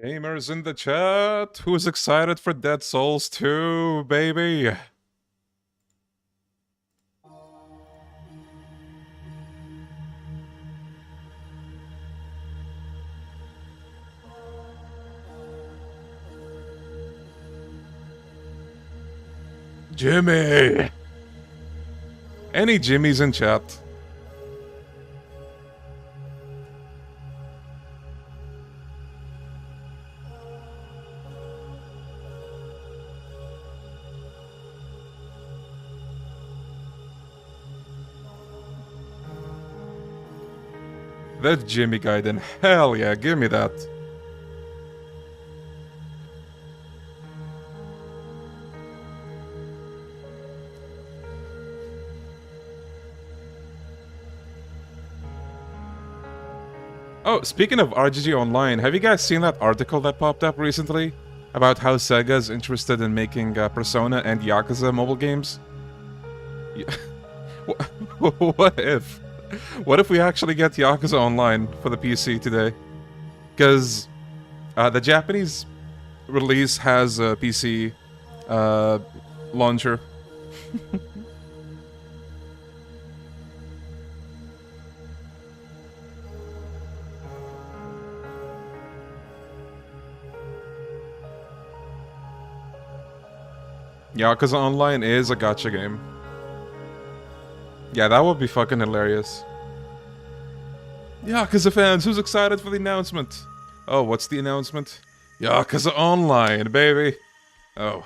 Gamers in the chat, who's excited for Dead Souls 2, baby? Jimmy! Any Jimmys in chat? That Jimmy guy then, hell yeah, give me that. Oh, speaking of RGG Online, have you guys seen that article that popped up recently? About how Sega's interested in making Persona and Yakuza mobile games? What if? What if we actually get Yakuza Online for the PC today? Because the Japanese release has a PC launcher. Yakuza Online is a gacha game. Yeah, that would be fucking hilarious. Yakuza fans, who's excited for the announcement? Oh, what's the announcement? Yakuza Online, baby. Oh.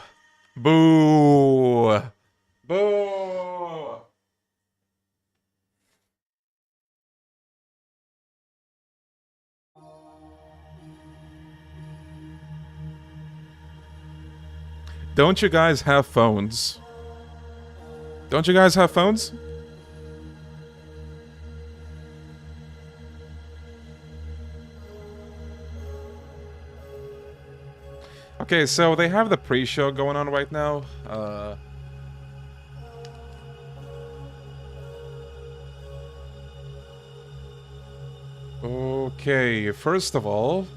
Boo! Boo! Don't you guys have phones? Don't you guys have phones? Okay, so they have the pre-show going on right now. Okay, first of all...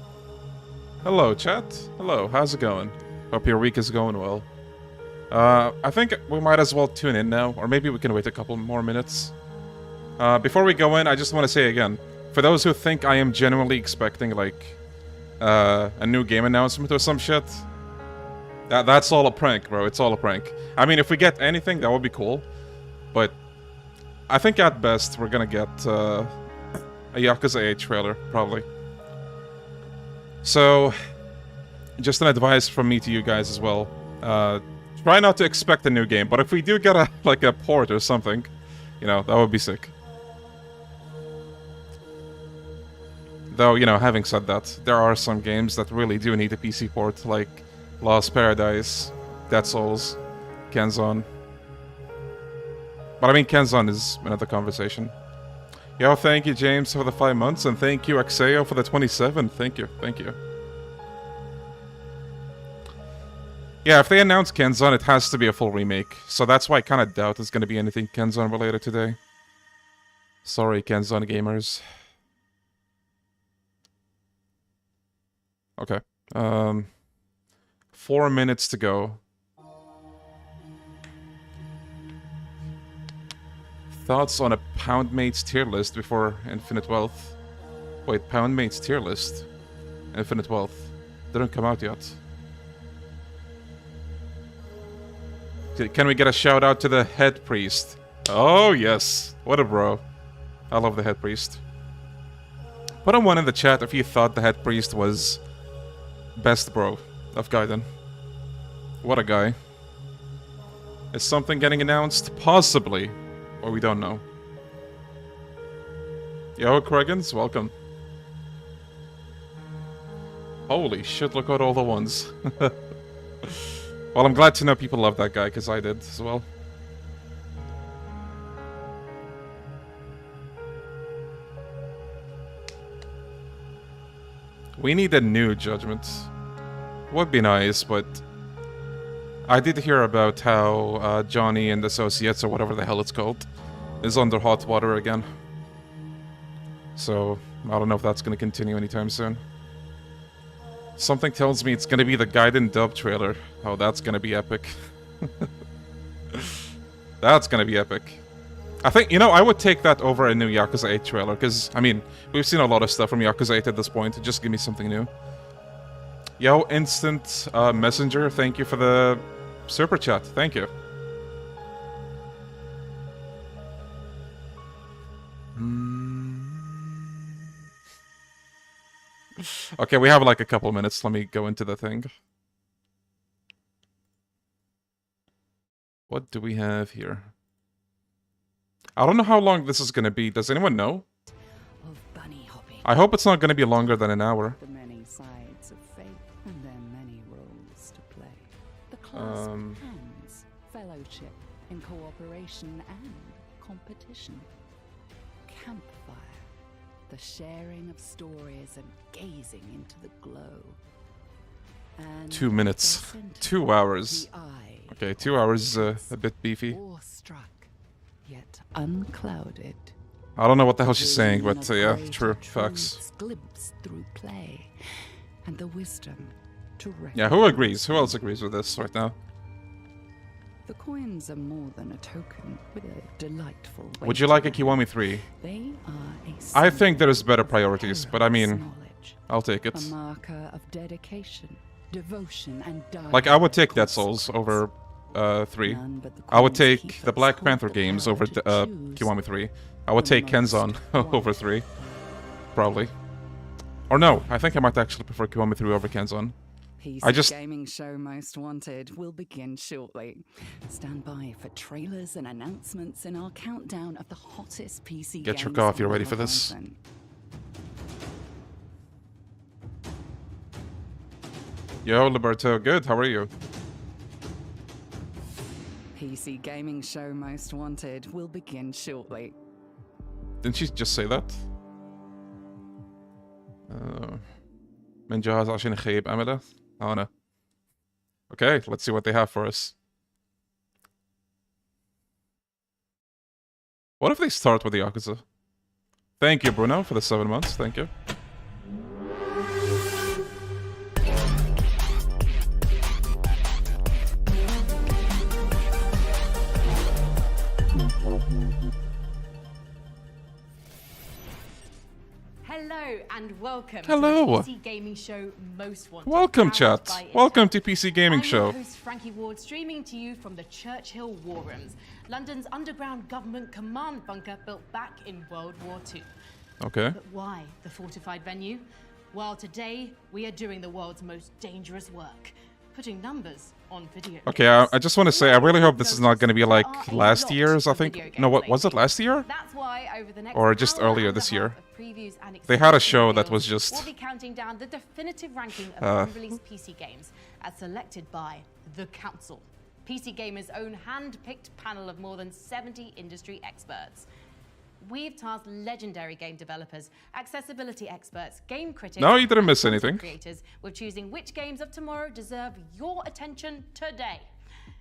Hello, chat. Hello, how's it going? Hope your week is going well. I think we might as well tune in now, or maybe we can wait a couple more minutes. Before we go in, I just want to say again, for those who think I am genuinely expecting, like, a new game announcement or some shit, that's all a prank, bro. It's all a prank. I mean, if we get anything, that would be cool. But I think at best, we're gonna get a Yakuza 8 trailer, probably. So, just an advice from me to you guys as well. Try not to expect a new game, but if we do get a port or something, you know, that would be sick. Though, you know, having said that, there are some games that really do need a PC port, like Lost Paradise, Dead Souls, Kenzan. But I mean, Kenzan is another conversation. Yo, thank you, James, for the 5 months, and thank you, Axeo, for the 27. Thank you, thank you. Yeah, if they announce Kenzan, it has to be a full remake. So that's why I kind of doubt there's going to be anything Kenzan related today. Sorry, Kenzan gamers. Okay. 4 minutes to go. Thoughts on a Poundmate's tier list before Infinite Wealth? Wait, Poundmate's tier list? Infinite Wealth. Didn't come out yet. Can we get a shout out to the head priest? Oh, yes. What a bro. I love the head priest. Put on one in the chat if you thought the head priest was best bro of Gaiden. What a guy. Is something getting announced? Possibly. Or we don't know. Yo, Kragans, welcome. Holy shit, look at all the ones. Well, I'm glad to know people love that guy, because I did as well. We need a new Judgment. Would be nice, but... I did hear about how Johnny and Associates, or whatever the hell it's called, is under hot water again. So, I don't know if that's going to continue anytime soon. Something tells me it's gonna be the Gaiden dub trailer. Oh, that's gonna be epic. That's gonna be epic. I think, you know, I would take that over a new Yakuza 8 trailer, because, I mean, we've seen a lot of stuff from Yakuza 8 at this point. Just give me something new. Yo, Instant Messenger, thank you for the super chat. Thank you. Okay, we have like a couple minutes. Let me go into the thing. What do we have here? I don't know how long this is gonna be. Does anyone know? I hope it's not gonna be longer than an hour. The many sides of fate and their many roles to play. The clasp hands, fellowship in cooperation and competition. Campfire, the sharing of stories and gazing into the glow. And 2 minutes. 2 hours. Okay, 2 hours is a bit beefy. Awestruck, yet unclouded. I don't know what the hell she's saying, but yeah, true. Facts. Glimpse through play and the wisdom to yeah, who agrees? Who else agrees with this right now? The coins are more than a token, but a delightful way. Would you like a Kiwami 3? They are I think there's better priorities, but I mean, I'll take it. A marker of dedication, devotion, and like, I would take Dead Souls over 3. I would take the Black Panther games over Kiwami 3. I would take Kenzan over 3. Probably. Or no, I think I might actually prefer Kiwami 3 over Kenzan. I just... Gaming show Most Wanted will begin shortly. Stand by for trailers and announcements in our countdown of the hottest PC Get your games coffee on ready the for this. horizon. Yo, Liberto, good, how are you? PC Gaming show Most Wanted will begin shortly. Didn't she just say that? من جاهز عشان يخيب أمله؟ أنا. Okay, let's see what they have for us. What if they start with the Yakuza? Thank you, Bruno, for the 7 months. Thank you. Hello and welcome Hello. to the PC Gaming Show Most Wanted. Welcome, chat. Welcome to PC Gaming I'm Show. your host Frankie Ward, streaming to you from the Churchill War Rooms, London's underground government command bunker built back in World War II. Okay. But why the fortified venue? Well, today we are doing the world's most dangerous work, putting numbers on video. Okay, I just want to say, I really hope this is not going to be like last year's, I think. No, what was it, last year? That's why over the next Or just hour earlier and a this year. half of previews and They had a exclusive show that reveals, was just... We'll be counting down the definitive ranking of unreleased PC games as selected by the Council, PC Gamer's own hand-picked panel of more than 70 industry experts. We've tasked legendary game developers, accessibility experts, game critics, No, you didn't miss and content anything. creators with choosing which games of tomorrow deserve your attention today.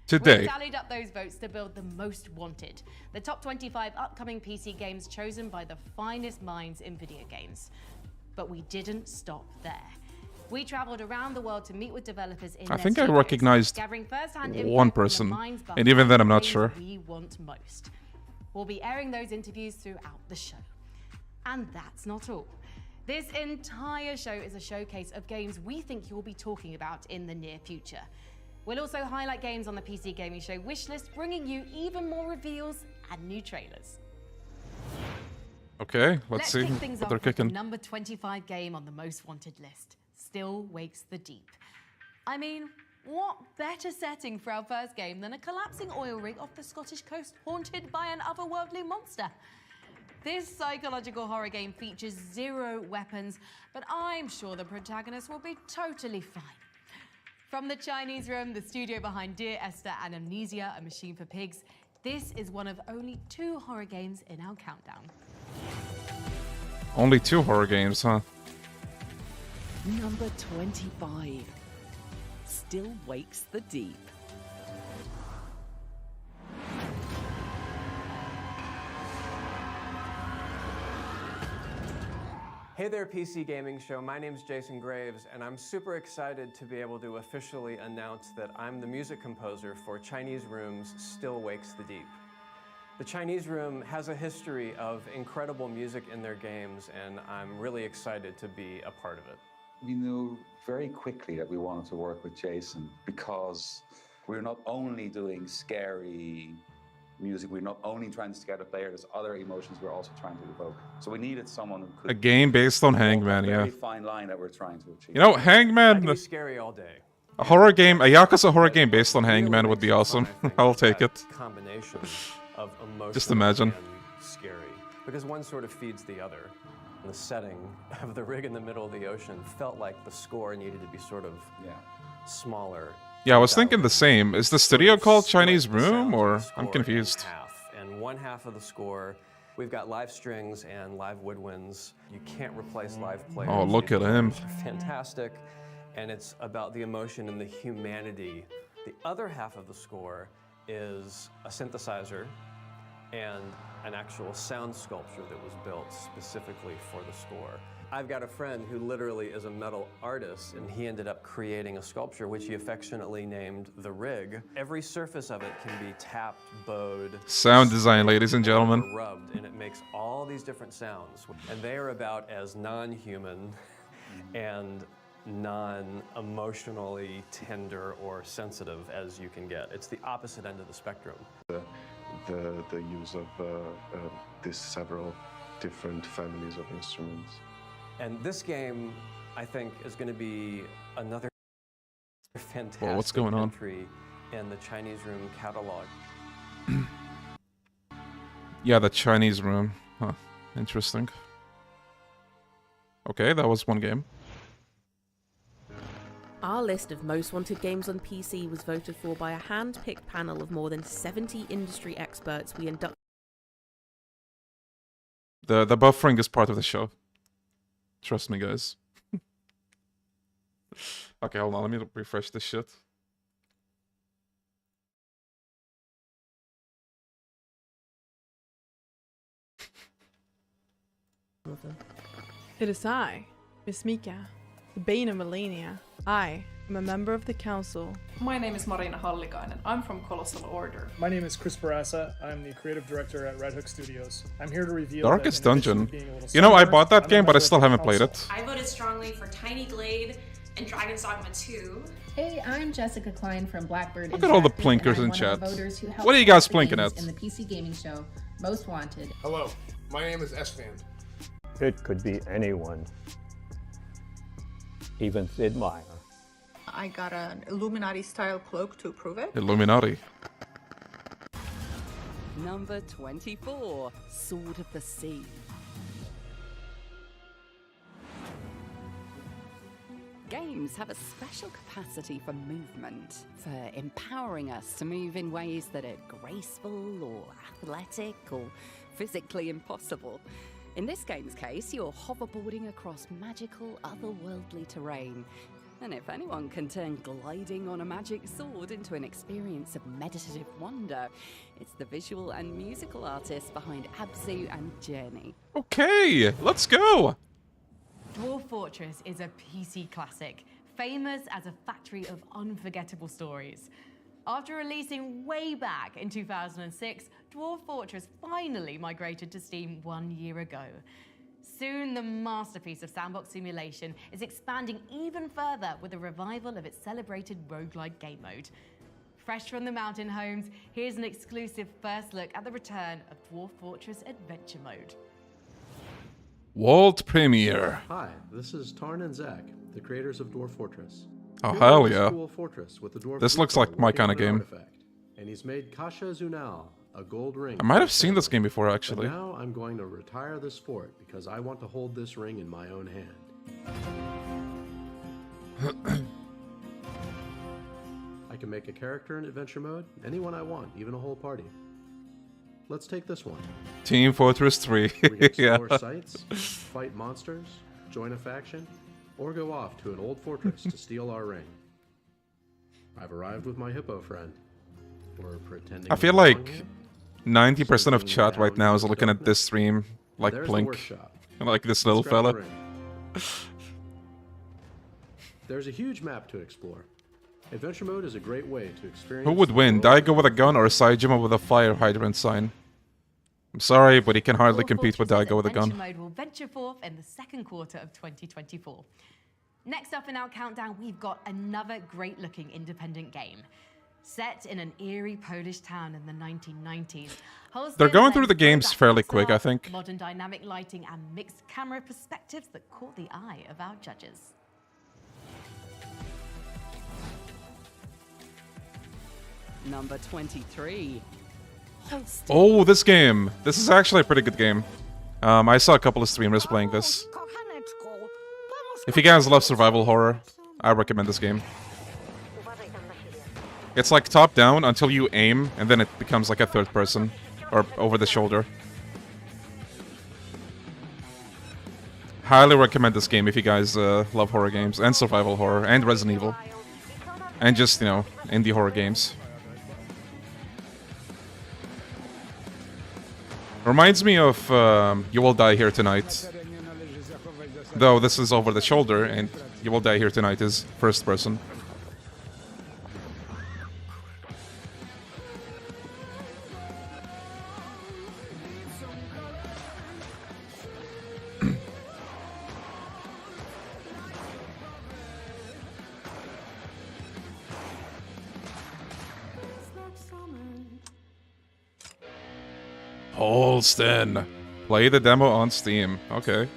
Today. We've tallied up those votes to build the Most Wanted, the top 25 upcoming PC games chosen by the finest minds in video games. But we didn't stop there. We traveled around the world to meet with developers in I their think I studios, recognized gathering first-hand one input from the person, minds and even then I'm not behind sure. the games we want most. We'll be airing those interviews throughout the show. And that's not all. This entire show is a showcase of games we think you'll be talking about in the near future. We'll also highlight games on the PC Gaming Show wishlist, bringing you even more reveals and new trailers. Okay, let's see kick things what off they're with the kicking. number 25 game on the Most Wanted list, Still Wakes the Deep. I mean, what better setting for our first game than a collapsing oil rig off the Scottish coast haunted by an otherworldly monster? This psychological horror game features 0 weapons, but I'm sure the protagonist will be totally fine. From the Chinese Room, the studio behind Dear Esther and Amnesia, A Machine for Pigs, this is one of only 2 horror games in our countdown. Only 2 horror games, huh? Number 25. Still Wakes the Deep. Hey there, PC Gaming Show. My name's Jason Graves, and I'm super excited to be able to officially announce that I'm the music composer for Chinese Room's Still Wakes the Deep. The Chinese Room has a history of incredible music in their games, and I'm really excited to be a part of it. We knew very quickly that we wanted to work with Jason because we're not only doing scary music, we're not only trying to scare the player, there's other emotions we're also trying to evoke. So we needed someone who could... A game based on Hangman, yeah. A very fine line that we're trying to achieve. You know, I Hangman... can be scary all day. A horror game, a Yakuza horror game based on Hangman would be awesome. I'll take it. Combination of emotional Just imagine. and scary. Because one sort of feeds the other. The setting of the rig in the middle of the ocean felt like the score needed to be sort of smaller. Yeah, I was thinking the same. Is the studio called Chinese Room, or I'm confused? And one half of the score, we've got live strings and live woodwinds. You can't replace live players. Oh, look at him. They're fantastic, and it's about the emotion and the humanity. The other half of the score is a synthesizer and an actual sound sculpture that was built specifically for the score. I've got a friend who literally is a metal artist, and he ended up creating a sculpture which he affectionately named The Rig. Every surface of it can be tapped, bowed, Sound design, ladies and gentlemen. or rubbed, and it makes all these different sounds. And they are about as non-human and non-emotionally tender or sensitive as you can get. It's the opposite end of the spectrum. The use of these several different families of instruments. And this game, I think, is going to be another fantastic Whoa, what's going on? entry in the Chinese Room catalog. Yeah, the Chinese Room. Huh. Interesting. Okay, that was one game. Our list of most wanted games on PC was voted for by a hand-picked panel of more than 70 industry experts we inducted. The buffering is part of the show. Trust me, guys. Okay, hold on. Let me refresh this shit. It is I, Miss Mika, the Bane of Melania. I am a member of the council. My name is Marina Hallikainen. I'm from Colossal Order. My name is Chris Barassa. I'm the creative director at RGG Studios. I'm here to reveal Darkest that in addition Dungeon. to being a little You know, I similar, bought that I'm a game, but I member still of the haven't played council. it. I voted strongly for Tiny Glade and Dragon's Dogma 2. Hey, I'm Jessica Klein from Blackbird. Look at all the Interactive, plinkers and I'm in one chat. of the voters who helped What are you guys select the plinking games at? in the PC gaming show Most Wanted. Hello, my name is Esfand. It could be anyone, even Sid Meier. I got an Illuminati-style cloak to prove it. Illuminati. Number 24, Sword of the Sea. Games have a special capacity for movement, for empowering us to move in ways that are graceful or athletic or physically impossible. In this game's case, you're hoverboarding across magical, otherworldly terrain. And if anyone can turn gliding on a magic sword into an experience of meditative wonder, it's the visual and musical artists behind Abzu and Journey. Okay, let's go! Dwarf Fortress is a PC classic, famous as a factory of unforgettable stories. After releasing way back in 2006, Dwarf Fortress finally migrated to Steam 1 year ago. Soon, the masterpiece of sandbox simulation is expanding even further with a revival of its celebrated roguelike game mode. Fresh from the mountain homes, here's an exclusive first look at the return of Dwarf Fortress Adventure Mode. World premiere. Hi, this is Tarn and Zach, the creators of Dwarf Fortress. Oh, Here hell is a yeah. cool fortress with the dwarf This looks Rufus like my working kind on of an game. artifact, and he's made Kasha Zunal a gold ring. I might have seen this game before, But actually. now I'm going to retire this fort because I want to hold this ring in my own hand. I can make a character in adventure mode, anyone I want, even a whole party. Let's take this one. Team Fortress 3. We can Yeah. explore sites, fight monsters, join a faction, or go off to an old fortress to steal our ring. I've arrived with my hippo friend. We're pretending. I feel to belong like here. 90% of chat right now is looking at this stream like There's the Plink. workshop. Like this little Let's grab the fella. ring. There's a huge map to explore. Adventure mode is a great way to experience... Who would win, Daigo with a gun or Saejima with a fire hydrant sign? I'm sorry, but he can hardly compete with Daigo with a gun. Adventure mode will venture forth in the second quarter of 2024. Next up in our countdown, we've got another great-looking independent game. Set in an eerie Polish town in the 1990s. They're going through the games fairly quick, I think. Modern dynamic lighting and mixed camera perspectives that caught the eye of our judges. Number 23. Oh, this game. This is actually a pretty good game. I saw a couple of streamers playing this. If you guys love survival horror, I recommend this game. It's like top-down until you aim, and then it becomes like a third person, or over the shoulder. Highly recommend this game if you guys love horror games, and survival horror, and Resident Evil. And just, you know, indie horror games. Reminds me of You Will Die Here Tonight. Though this is over the shoulder, and You Will Die Here Tonight is first person. Holston. Play the demo on Steam. Okay.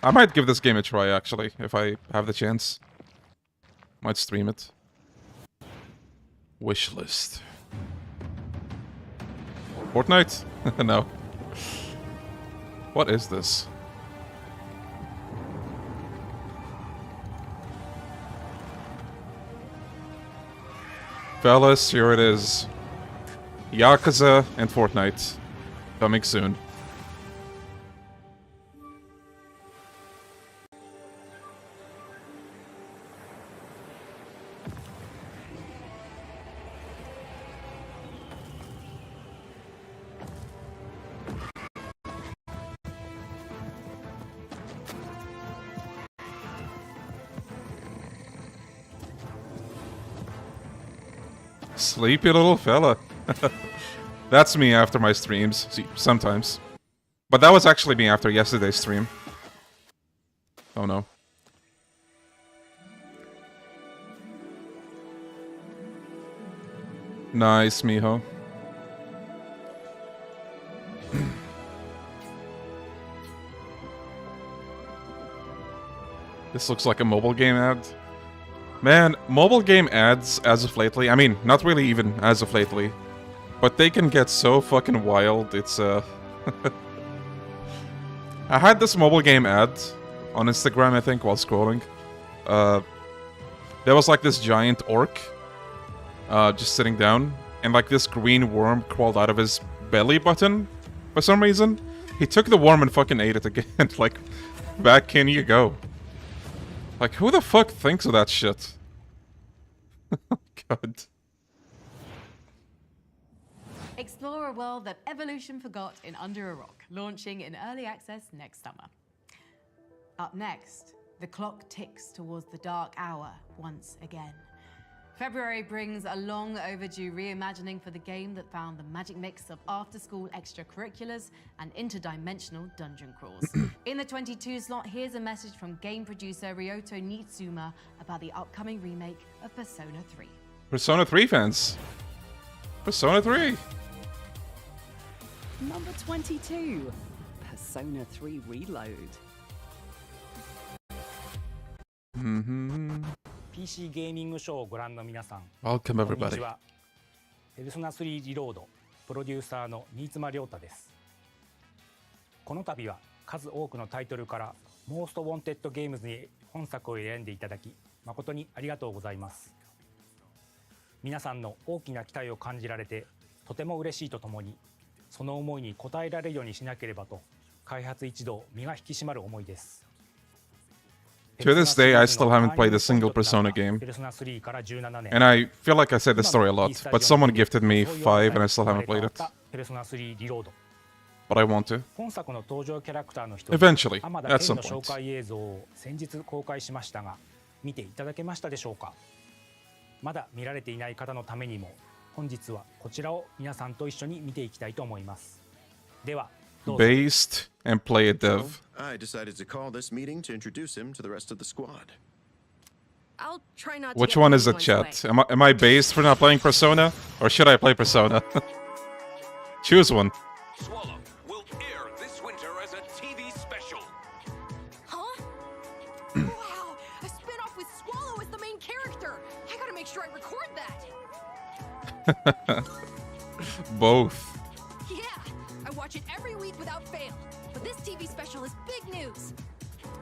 I might give this game a try, actually, if I have the chance. Might stream it. Wishlist. Fortnite? No. What is this? Fellas, here it is. Yakuza and Fortnite. Coming soon. Sleepy little fella. That's me after my streams, see, sometimes. But that was actually me after yesterday's stream. Oh no. Nice, mijo. This looks like a mobile game ad. Man, mobile game ads as of lately, I mean, not really even as of lately, but they can get so fucking wild, it's I had this mobile game ad on Instagram, I think, while scrolling. There was like this giant orc just sitting down, and like this green worm crawled out of his belly button for some reason. He took the worm and fucking ate it again, like, back in you go. Like, who the fuck thinks of that shit? Oh, God. Explore a world that evolution forgot in Under a Rock, launching in early access next summer. Up next, the clock ticks towards the dark hour once again. February brings a long overdue reimagining for the game that found the magic mix of after-school extracurriculars and interdimensional dungeon crawls. In the 22 slot, here's a message from game producer Ryoto Nitsuma about the upcoming remake of Persona 3. Persona 3 fans. Persona 3. Number 22. Persona 3 Reload. PC ゲーミングショーをご覧の皆さん、 Welcome こんに everybody. ちは。ペルソナ3リロードプロデューサーの新妻亮太です。この度は数多くのタイトルからモーストウォンテッドゲームズに本作を選んでいただき誠にありがとうございます。皆さんの大きな期待を感じられてとても嬉しいとともに、その思いに応えられるようにしなければと開発一同身が引き締まる思いです。To this day, I still haven't played a single Persona game. And I feel like I said this story a lot, but someone gifted me 5 and I still haven't played it. But I want to. Eventually, at some point. 見ていただけましたでしょうか。まだ見られていない方のためにも本日はこちらを皆さんと一緒に見ていきたいと思います。では Based and play a Defh. I decided to call this meeting to introduce him to the rest of the squad. I'll try not to Which one is it, chat? Am I based for not playing Persona? Or should I play Persona? Choose one. Swallow will air this winter as a TV special. Huh? Wow, a spin-off with Swallow as the main character. I gotta make sure I record that. Both. Yeah, I watch it every week without fail. But this TV special is big news.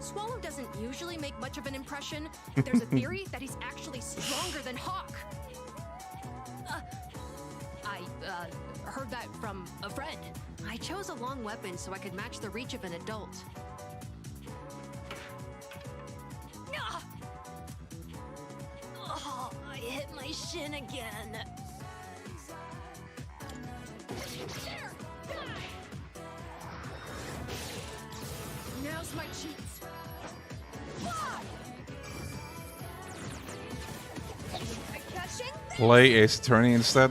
Swallow doesn't usually make much of an impression, but there's a theory that he's actually stronger than Hawk. I heard that from a friend. I chose a long weapon so I could match the reach of an adult. Oh, I hit my shin again. There! Now's my chance. Play Ace Attorney instead.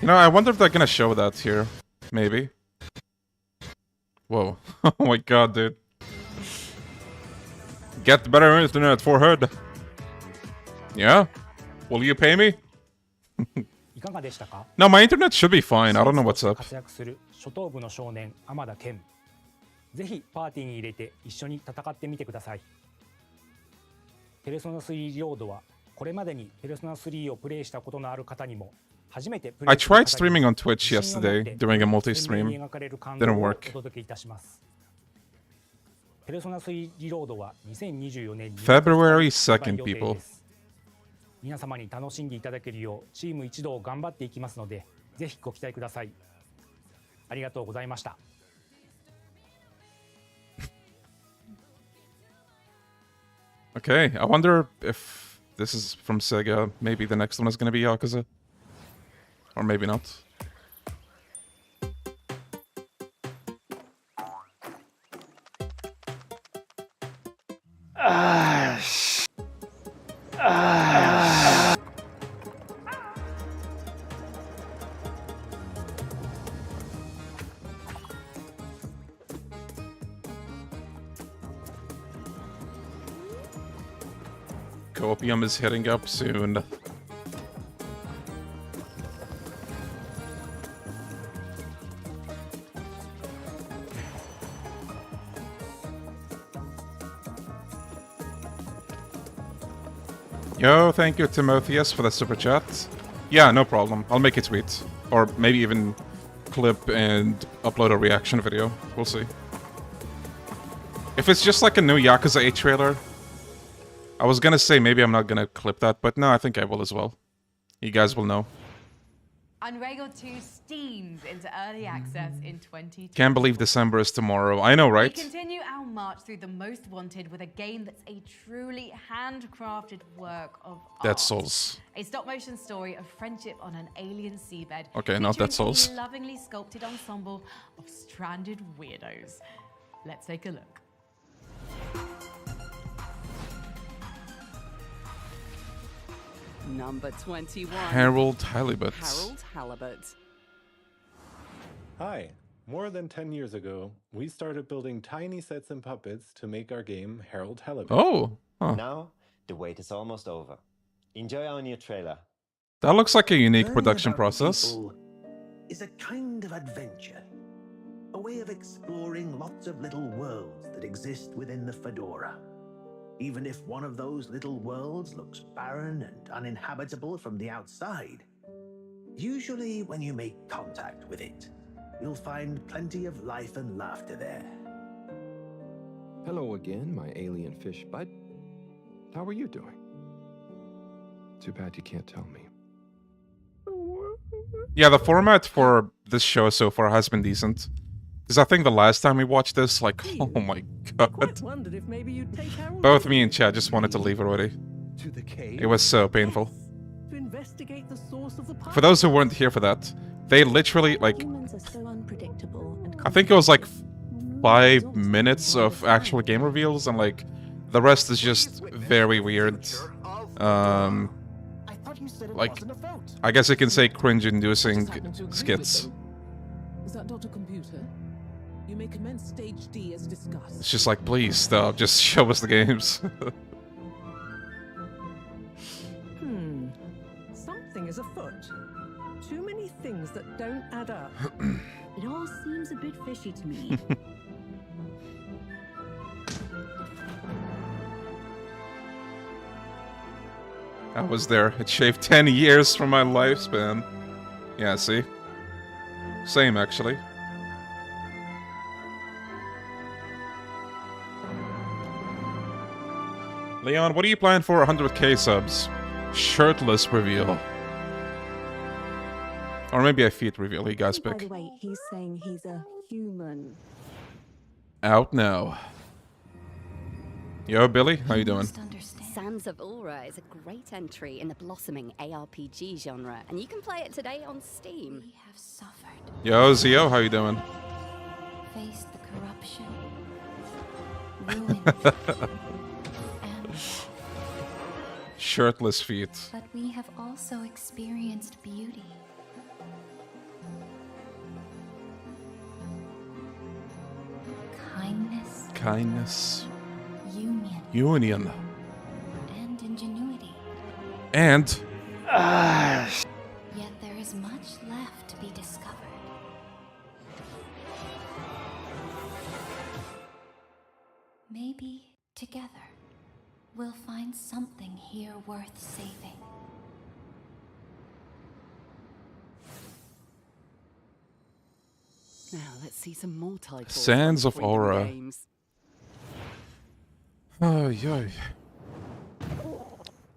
You know, I wonder if they're gonna show that here. Maybe. Whoa. Oh my god, dude. Get better internet for Hood. Yeah? Will you pay me? No, my internet should be fine. I don't know what's up. ぜひパーティーに入れて一緒に戦ってみてください。ペルソナ3リロードはこれまでにペルソナ3をプレイしたことのある方にも初めてプレ I イする tried 方にも streaming on Twitch yesterday, doing a multi-stream. 鮮明に描かれる感 Didn't 動をお work. 届けいたします。ペルソナ3リロードは2024年 February 2nd, people. 皆様に楽しんでいただけるようチーム一同頑張っていきますのでぜひご期待ください。ありがとうございました。Okay, I wonder if this is from Sega. Maybe the next one is gonna be Yakuza. Or maybe not. Copium is hitting up soon. Yo, thank you, Timotheus, for the super chat. Yeah, no problem. I'll make a tweet. Or maybe even clip and upload a reaction video. We'll see. If it's just like a new Yakuza 8 trailer, I was gonna say maybe I'm not gonna clip that, but no, I think I will as well. You guys will know. Unravel 2 steams into early access in 2020. Can't believe December is tomorrow. I know, right? We continue our march through the most wanted with a game that's a truly handcrafted work of art. Dead Souls. A stop-motion story of friendship on an alien seabed. Okay, not Dead Souls. A lovingly sculpted ensemble of stranded weirdos. Let's take a look. Number 21. Harold Halibut. Harold Halibut. Hi. More than 10 years ago, we started building tiny sets and puppets to make our game Harold Halibut. Oh. Huh. Now, the wait is almost over. Enjoy our new trailer. That looks like a unique production process. Is a kind of adventure. A way of exploring lots of little worlds that exist within the Fedora. Even if one of those little worlds looks barren and uninhabitable from the outside, usually when you make contact with it, you'll find plenty of life and laughter there. Hello again, my alien fish bud. How are you doing? Too bad you can't tell me. Yeah, the format for this show so far has been decent. Because I think the last time we watched this, like, oh my god. Wondered if maybe you'd take Harold Both me and Chad just wanted to leave already. to the cave. It was so painful. To investigate the source of the For those who weren't here for that, they literally, like, Humans are so unpredictable and I think it was like 5 minutes of actual game reveals, and like, the rest is just very weird. Like, I guess you can say cringe-inducing skits. Is that Dr. Computer? You may commence stage D as discussed. It's just like, please stop, just show us the games. Something is afoot. Too many things that don't add up. it all seems a bit fishy to me. I was there. It shaved 10 years from my lifespan. Yeah, see? Same, actually. Leon, what do you plan for 100k subs? Shirtless reveal. Or maybe a feet reveal, you guys By pick. the way, he's saying he's a human. Out now. Yo, Billy, how you doing? Sands of Aura is a great entry in the blossoming ARPG genre, and you can play it today on Steam. We have suffered. Yo, Zio, how you doing? Faced the corruption, Shirtless feet. but we have also experienced beauty. Kindness, Kindness. union, Union. and ingenuity. And... Yet there is much left to be discovered. Maybe together we'll find something here worth saving. Now let's see some more titles. Sands from of Freedom Aura. Games. Oh, yeah.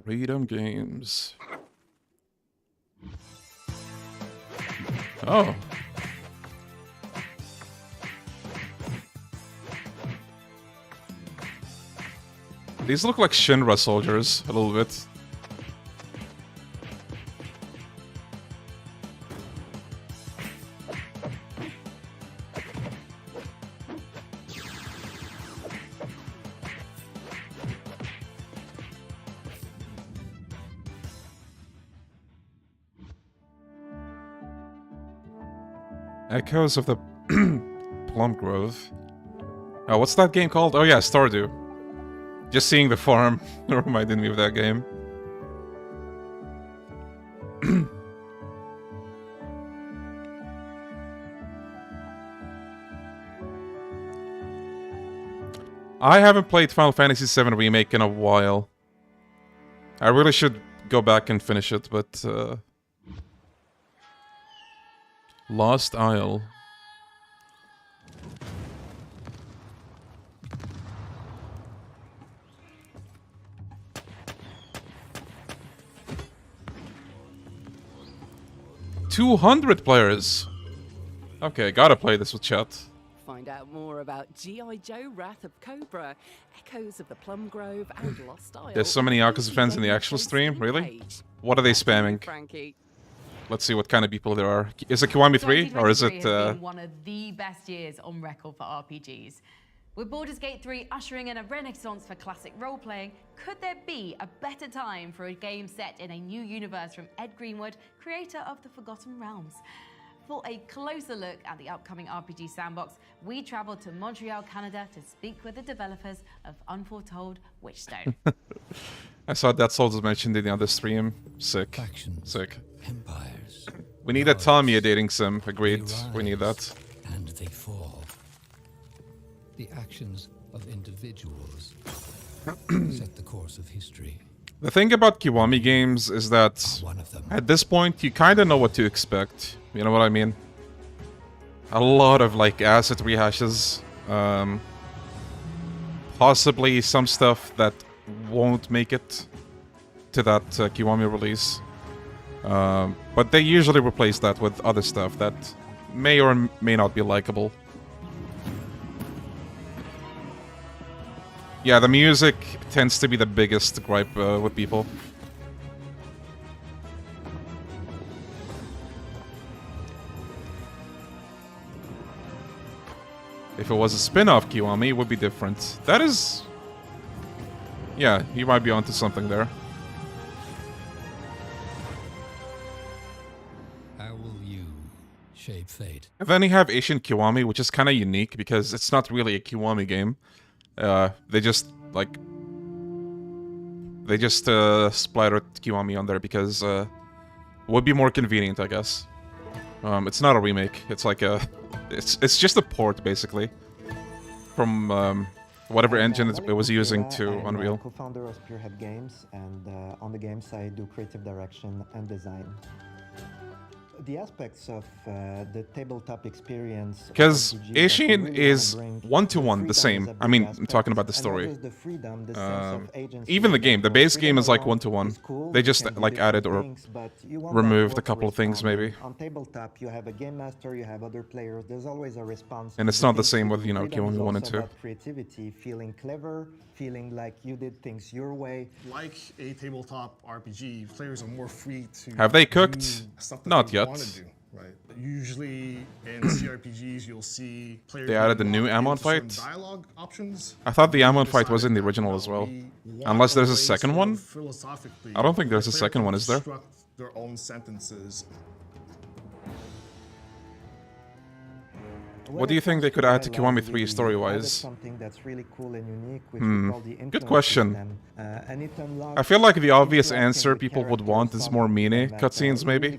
Freedom Games. Oh. These look like Shinra soldiers, a little bit. Echoes of the Plum Grove. Oh, what's that game called? Oh yeah, Stardew. Just seeing the farm reminded me of that game. I haven't played Final Fantasy VII Remake in a while. I really should go back and finish it, but... Lost Isle. $200 players. Okay, gotta play this with chat. Find out more about G.I. Joe Wrath of Cobra, Echoes of the Plum Grove, and Lost Isle. There's so many Yakuza fans in the actual stream, really? What are they spamming? Frankie. Let's see what kind of people there are. Is it Kiwami 3 or is it... 2023 has been one of the best years on record for RPGs. With Baldur's Gate 3 ushering in a renaissance for classic role-playing, could there be a better time for a game set in a new universe from Ed Greenwood, creator of The Forgotten Realms? For a closer look at the upcoming RPG sandbox, we traveled to Montreal, Canada to speak with the developers of Unforetold Witchstone. I saw that Souls was mentioned in the other stream. Sick. Sick. Empires. We need a Tamiya dating sim. Agreed. We need that. And they fall. The actions of individuals set the course of history. The thing about Kiwami games is that at this point you kind of know what to expect. You know what I mean? A lot of like asset rehashes. Possibly some stuff that won't make it to that Kiwami release. But they usually replace that with other stuff that may or may not be likable. Yeah, the music tends to be the biggest gripe with people. If it was a spin-off Kiwami, it would be different. That is... Yeah, you might be onto something there. How will you shape fate? And then you have Asian Kiwami, which is kind of unique because it's not really a Kiwami game. They just, like... They just splattered Kiwami on there because it would be more convenient, I guess. It's not a remake. It's like a... It's just a port, basically, from whatever engine it was using to Unreal. I'm co-founder of Spearhead Games, and on the games I do creative direction and design. The aspects of the tabletop experience... Because Asian is one-to-one the same. I mean, I'm talking about the story. Even the game. The base game is like one-to-one. They just like added or removed a couple of things, maybe. On tabletop, you have a game master, you have other players. There's always a response. And it's not the same with, you know, Kiwami 1 and 2. Creativity, feeling clever, feeling like you did things your way. Like a tabletop RPG, players are more free to... Have they cooked? Not yet. Do, right? Usually in CRPGs, you'll see players... They added the new Amon fight? Dialogue options. I thought the Amon fight was in the original as well. Unless there's a second one? I don't think there's a second one, is there? Their own sentences. What do you think they could add to Kiwami 3 story-wise? Good question. I feel like the obvious answer people would want is more Mine cutscenes, maybe.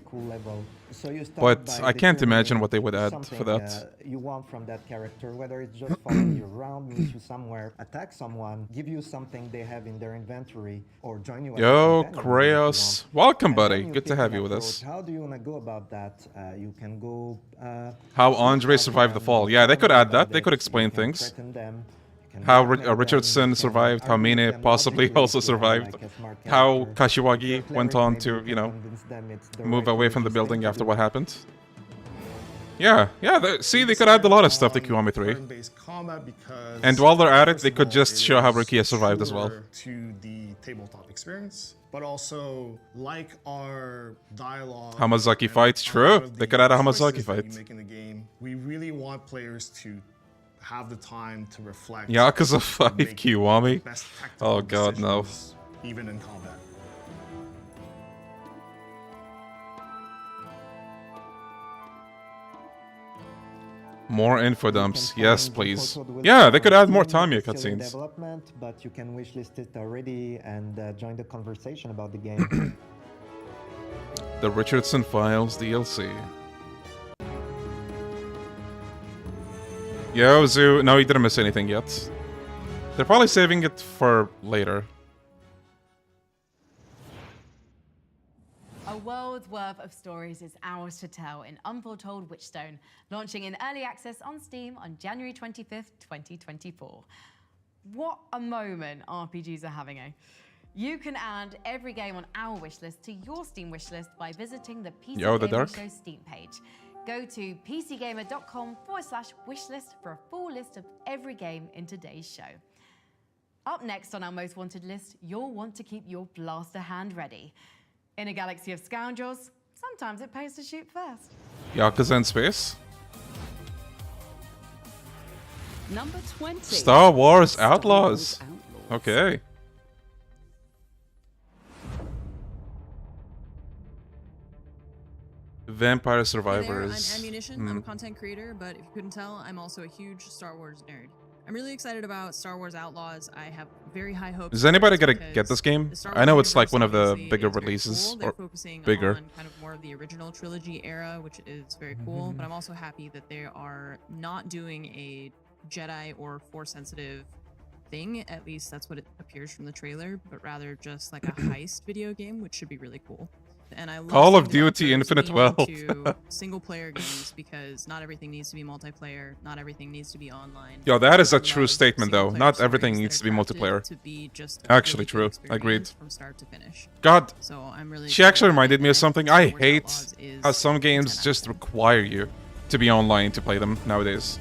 But I can't imagine what they would add for that. You want from that character, whether it's just following you around, meet you somewhere, attack someone, give you something they have in their inventory, or join you. Yo, Kraos, welcome, buddy. Good to have you with us. How do you want to go about that? You can go. How Andre survived the fall. Yeah, they could add that. They could explain things. How Richardson survived, how Mine possibly also survived, how Kashiwagi went on to, you know, move away from the building after what happened. Yeah, see, they could add a lot of stuff to Kiwami 3. And while they're at it, they could just show how Rukia survived as well. To the tabletop experience, but also like our dialogue. Hamazaki fight, true. They could add a Hamazaki fight. We really want players to have the time to reflect. Yakuza 5 Kiwami? Oh god, no. Even in combat. More info dumps, yes please. Yeah, they could add more Tamiya cutscenes. Development, but you can wishlist it already and join the conversation about the game. The Richardson Files DLC. Yo, Zoo. No, you didn't miss anything yet. They're probably saving it for later. A world's worth of stories is ours to tell in Unforetold Witchstone, launching in early access on Steam on January 25th, 2024. What a moment RPGs are having, eh? You can add every game on our wishlist to your Steam wishlist by visiting the PC Gaming Show Steam page. Go to pcgamer.com/wishlist for a full list of every game in today's show. Up next on our most wanted list, you'll want to keep your blaster hand ready. In a galaxy of scoundrels, sometimes it pays to shoot first. Yakuza in space? Number 20. Star Wars Outlaws. Okay. Vampire Survivors. I'm Ammunition. I'm a content creator, but if you couldn't tell, I'm also a huge Star Wars nerd. I'm really excited about Star Wars Outlaws. I have very high hopes. Is anybody gonna get this game? I know it's like one of the bigger releases, They're or focusing bigger. on kind of more of the original trilogy era, which is very cool. But I'm also happy that they are not doing a Jedi or Force-sensitive thing. At least that's what it appears from the trailer, but rather just like a heist video game, which should be really cool. And I love Call of Duty Infinite Wealth. Single player games, because not everything needs to be multiplayer, not everything needs to be online. Yo, that is a true statement though. Not everything needs to be multiplayer. Actually true. Agreed. From start to finish. God. So I'm really She actually reminded me of something. I hate how some games just require you to be online to play them nowadays.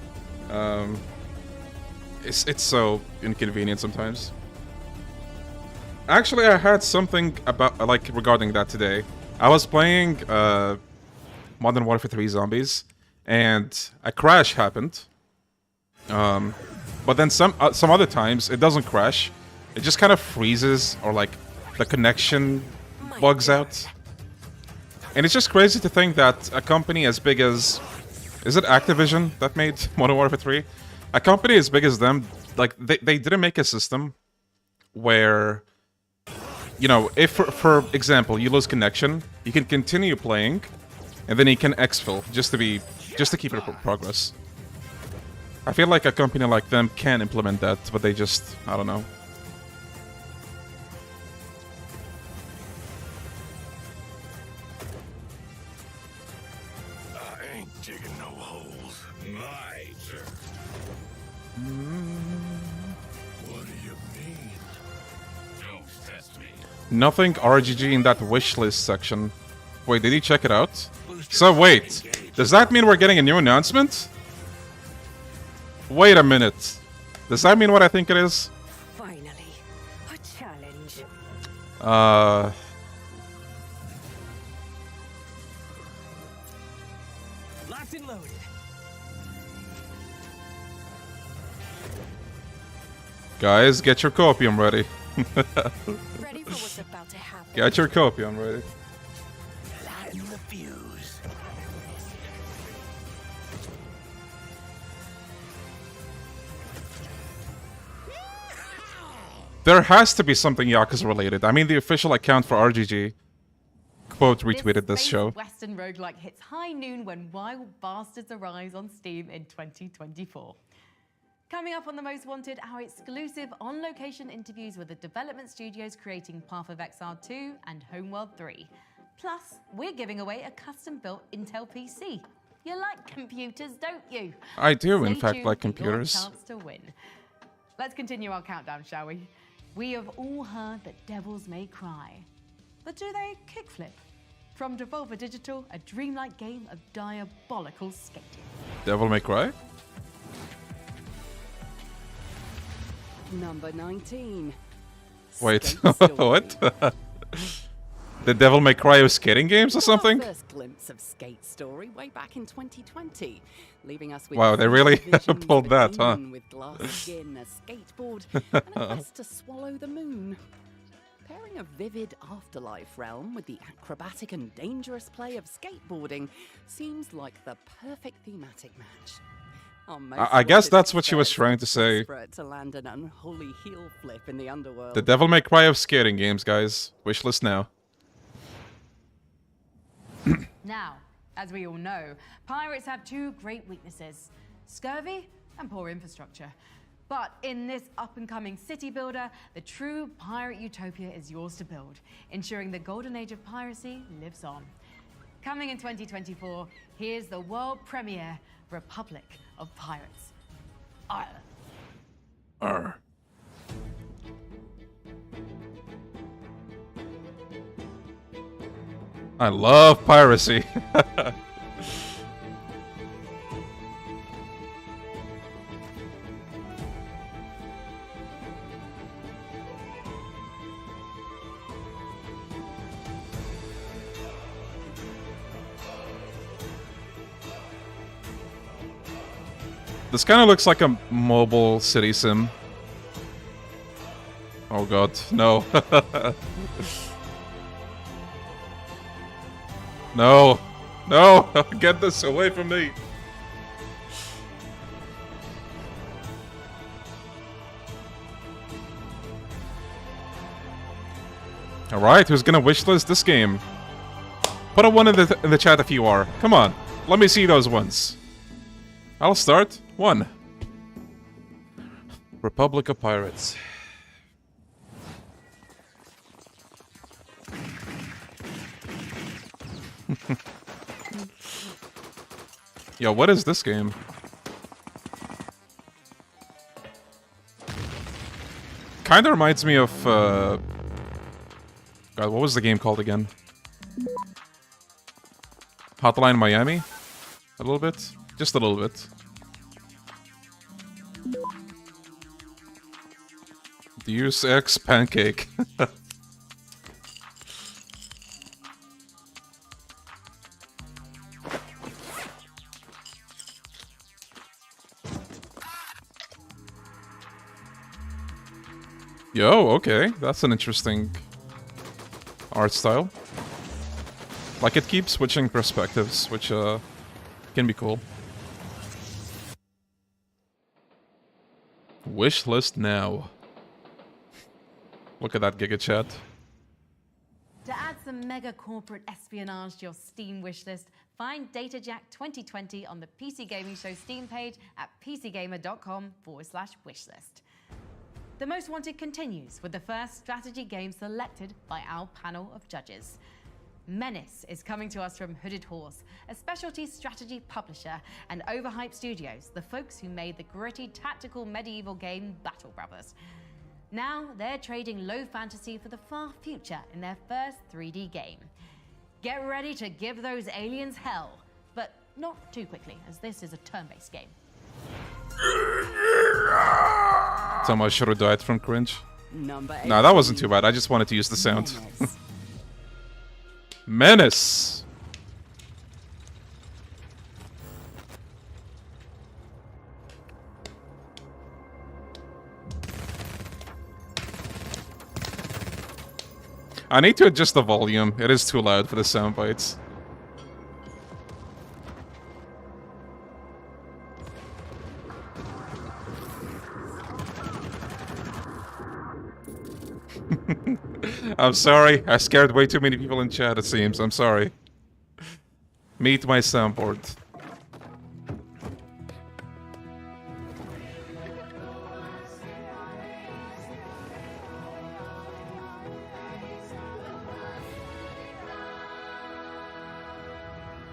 It's so inconvenient sometimes. Actually, I had something about like regarding that today. I was playing Modern Warfare 3 Zombies, and a crash happened. But then some other times it doesn't crash. It just kind of freezes, or like the connection bugs out. And it's just crazy to think that a company as big as... Is it Activision that made Modern Warfare 3? A company as big as them, like, they didn't make a system where, you know, if, for example, you lose connection, you can continue playing, and then you can exfil, just to keep your progress. I feel like a company like them can implement that, but they just, I don't know. I ain't digging no holes. My turn. What do you mean? Don't test me. Nothing RGG in that wishlist section. Wait, did he check it out? So wait, does that mean we're getting a new announcement? Wait a minute. Does that mean what I think it is? Finally, a challenge. Locked and loaded. Guys, get your copium ready. Ready for what's about to happen. Get your copium ready. Lighten the fuse. There has to be something Yakuza related. I mean, the official account for RGG quote retweeted this show. Western roguelike hits high noon when Wild Bastards arrives on Steam in 2024. Coming up on The Most Wanted, our exclusive on-location interviews with the development studios creating Path of Exile 2 and Homeworld 3. Plus, we're giving away a custom-built Intel PC. You like computers, don't you? I do, in Stay fact, tuned like for your computers. chance to win. Let's continue our countdown, shall we? We have all heard that devils may cry. But do they kickflip? From Devolver Digital, a dreamlike game of diabolical skating. Devil May Cry? Number 19. Wait, Skate Story. what? The Devil May Cry of skating games or something? Our first glimpse of Skate Story way back in 2020, leaving us with Wow, they really visions pulled of that, a huh? demon with glass skin, a skateboard, and a quest to swallow the moon. Pairing a vivid afterlife realm with the acrobatic and dangerous play of skateboarding seems like the perfect thematic match. Our most I guess wanted that's what she was experts trying to say. desperate to land an unholy heel flip in the underworld. The Devil May Cry of skating games, guys. Wishlist now. Now, as we all know, pirates have two great weaknesses: scurvy and poor infrastructure. But in this up-and-coming city builder, the true pirate utopia is yours to build, ensuring the golden age of piracy lives on. Coming in 2024, here's the world premiere, Republic of Pirates, Ireland. Arr. I love piracy. This kind of looks like a mobile city sim. Oh god, no. No! No! Get this away from me! Alright, who's gonna wishlist this game? Put a 1 in the chat if you are. Come on, let me see those ones. I'll start. 1. Republic of Pirates. Yo, what is this game? Kinda reminds me of, God, what was the game called again? Hotline Miami? A little bit? Just a little bit. Deus Ex Pancake. Yo, okay. That's an interesting art style. Like, it keeps switching perspectives, which can be cool. Wish list now. Look at that Giga Chat. To add some mega corporate espionage to your Steam wishlist, find DataJack 2020 on the PC Gaming Show Steam page at pcgamer.com/wishlist. The Most Wanted continues with the first strategy game selected by our panel of judges. Menace is coming to us from Hooded Horse, a specialty strategy publisher, and Overhype Studios, the folks who made the gritty tactical medieval game Battle Brothers. Now they're trading low fantasy for the far future in their first 3D game. Get ready to give those aliens hell, but not too quickly, as this is a turn-based game. Someone should have died from cringe. Number No, that wasn't too bad. I just wanted to use the sound. Menace! I need to adjust the volume. It is too loud for the sound bites. I'm sorry. I scared way too many people in chat, it seems. I'm sorry. Meet my soundboard.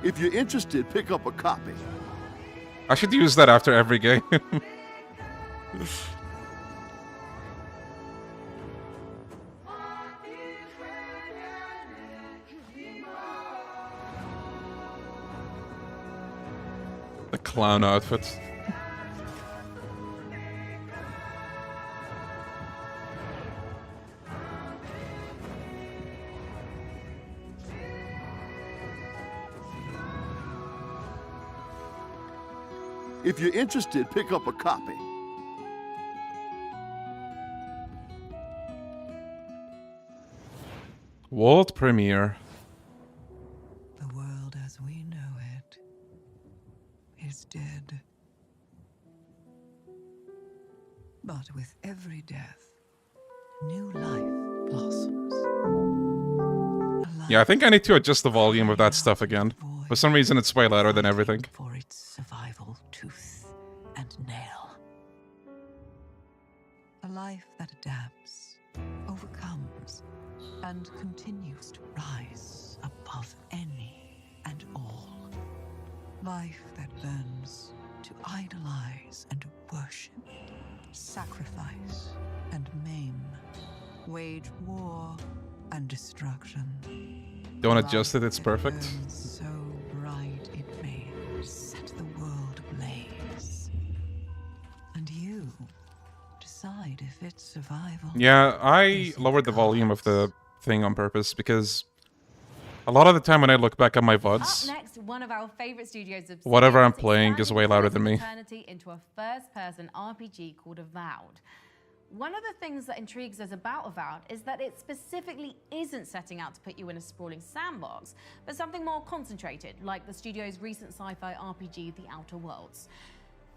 If you're interested, pick up a copy. I should use that after every game. The clown outfit. If you're interested, pick up a copy. World premiere. The world as we know it is dead. But with every death, new life blossoms. Yeah, I think I need to adjust the volume of that stuff again. For some reason, it's way louder than everything. For its survival, tooth and nail. A life that adapts, overcomes, and continues to rise above any and all. Life that learns to idolize and worship, sacrifice and maim, wage war and destruction. Don't adjust it, it's perfect. So bright it may set the world ablaze. And you decide if it's survival. Yeah, I lowered the volume of the thing on purpose because a lot of the time when I look back at my VODs, Up next, one of our favorite studios of whatever I'm playing is way louder than me. eternity into a first-person RPG called Avowed. One of the things that intrigues us about Avowed is that it specifically isn't setting out to put you in a sprawling sandbox, but something more concentrated, like the studio's recent sci-fi RPG, The Outer Worlds.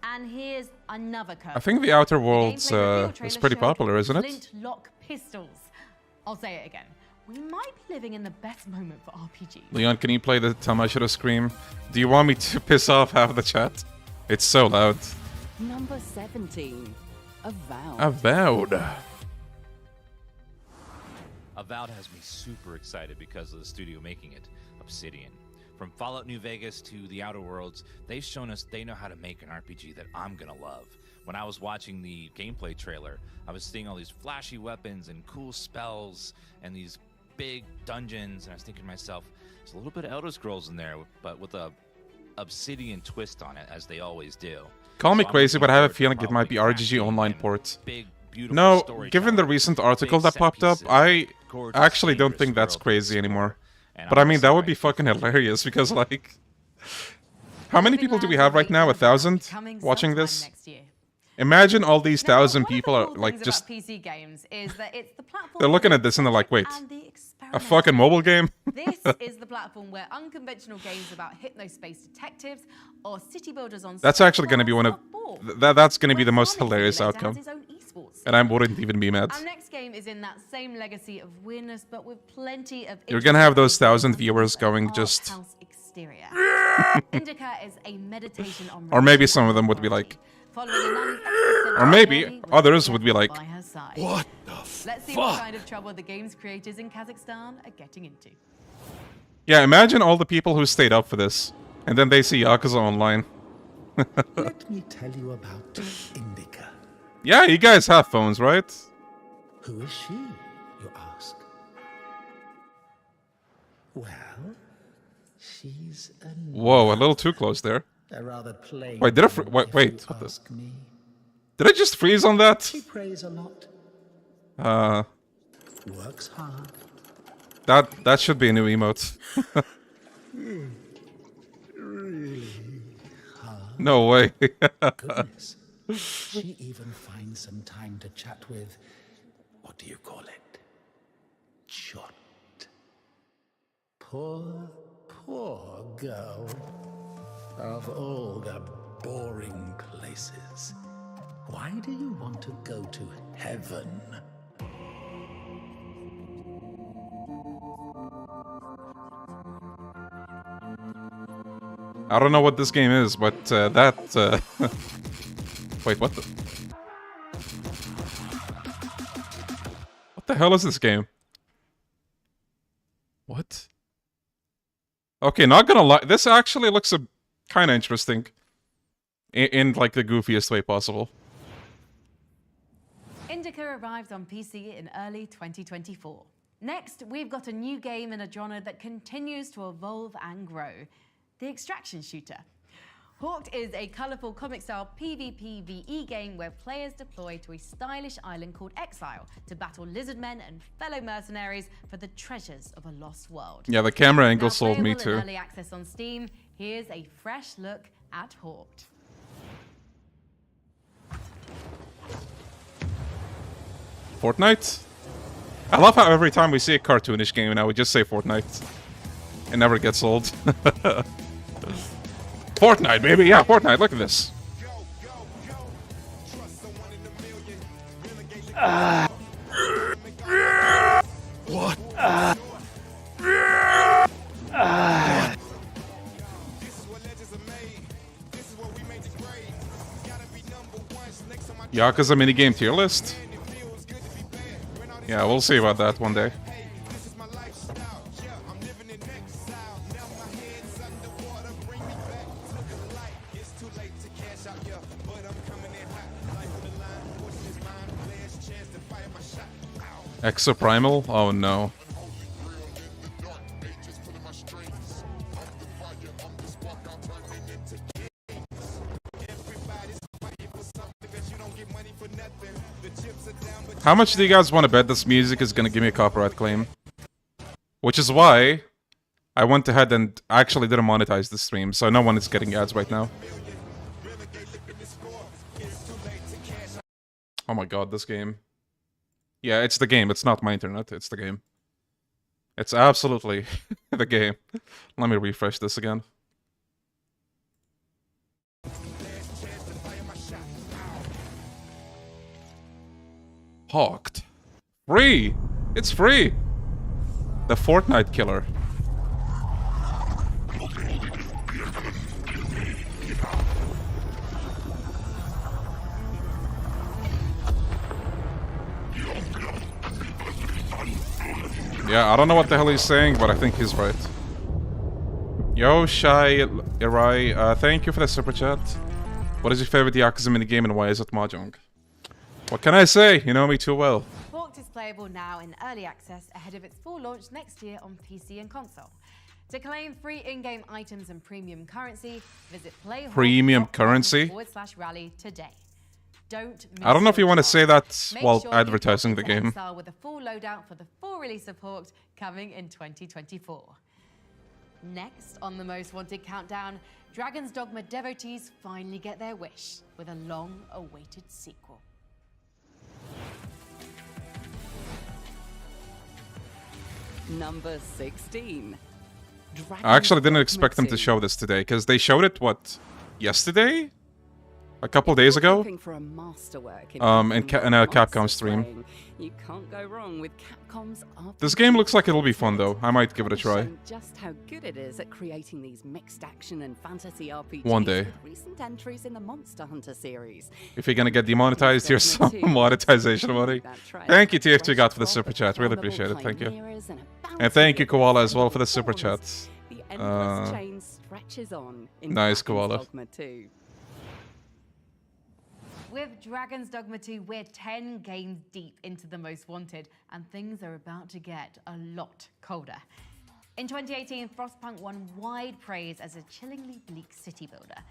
And here's another curve. I think The Outer Worlds is pretty popular, isn't it? Flintlock pistols. I'll say it again. We might be living in the best moment for RPG. Leon, can you play the Tamashiro scream? Do you want me to piss off half the chat? It's so loud. Number 17. Avowed. Avowed. Avowed has me super excited because of the studio making it, Obsidian. From Fallout New Vegas to The Outer Worlds, they've shown us they know how to make an RPG that I'm gonna love. When I was watching the gameplay trailer, I was seeing all these flashy weapons and cool spells and these big dungeons, and I was thinking to myself, there's a little bit of Elder Scrolls in there, but with a Obsidian twist on it, as they always do. Call me So I'm crazy, looking but I have a forward to feeling it might be probably RGG Online port. big, beautiful No, storytelling. given the recent article Big that set popped up, pieces, I gorgeous, actually don't dangerous think that's world to crazy explore. anymore. And But I mean, honestly, that would be fucking hilarious because, like, how many people do we Living have right now? Legends 1,000 coming watching sometime this? next year. Imagine all these Now, 1,000 one of the people are cool like things just about PC games is that it's the platform they're looking for at this and they're like, wait, and the a fucking mobile game? This is the platform where unconventional games about hypnospace detectives or city builders on That's actually going to be one of that's going to be the most Atomic hilarious Simulator outcome. has its own esports And I wouldn't even be mad. Our next game is in that same legacy of weirdness, but with plenty of You're going to have those 1,000 viewers going just house exterior. Indica is a meditation on or maybe some of them would be like or maybe others would be like what the Let's see what kind of trouble the game's creators in Kazakhstan are getting into. Yeah, imagine all the people who stayed up for this and then they see Yakuza online. Let me tell you about Indica. Yeah, you guys have phones, right? Who is she, you ask? Well, she's a Whoa, a little too close there. rather plain. Wait, did I wait, what the? Did I just freeze on that? She prays a lot. Works hard. That should be a new emote. Really hard. No way. Goodness. She even finds some time to chat with, what do you call it? Chot. Poor girl. Of all the boring places, why do you want to go to heaven? I don't know what this game is, but wait, what the? What the hell is this game? What? Okay, not gonna lie, this actually looks kind of interesting. In like the goofiest way possible. Indica arrives on PC in early 2024. Next, we've got a new game in a genre that continues to evolve and grow. The extraction shooter. Hawked is a colourful comic-style PvPvE game where players deploy to a stylish island called Exile to battle lizardmen and fellow mercenaries for the treasures of a lost world. Yeah, the camera angle Now sold me playable in too. early access on Steam, here's a fresh look at Hawked. Fortnite? I love how every time we see a cartoonish game now we just say Fortnite. It never gets old. Fortnite, baby! Yeah, Fortnite, look at this. What? Yakuza minigame tier list? Yeah, we'll see about that one day. Exoprimal? Oh no. How much do you guys want to bet this music is gonna give me a copyright claim? Which is why I went ahead and actually didn't monetize the stream, so no one is getting ads right now. Oh my god, this game. Yeah, it's the game. It's not my internet. It's the game. It's absolutely the game. Let me refresh this again. Hawked. Free! It's free! The Fortnite killer. Yeah, I don't know what the hell he's saying, but I think he's right. Yo, Shy Irai, thank you for the super chat. What is your favorite Yakuza minigame and why is it Mahjong? What can I say? You know me too well. Hawked is playable now in early access ahead of its full launch next year on PC and console. To claim free in-game items and premium currency, visit Premium currency? /rally today. Don't miss I don't know if you your want to chance. say that Make while sure you advertising the pop into game. Exile with a full loadout for the full release of Hawk coming in 2024. Next on the Most Wanted countdown, Dragon's Dogma devotees finally get their wish with a long-awaited sequel. Number 16. I actually didn't expect them to show this today, because they showed it, what, yesterday? A couple days ago? Looking for a masterwork In a Capcom stream. You can't go wrong with Capcom's RPG. This game looks like it'll be fun, though. I might give it a try. Shown just how good it is at creating these mixed action and fantasy RPGs One day. with recent entries in the Monster Hunter series. If you're gonna get demonetized, here's some monetization money. Thank you, TF2 God, for the super chat. Really appreciate it. Thank you. And thank you, Koala, as well, for the super chat. The endless chain stretches on in Nice, Dragon's Koala. Dogma 2. With Dragon's Dogma 2, we're 10 games deep into the Most Wanted, and things are about to get a lot colder. In 2018, Frostpunk won wide praise as a chillingly bleak city builder.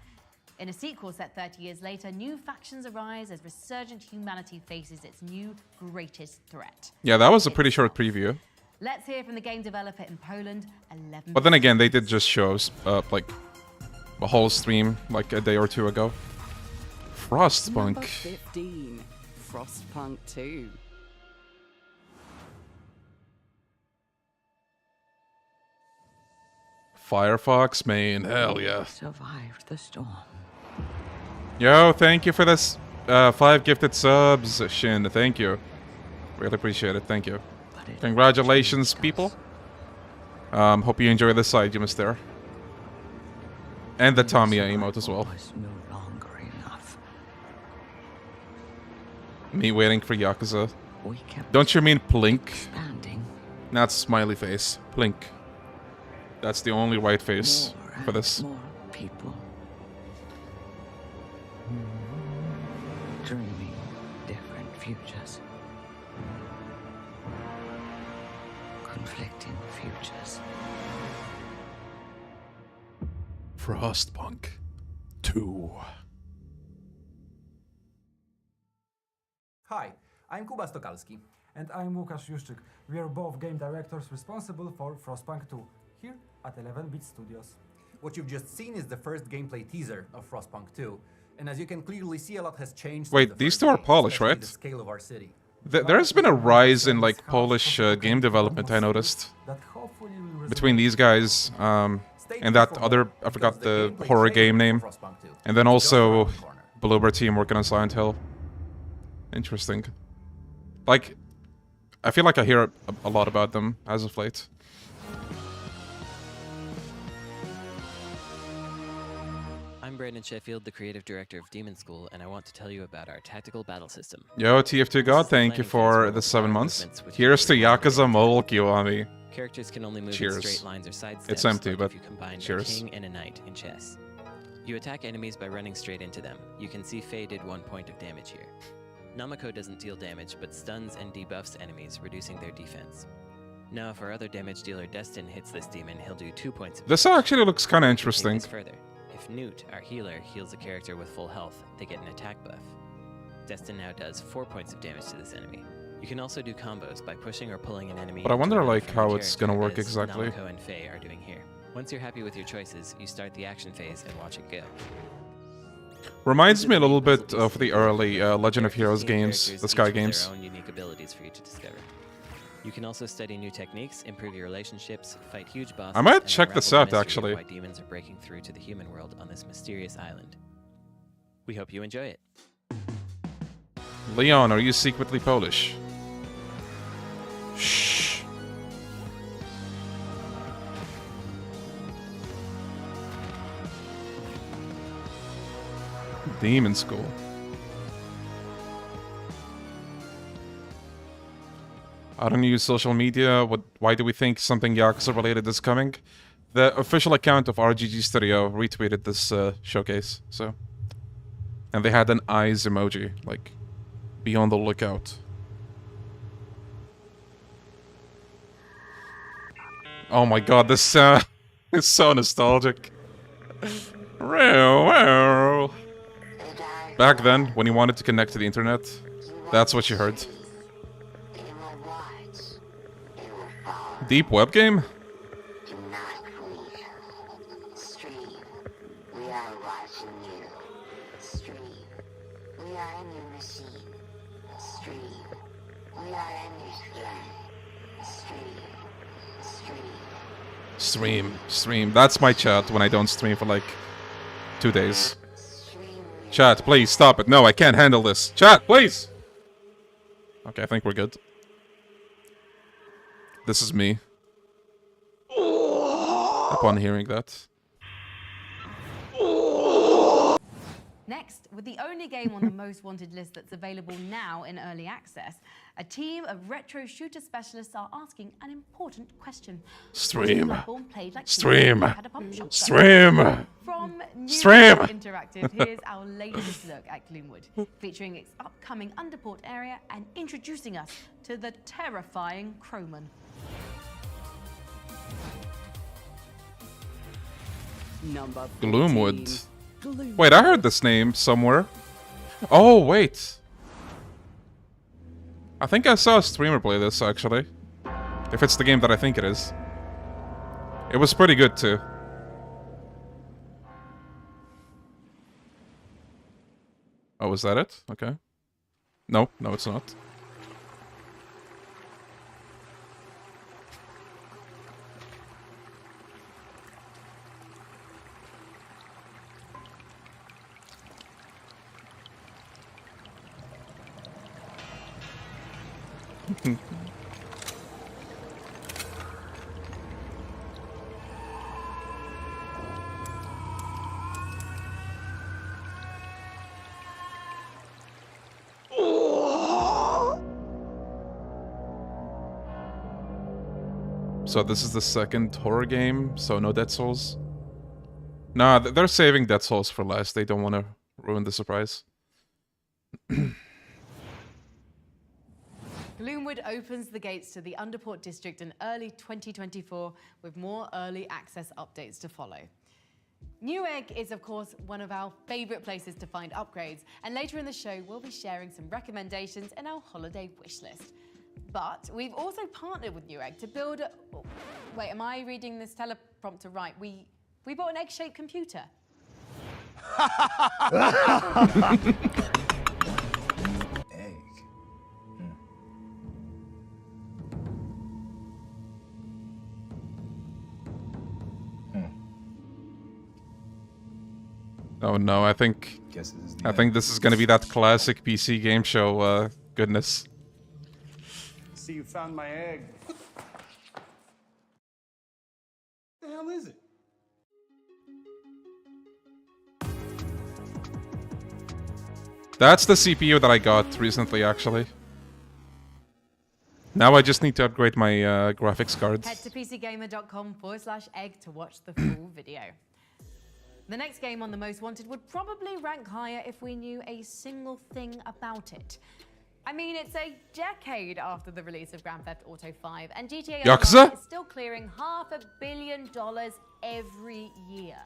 In a sequel set 30 years later, new factions arise as resurgent humanity faces its new greatest threat. Yeah, that was a pretty short preview. Let's hear from the game developer in Poland, 11. But then again, they did just show like a whole stream like a day or two ago. Number Frostpunk. 15. Frostpunk 2. Firefox main, hell yeah. Survived the storm. Yo, thank you for this 5 gifted subs, Shin. Thank you. Really appreciate it. Thank you. Congratulations, people. Hope you enjoy the side you missed there. And the Tamiya emote as well. Me waiting for Yakuza. Don't you mean Plink? Not smiley face. Plink. That's the only right face for this. More people. Dreaming different futures. Conflicting futures. Frostpunk 2. Hi, I'm Kuba Stokalski. And I'm Łukasz Juszczyk. We are both game directors responsible for Frostpunk 2, here at 11-Bit Studios. What you've just seen is the first gameplay teaser of Frostpunk 2, and as you can clearly see, a lot has changed. Wait, these two are Polish, right? The scale of our city. There's been a rise in like Polish game development, I noticed. Between these guys and that other, I forgot the horror game name. And then also Bloober team working on Silent Hill. Interesting. Like, I feel like I hear a lot about them as of late. I'm Brandon Sheffield, the creative director of Demon School, and I want to tell you about our tactical battle system. Yo, TF2 God, thank you for the 7 months. Here's to Yakuza Mobile Kiwami. Characters can only move Cheers. in straight lines or side steps. It's empty, like but if you combine cheers. a king and a knight in chess. You attack enemies by running straight into them. You can see Faye did 1 point of damage here. Namako doesn't deal damage, but stuns and debuffs enemies, reducing their defense. Now, if our other damage dealer Destin hits this demon, he'll do 2 points of This damage. actually looks kind of We can take interesting. this further. If Newt, our healer, heals a character with full health, they get an attack buff. Destin now does 4 points of damage to this enemy. You can also do combos by pushing or pulling an enemy. But I wonder into like another how it's character, gonna work as exactly. Namako and Faye are doing here. Once you're happy with your choices, you start the action phase and watch it go. Reminds me a little bit of the early Legend of Heroes games, Characters the each Sky with games. their own unique abilities for you to discover. You can also study new techniques, improve your relationships, fight huge bosses. I might and check this unravel the out, mystery actually. of Why demons are breaking through to the human world on this mysterious island. We hope you enjoy it. Leon, are you secretly Polish? Shh. Demon School. I don't use social media. Why do we think something Yakuza related is coming? The official account of RGG Studio retweeted this showcase, so. And they had an eyes emoji, like, be on the lookout. Oh my god, this sound is so nostalgic. Wow. Hey guys, Back then, when you wanted to connect to the internet, that's what you heard. Deep web game? Stream. That's my chat when I don't stream for like 2 days. Chat, please stop it. No, I can't handle this. Chat, please! Okay, I think we're good. This is me. Upon hearing that. Next, with the only game on the most wanted list that's available now in early access, a team of retro shooter specialists are asking an important question. Stream. Like Stream. Stream. From Stream. Interactive, here's our latest look at Gloomwood, featuring its upcoming underport area and introducing us to the terrifying Crowman. Gloomwood. Wait, I heard this name somewhere. Oh, wait. I think I saw a streamer play this, actually. If it's the game that I think it is. It was pretty good, too. Oh, is that it? Okay. No, it's not. So this is the second horror game, so no Dead Souls? Nah, they're saving Dead Souls for last. They don't want to ruin the surprise. Gloomwood opens the gates to the Underport District in early 2024 with more early access updates to follow. Newegg is, of course, one of our favourite places to find upgrades, and later in the show we'll be sharing some recommendations in our holiday wish list. But we've also partnered with Newegg to build a... Wait, am I reading this teleprompter right? We bought an egg-shaped computer. Oh no, I think this is gonna be that classic PC game show goodness. See, you found my egg. What the hell is it? That's the CPU that I got recently, actually. Now I just need to upgrade my graphics cards. Head to pcgamer.com/egg to watch the full video. The next game on the most wanted would probably rank higher if we knew a single thing about it. I mean, it's a decade after the release of Grand Theft Auto 5, and GTA Online is still clearing $500 million every year.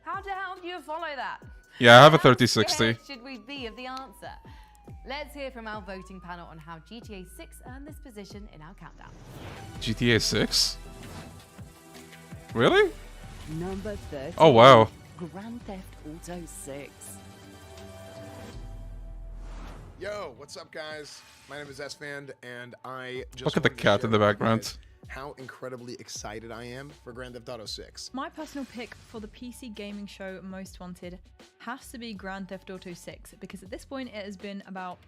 How the hell do you follow that? Yeah, I have a 3060. How should we be of the answer? Let's hear from our voting panel on how GTA 6 earned this position in our countdown. GTA 6? Really? Number 30. Oh wow. Grand Theft Auto 6. Yo, what's up, guys? My name is S-Fand, and I just Look at the cat in the background. How incredibly excited I am for Grand Theft Auto 6. My personal pick for the PC gaming show Most Wanted has to be Grand Theft Auto 6, because at this point it has been about...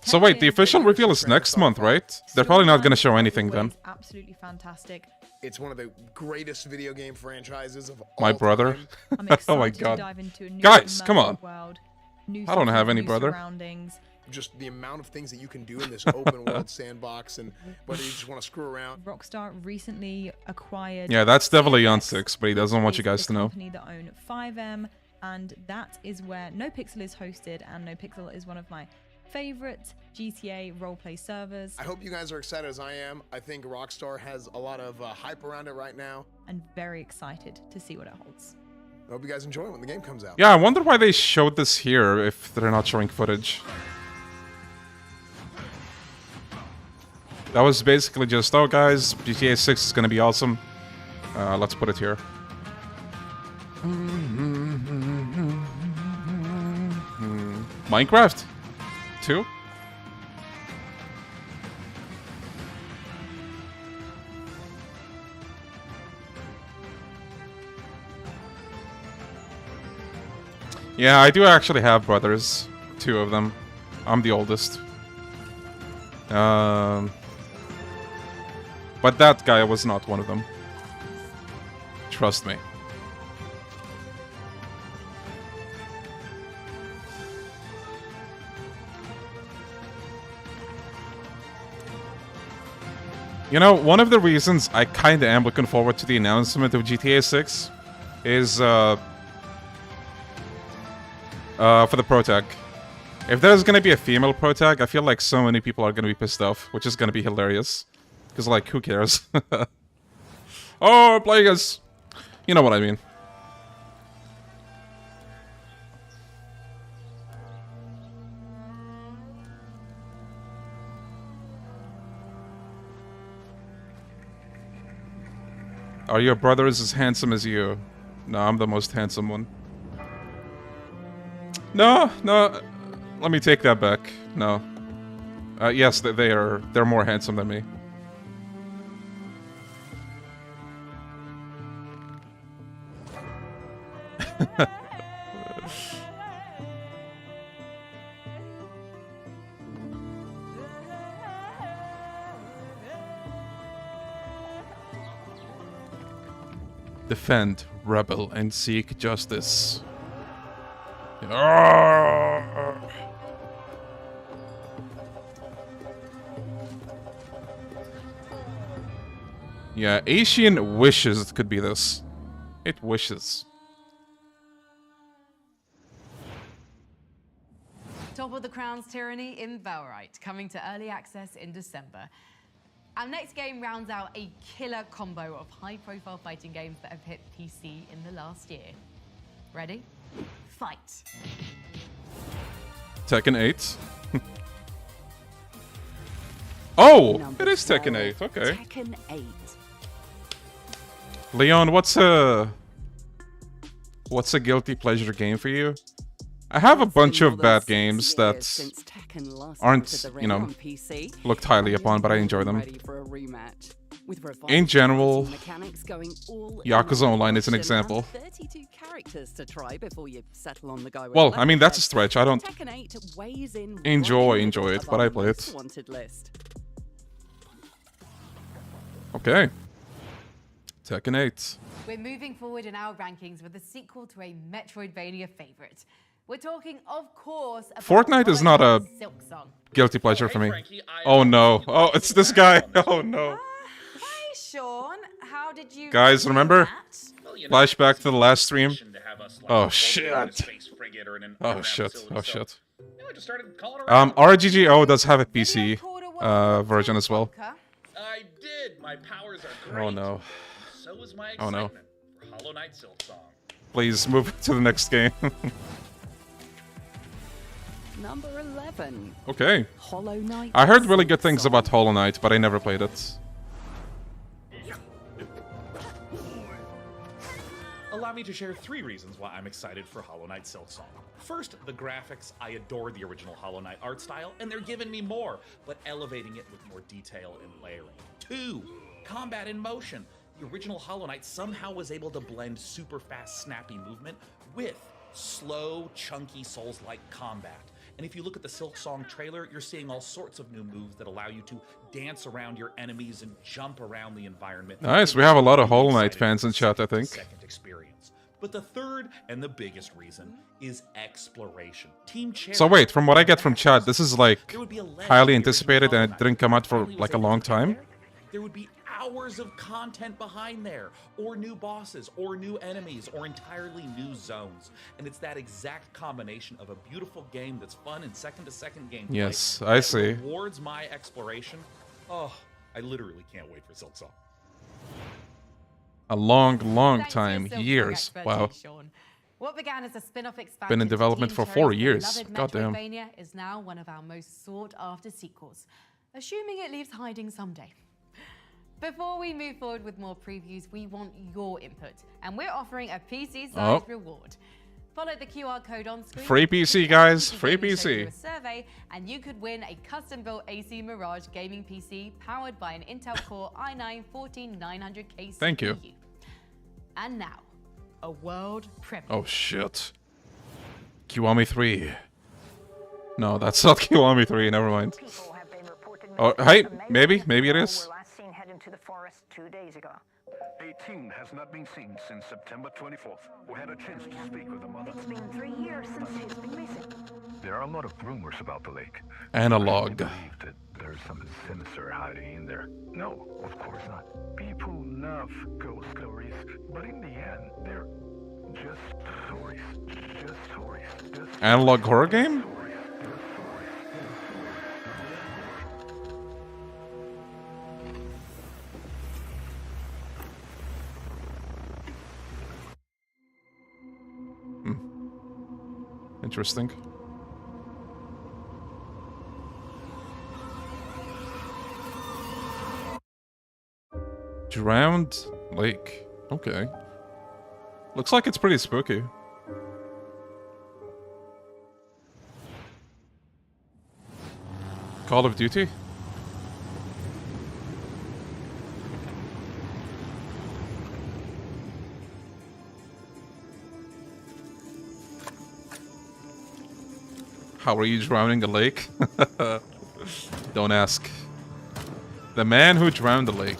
So wait, the official reveal is next month, right? They're probably not going to show anything then. Absolutely fantastic. It's one of the greatest video game franchises of all My brother? I'm Oh my excited to god. dive into a new Guys, come on. world, new I don't cities, have any new brother. surroundings. Just the amount of things that you can do in this open world sandbox, and whether you just want to screw around. Rockstar recently acquired... Yeah, that's definitely on 6, but he doesn't want you guys to know. company that own 5M, and that is where NoPixel is hosted, and NoPixel is one of my favorite GTA roleplay servers. I hope you guys are excited as I am. I think Rockstar has a lot of hype around it right now. And very excited to see what it holds. I hope you guys enjoy it when the game comes out. Yeah, I wonder why they showed this here if they're not showing footage. That was basically just, oh guys, GTA 6 is gonna be awesome. Let's put it here. Minecraft 2? Yeah, I do actually have brothers. 2 of them. I'm the oldest. But that guy was not one of them. Trust me. You know, one of the reasons I kinda am looking forward to the announcement of GTA 6 is, for the protag. If there's gonna be a female protag, I feel like so many people are gonna be pissed off, which is gonna be hilarious. Because, like, who cares? Oh, playing as... You know what I mean. Are your brothers as handsome as you? No, I'm the most handsome one. No, no. Let me take that back. No. Yes, they're more handsome than me. Defend, rebel, and seek justice. Yeah, Asian wishes it could be this. It wishes. Top of the Crown's Tyranny in Valorite, coming to early access in December. Our next game rounds out a killer combo of high-profile fighting games that have hit PC in the last year. Ready? Fight. Tekken 8. Oh, it is Tekken 8. Okay. Tekken 8. Leon, what's a guilty pleasure game for you? I have a bunch of bad games that aren't, you know, looked highly upon, but I enjoy them. In general, Yakuza Online is an example. Well, I mean, that's a stretch. I don't enjoy it, but I play it. Okay. Tekken 8. We're moving forward in our rankings with a sequel to a Metroidvania favorite. We're talking, of course, about Fortnite is not a Silk Song. guilty pleasure for me. Oh no. Oh, it's this guy. Oh no. Hey, Sean, how did you Guys, remember? Well, Flashback to the last stream. Oh shit. Oh shit. Oh shit. RGGO does have a PC version as well. I did. My powers are great. Oh no. So is my Oh no. excitement for Hollow Knight Silk Song. Please move to the next game. Number 11. Okay. Hollow Knight. I heard really good things about Hollow Knight, but I never played it. Allow me to share 3 reasons why I'm excited for Hollow Knight Silk Song. First, the graphics. I adore the original Hollow Knight art style, and they're giving me more, but elevating it with more detail and layering. 2, combat in motion. The original Hollow Knight somehow was able to blend super fast, snappy movement with slow, chunky Souls-like combat. And if you look at the Silk Song trailer, you're seeing all sorts of new moves that allow you to dance around your enemies and jump around the environment. Nice, we have a lot of Hollow Knight fans in chat, I think. Second experience. But the third and the biggest reason is exploration. Team So wait, from what I get from chat, this is like highly anticipated and it didn't come out for like a long time? There would be hours of content behind there, or new bosses, or new enemies, or entirely new zones. And it's that exact combination of a beautiful game that's fun and second-to-second gameplay. Yes, I see. That rewards my exploration. Oh, I literally can't wait for Silk Song. A long, long Thanks time. to your Years. silk Wow. expertise, Sean. What began as a spin-off expansion Been in to development Team for 4 Cherry's years. beloved Goddamn. Metroidvania is now one of our most sought-after sequels, assuming it leaves hiding someday. Before we move forward with more previews, we want your input, and we're offering a PC-sized reward. Follow the QR code on screen. Free PC, guys. Free Show you PC. a survey, and you could win a custom-built AC Mirage gaming PC powered by an Intel Core i9-14900K CPU. Thank you. And now, a world premiere. Oh shit. Kiwami 3. No, that's not Kiwami 3, never mind. Oh, hey, maybe it is. Last seen heading to the forest 2 days ago. 18 has not been seen since September 24th. We had a chance to speak with the mother. It's been 3 years since he's been missing. There are a lot of rumors about the lake. Analog. I believe that there's something sinister hiding in there. No, of course not. People love ghost stories, but in the end, they're just stories. Just stories. Just Analog horror game? Interesting. Drowned lake. Okay. Looks like it's pretty spooky. Call of Duty? How are you drowning a lake? Don't ask. The man who drowned the lake.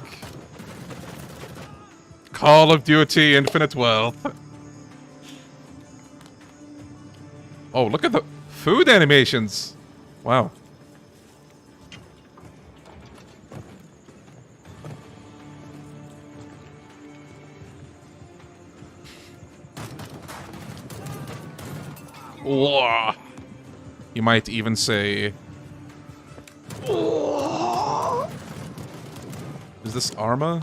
Call of Duty Infinite Wealth. Oh, look at the food animations. Wow. Whoa. You might even say... Is this Arma?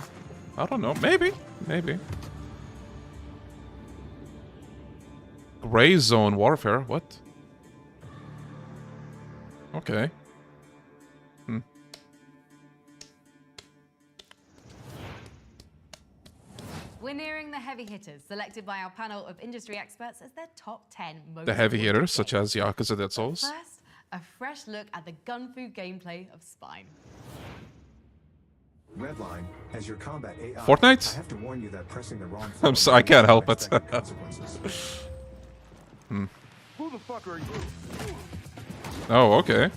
I don't know. Maybe. Maybe. Gray Zone Warfare. What? Okay. We're nearing the heavy hitters, selected by our panel of industry experts as their top 10 most The heavy awarded hitters, such games. as Yakuza Dead Souls. First, a fresh look at the gun-fu gameplay of Spine. Redline, as your combat AI, Fortnite? I have to warn you that pressing the wrong I'm sorry, I can't help it. Who the fuck are you? Oh, okay.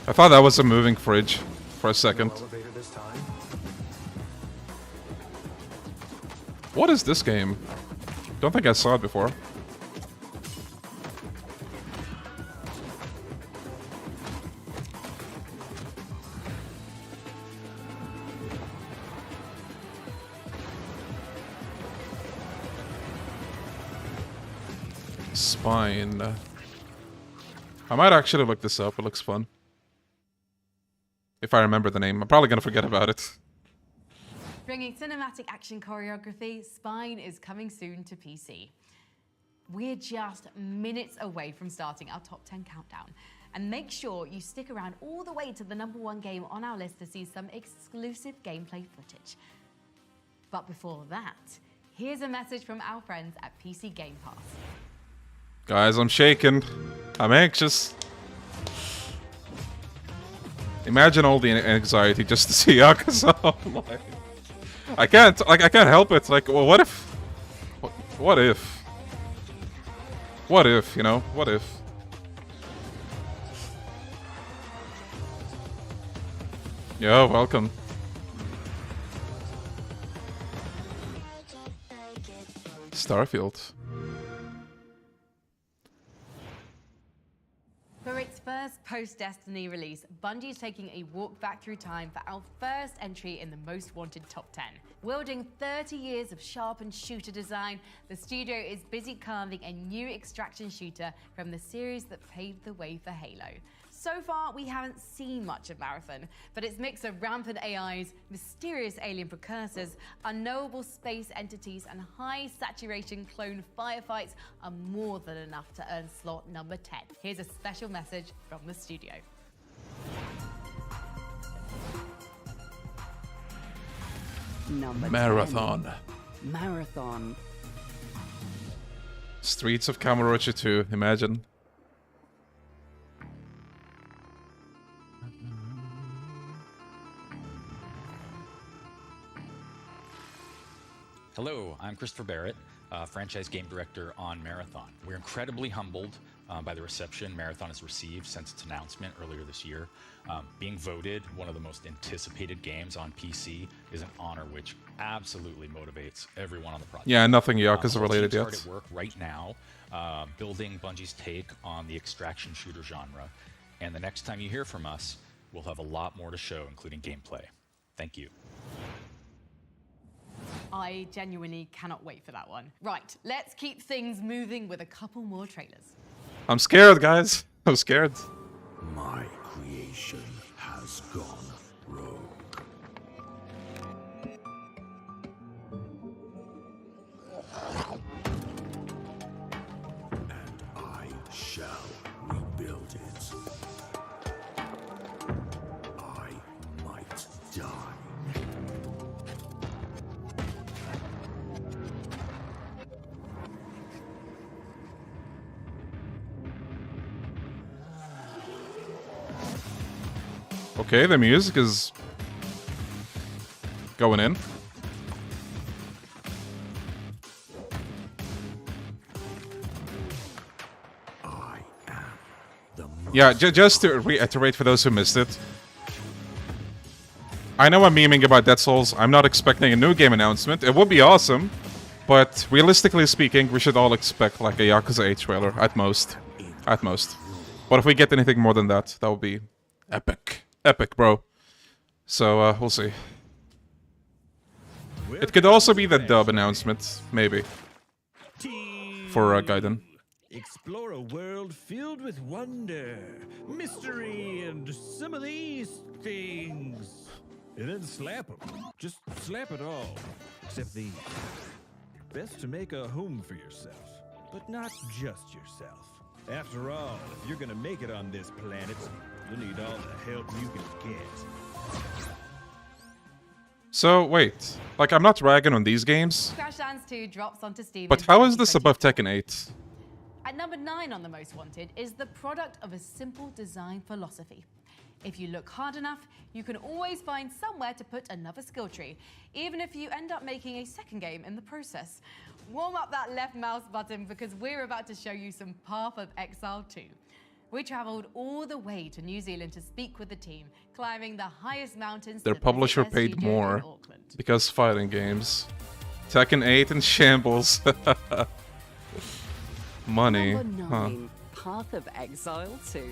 I thought that was a moving fridge for a second. What is this game? Don't think I saw it before. Spine. I might actually look this up. It looks fun. If I remember the name. I'm probably gonna forget about it. Bringing cinematic action choreography, Spine is coming soon to PC. We're just minutes away from starting our top 10 countdown. And make sure you stick around all the way to the #1 game on our list to see some exclusive gameplay footage. But before that, here's a message from our friends at PC Game Pass. Guys, I'm shaking. I'm anxious. Imagine all the anxiety just to see Yakuza online. I can't help it. Like, well, what if? What if? What if? You know? What if? Yo, welcome. Starfield. For its first post-Destiny release, Bungie's taking a walk back through time for our first entry in the most wanted top 10. Wielding 30 years of sharpened shooter design, the studio is busy carving a new extraction shooter from the series that paved the way for Halo. So far, we haven't seen much of Marathon, but its mix of rampant AIs, mysterious alien precursors, unknowable space entities, and high saturation clone firefights are more than enough to earn slot number 10. Here's a special message from the studio. Number Marathon. 10. Marathon. Streets of Kamurocho 2, imagine. Hello, I'm Christopher Barrett, franchise game director on Marathon. We're incredibly humbled by the reception Marathon has received since its announcement earlier this year. Being voted one of the most anticipated games on PC is an honor which absolutely motivates everyone on the project. Yeah, nothing Yakuza related the yet. team's hard at work right now, building Bungie's take on the extraction shooter genre. And the next time you hear from us, we'll have a lot more to show, including gameplay. Thank you. I genuinely cannot wait for that one. Right, let's keep things moving with a couple more trailers. I'm scared, guys. I'm scared. My creation has gone rogue. And I shall rebuild it. I might die. Okay, the music is going in. Yeah, just to reiterate for those who missed it. I know I'm memeing about Dead Souls. I'm not expecting a new game announcement. It would be awesome, but realistically speaking, we should all expect like a Yakuza 8 trailer at most. At most. But if we get anything more than that, that would be epic. Epic, bro. So, we'll see. It could also be the dub announcement, maybe. For Gaiden. Explore a world filled with wonder, mystery, and some of these things. And then slap them. Just slap it all. Except these. Best to make a home for yourself, but not just yourself. After all, if you're gonna make it on this planet, you'll need all the help you can get. So, wait. Like, I'm not ragging on these games. Crash Dance 2 drops onto Steam. But how is this above Tekken 8? At number 9 on the most wanted is the product of a simple design philosophy. If you look hard enough, you can always find somewhere to put another skill tree, even if you end up making a second game in the process. Warm up that left mouse button because we're about to show you some Path of Exile 2. We travelled all the way to New Zealand to speak with the team, climbing the highest mountains. Their publisher paid more because fighting games. Tekken 8 and shambles. Money. Number 9, Path of Exile 2.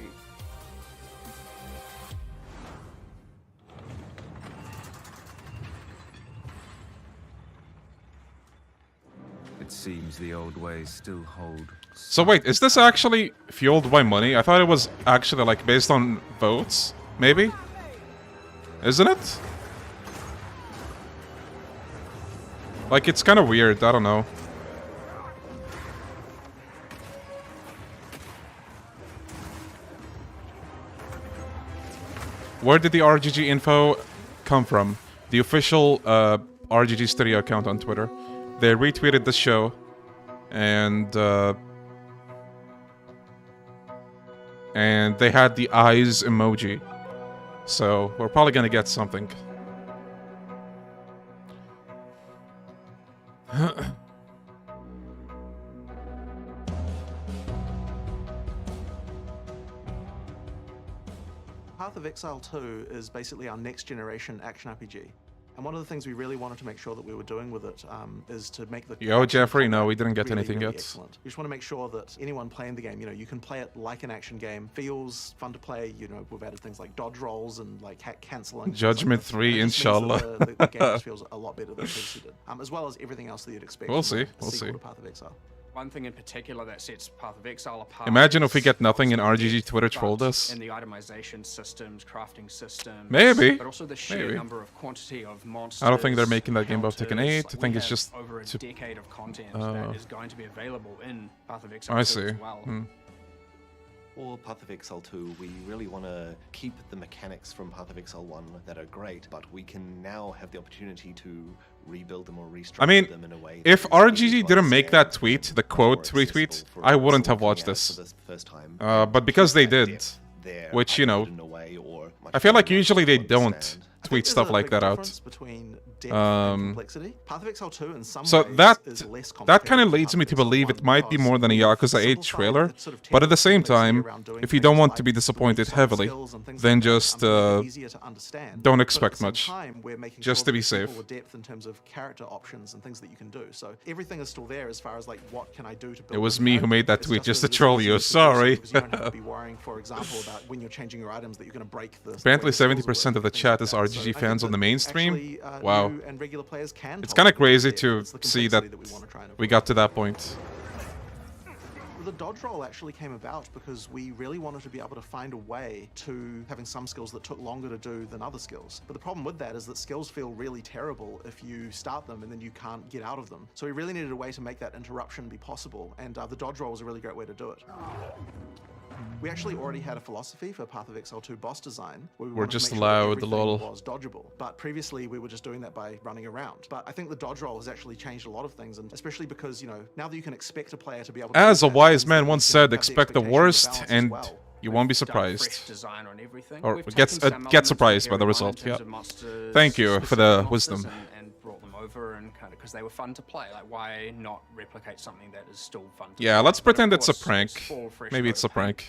It seems the old ways still hold. So wait, is this actually fueled by money? I thought it was actually like based on votes, maybe? Isn't it? Like, it's kind of weird, I don't know. Where did the RGG info come from? The official RGG Studio account on Twitter. They retweeted the show, and they had the eyes emoji. So we're probably gonna get something. Path of Exile 2 is basically our next generation action RPG. And one of the things we really wanted to make sure that we were doing with it is to make the... Yo, Jeffrey, no, we didn't get anything yet. Excellent. We just want to make sure that anyone playing the game, you know, you can play it like an action game. Feels fun to play. You know, we've added things like dodge rolls and like hack cancelling. Judgment 3, inshallah. The game just feels a lot better than previously did. As well as everything else that you'd expect. We'll see. We'll see. Path of Exile. One thing in particular that sets Path of Exile apart. Imagine if we get nothing and RGG Twitter trolled us. In the itemization systems, crafting systems. Maybe. But also the sheer number of quantity of monsters. I don't think they're making that game above Tekken 8. I think it's just over a decade of content that is going to be available in Path of Exile 2 I see. as well. For Path of Exile 2, we really want to keep the mechanics from Path of Exile 1 that are great, but we can now have the opportunity to rebuild them or restructure them in a way. If RGG didn't make that tweet, the quote retweet, I wouldn't have watched this. But because they did, which, you know, I feel like usually they don't tweet stuff like that out. Complexity. Path of Exile 2 in some So ways that is less kind of leads me to believe it might be more than a Yakuza 8 trailer, but at the same time, if you don't want to be disappointed heavily, then just don't expect much, just to be safe. Depth in terms of character options and things that you can do. So everything is still there as far as like what can I do to build. It was me who made that tweet just to troll you. Sorry. You don't have to be worrying, for example, about when you're changing your items that you're going to break the. Apparently, 70% of the chat is RGG fans on the mainstream. Wow. And regular players can it's kind of crazy to see that we got to that point. The dodge roll actually came about because we really wanted to be able to find a way to having some skills that took longer to do than other skills. But the problem with that is that skills feel really terrible if you start them and then you can't get out of them. So we really needed a way to make that interruption be possible, and the dodge roll was a really great way to do it. We actually already had a philosophy for Path of Exile 2 boss design. Where we We're just allowed the lol. Was dodgeable, but previously we were just doing that by running around. But I think the dodge roll has actually changed a lot of things, and especially because, you know, now that you can expect a player to be able to. As a wise man once said, expect the worst and you won't be surprised. Or get surprised by the result. Yeah. Thank you for the wisdom. Over and kind of because they were fun to play. Like, why not replicate something that is still fun to play? Let's pretend it's a prank. Maybe it's a prank.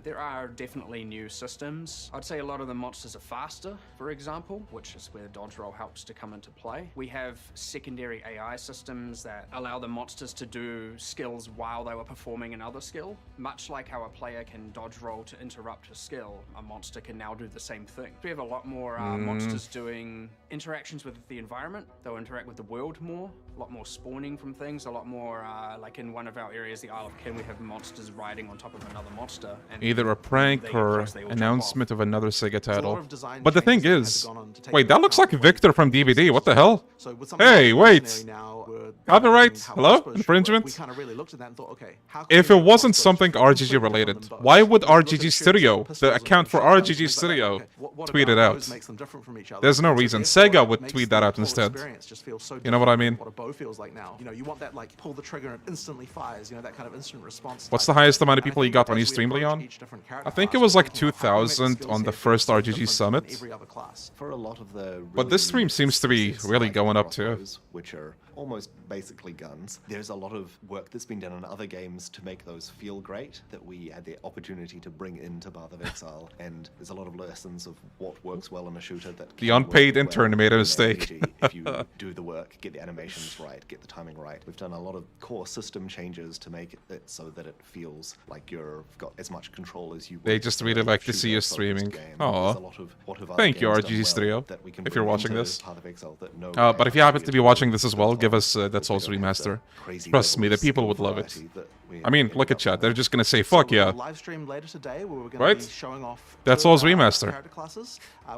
There are definitely new systems. I'd say a lot of the monsters are faster, for example, which is where the dodge roll helps to come into play. We have secondary AI systems that allow the monsters to do skills while they were performing another skill. Much like how a player can dodge roll to interrupt a skill, a monster can now do the same thing. We have a lot more monsters doing interactions with the environment. They'll interact with the world more, a lot more spawning from things, a lot more like in one of our areas, the Isle of Kin, we have monsters riding on top of another monster. And either a prank or announcement of another Sega title. But the thing is, wait, that looks like Victor from DVD. What the hell? Hey, wait. Copyright? Hello? Infringement? If it wasn't something RGG related, why would RGG Studio, the account for RGG Studio, tweet it out? There's no reason. Sega would tweet that out instead. You know what I mean? What a bow feels like now. You know, you want that like pull the trigger and it instantly fires, you know, that kind of instant response. What's the highest amount of people you got on your stream, Leon? I think it was like 2,000 on the first RGG Summit. But this stream seems to be really going up too. Which are almost basically guns. There's a lot of work that's been done on other games to make those feel great that we had the opportunity to bring into Path of Exile, and there's a lot of lessons of what works well in a shooter that the unpaid intern made a mistake. If you do the work, get the animations right, get the timing right. We've done a lot of core system changes to make it so that it feels like you've got as much control as you would. They just really like to see you streaming. Aw. Thank you, RGG Studio, if you're watching this. But if you happen to be watching this as well, give us Dead Souls Remaster. Trust me, the people would love it. I mean, look at chat. They're just gonna say, fuck yeah. Right? Dead Souls Remaster.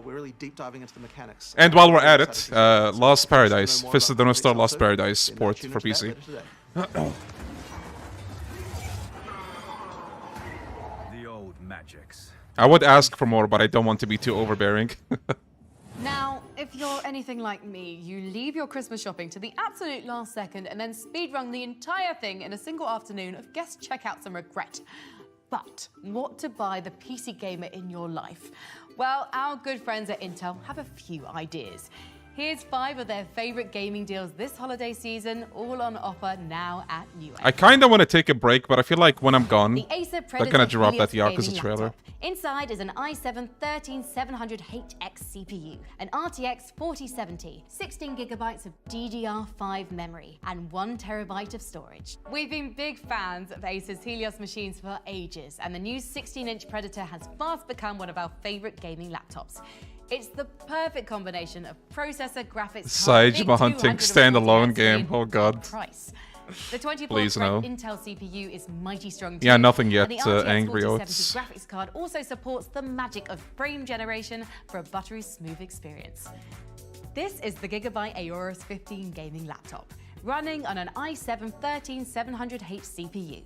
We're really deep diving into the mechanics. And while we're at it, Lost Paradise. Fist of the North Star Lost Paradise port for PC. The old magics. I would ask for more, but I don't want to be too overbearing. Now, if you're anything like me, you leave your Christmas shopping to the absolute last second and then speedrun the entire thing in a single afternoon of guest checkouts and regret. But what to buy the PC gamer in your life? Well, our good friends at Intel have a few ideas. Here's 5 of their favorite gaming deals this holiday season, all on offer now at Newegg. I kind of want to take a break, but I feel like when I'm gone, The Acer they're Predator gonna drop that Helios Yakuza gaming trailer. laptop. Inside is an i7-13700HX CPU, an RTX 4070, 16GB of DDR5 memory, and 1TB of storage. We've been big fans of Acer's Helios machines for ages, and the new 16-inch Predator has fast become one of our favorite gaming laptops. It's the perfect combination of processor, graphics card, big Saijima hunting 240 standalone Hz game. screen, Oh god. and price. The 24-thread Please no. Intel CPU is mighty strong too. Yeah, nothing yet, And the RTX Angry 4070 Oats. graphics card also supports the magic of frame generation for a buttery smooth experience. This is the Gigabyte Aorus 15 gaming laptop, running on an i7-13700H CPU.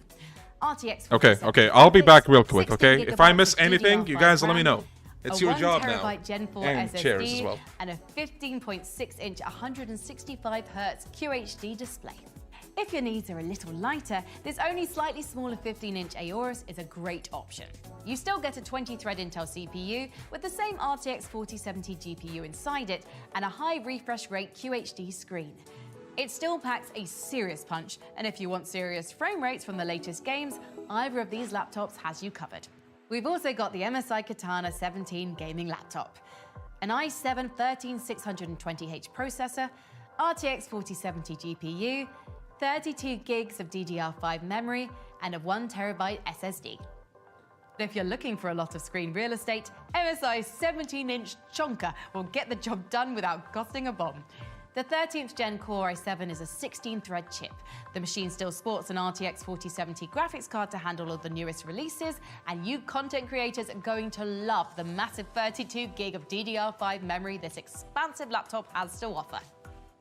RTX Okay, I'll be back real quick, 16 okay? If I gigabytes miss of anything, you DDR5 guys let me RAM, know. It's your job now. A 1TB Gen 4 And SSD, chairs as well. and a 15.6-inch 165Hz QHD display. If your needs are a little lighter, this only slightly smaller 15-inch Aorus is a great option. You still get a 20-thread Intel CPU with the same RTX 4070 GPU inside it and a high refresh rate QHD screen. It still packs a serious punch, and if you want serious frame rates from the latest games, either of these laptops has you covered. We've also got the MSI Katana 17 gaming laptop, an i7-13620H processor, RTX 4070 GPU, 32 gigs of DDR5 memory, and a 1TB SSD. If you're looking for a lot of screen real estate, MSI's 17-inch chonker will get the job done without costing a bomb. The 13th Gen Core i7 is a 16-thread chip. The machine still sports an RTX 4070 graphics card to handle all the newest releases, and you content creators are going to love the massive 32 gig of DDR5 memory this expansive laptop has to offer.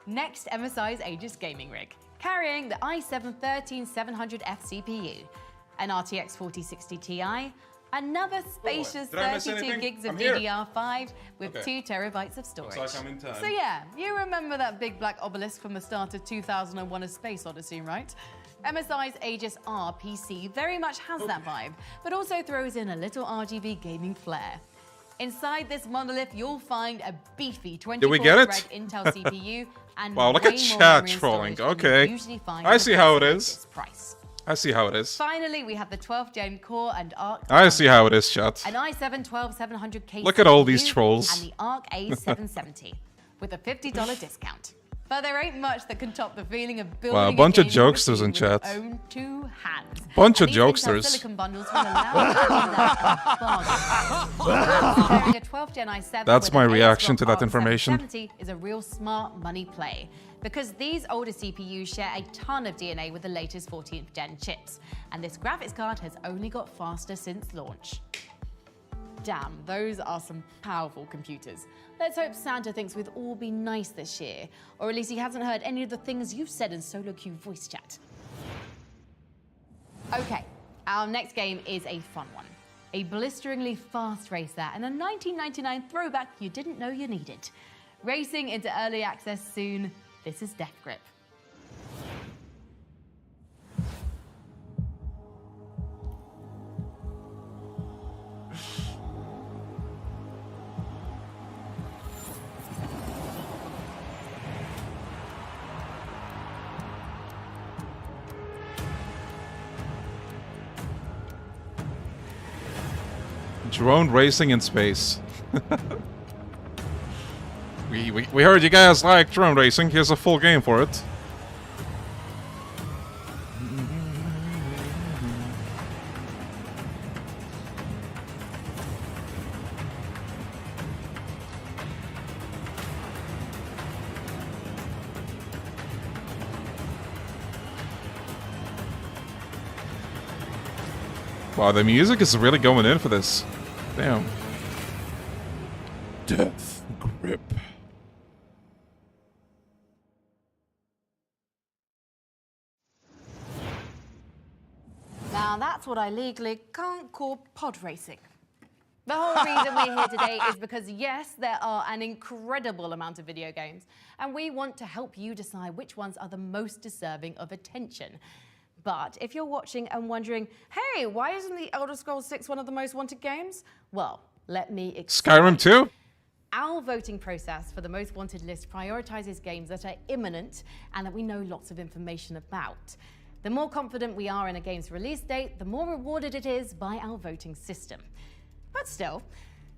Next, MSI's Aegis gaming rig, carrying the i7-13700F CPU, an RTX 4060 Ti, another spacious Did I miss 32 anything? gigs of I'm here. DDR5 with Okay. 2 TB of storage. Looks like I'm in time. So yeah, you remember that big black obelisk from the start of 2001: A Space Odyssey, right? MSI's Aegis R PC very much has that vibe, but also throws in a little RGB gaming flair. Inside this monolith, you'll find a beefy 24-thread Intel CPU and Wow, look way at more chat memory and trolling. storage than you Okay. usually find I on a see how it PC is. price. I see how it is. Finally, we have the 12th Gen Core and Arc. I see how it is, chat. An i7-12700K Look at all these CPU trolls. and the Arc A770 with a $50 discount. But there ain't much that can top the feeling of building Wow, a bunch of gaming jokesters in machine with chat. your own 2 hands. Bunch of And these Intel jokesters. silicon bundles will allow you to do that at a bargain. Comparing a 12th Gen i7 That's with my an reaction to Arc that information. 770 is a real smart money play, because these older CPUs share a ton of DNA with the latest 14th Gen chips, and this graphics card has only got faster since launch. Damn, those are some powerful computers. Let's hope Santa thinks we'll all be nice this year, or at least he hasn't heard any of the things you've said in solo queue voice chat. Okay, our next game is a fun one. A blisteringly fast racer and a 1999 throwback you didn't know you needed. Racing into early access soon, this is Death Grip. Drone racing in space. we heard you guys like drone racing. Here's a full game for it. Wow, the music is really going in for this. Damn. Death Grip. Now that's what I legally can't call pod racing. The whole reason we're here today is because yes, there are an incredible amount of video games, and we want to help you decide which ones are the most deserving of attention. But if you're watching and wondering, hey, why isn't the Elder Scrolls 6 one of the most wanted games? Well, let me explain. Skyrim 2? Our voting process for the most wanted list prioritizes games that are imminent and that we know lots of information about. The more confident we are in a game's release date, the more rewarded it is by our voting system. But still,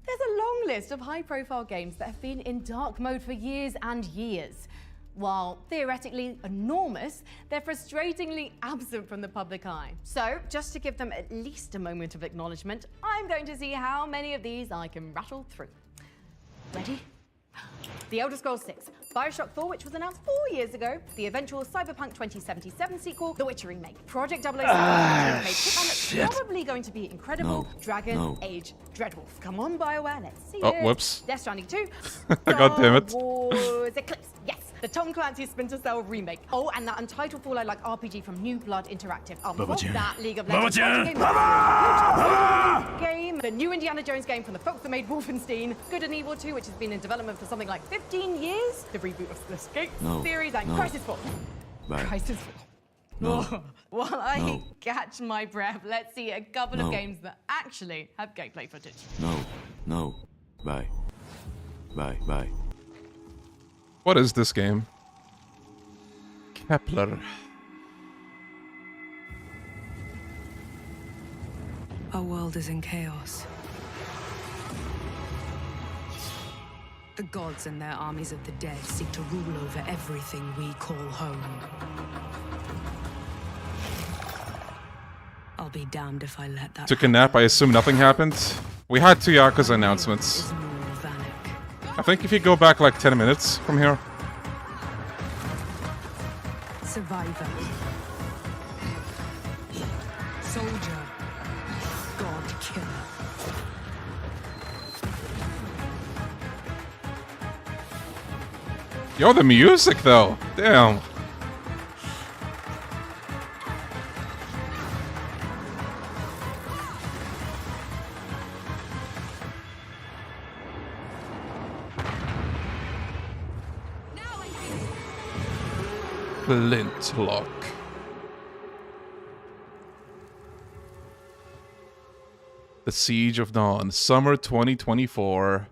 there's a long list of high-profile games that have been in dark mode for years and years. While theoretically enormous, they're frustratingly absent from the public eye. So, just to give them at least a moment of acknowledgement, I'm going to see how many of these I can rattle through. Ready? The Elder Scrolls 6, Bioshock 4, which was announced 4 years ago, the eventual Cyberpunk 2077 sequel, The Witcher remake, Project 007, remake, that's probably going to be incredible, Dragon Age Dreadwolf. Come on, BioWare, let's see it. Whoops. Death Stranding 2, God damn it. Star Wars Eclipse, yes. The Tom Clancy's Splinter Cell remake. Oh, and that untitled Fallout-like RPG from New Blood Interactive. That League of Legends game. The new Indiana Jones game from the folks that made Wolfenstein. Good and Evil 2, which has been in development for something like 15 years. The reboot of the Escape series and Crisis 4. Crisis 4. While I catch my breath, let's see a couple of games that actually have gameplay footage. Bye. What is this game? Kepler. Our world is in chaos. The gods and their armies of the dead seek to rule over everything we call home. I'll be damned if I let that Took a nap, I assume nothing happened. We had 2 Yakuza announcements. I think if you go back like 10 minutes from here. Survivor. Soldier. God killer. Yo, the music though. Damn. Flintlock. The Siege of Dawn, summer 2024.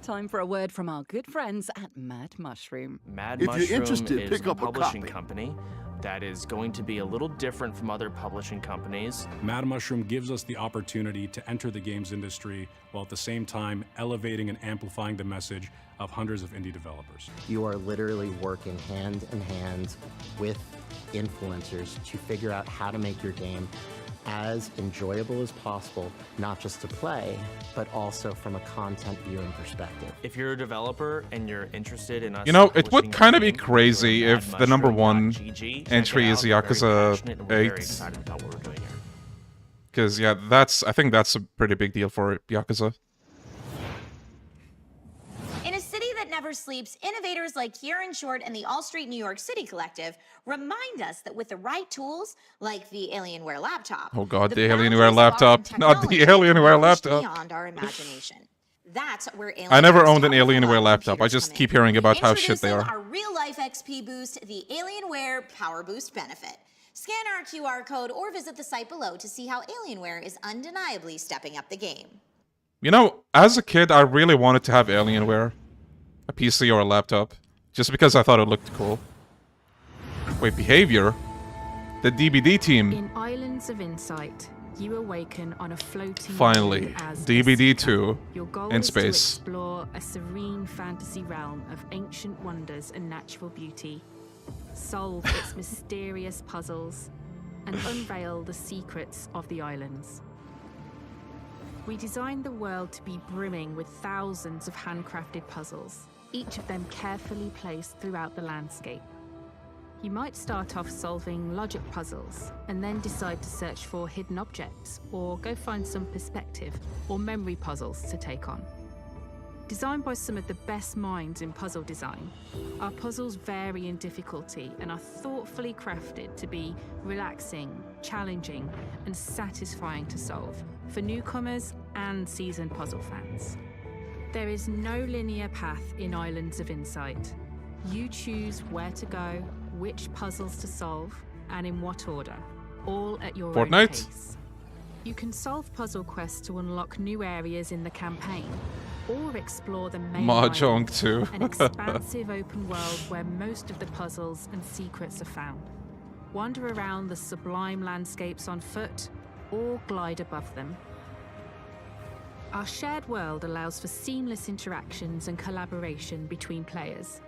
Time for a word from our good friends at Mad Mushroom. Mad If Mushroom you're interested, is pick a up a publishing copy. company that is going to be a little different from other publishing companies. Mad Mushroom gives us the opportunity to enter the games industry while at the same time elevating and amplifying the message of hundreds of indie developers. You are literally working hand in hand with influencers to figure out how to make your game as enjoyable as possible, not just to play, but also from a content viewing perspective. If you're a developer and you're interested in us, You know, it would publishing kind of your be game, crazy go to if the number 1 madmushroom.gg. Check entry it is out. We're very Yakuza passionate and we're very 8. excited about what we're doing here. Because, yeah, I think that's a pretty big deal for Yakuza. In a city that never sleeps, innovators like Here in Short and the All Street New York City Collective remind us that with the right tools, like the Alienware laptop, Oh god, the Alienware laptop. Not the Alienware laptop. beyond our imagination. That's where I never Alienware's owned an powerful Alienware cloud laptop. I computers just come in. keep hearing about how shit they Introducing are. our real-life XP boost, the Alienware Power Boost benefit. Scan our QR code or visit the site below to see how Alienware is undeniably stepping up the game. You know, as a kid, I really wanted to have Alienware. A PC or a laptop. Just because I thought it looked cool. Wait, behavior? The DBD team. In Islands of Insight, you awaken on a floating Finally. moon as DBD2 Your goal in is space. to explore a serene fantasy realm of ancient wonders and natural beauty, solve its mysterious puzzles, and unveil the secrets of the islands. We designed the world to be brimming with thousands of handcrafted puzzles, each of them carefully placed throughout the landscape. You might start off solving logic puzzles and then decide to search for hidden objects or go find some perspective or memory puzzles to take on. Designed by some of the best minds in puzzle design, our puzzles vary in difficulty and are thoughtfully crafted to be relaxing, challenging, and satisfying to solve for newcomers and seasoned puzzle fans. There is no linear path in Islands of Insight. You choose where to go, which puzzles to solve, and in what order, all at your own Fortnite? pace. You can solve puzzle quests to unlock new areas in the campaign, or explore the main Mahjong island, too. an expansive open world where most of the puzzles and secrets are found. Wander around the sublime landscapes on foot, or glide above them. Our shared world allows for seamless interactions and collaboration between players.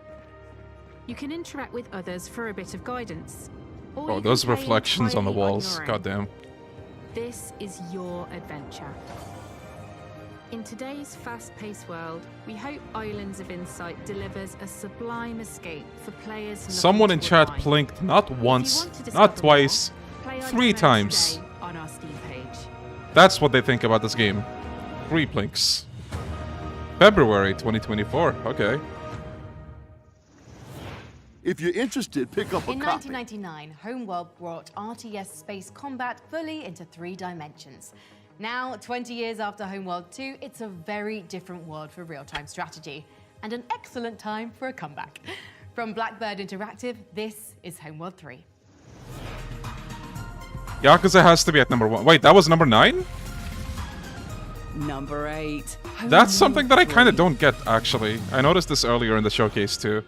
You can interact with others for a bit of guidance. Or Oh, you those can play reflections on the entirely walls. your own. Goddamn. This is your adventure. In today's fast-paced world, we hope Islands of Insight delivers a sublime escape for players looking Someone in to chat unwind. blinked not once, want to not discover twice, more, play our 3 demos times. today on our Steam page. That's what they think about this game. 3 blinks. February 2024. Okay. If you're interested, pick up a In copy. 1999, Homeworld brought RTS space combat fully into 3 dimensions. Now, 20 years after Homeworld 2, it's a very different world for real-time strategy, and an excellent time for a comeback. From Blackbird Interactive, this is Homeworld 3. Yakuza has to be at number 1. Wait, that was number 9? Number 8. That's something that I kind of don't get, actually. I noticed this earlier in the showcase, too.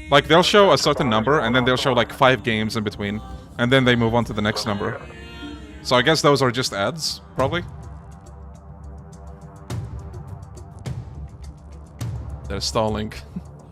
Like, they'll show a certain number, and then they'll show, like, 5 games in between. And then they move on to the next number. So I guess those are just ads, probably. They're stalling.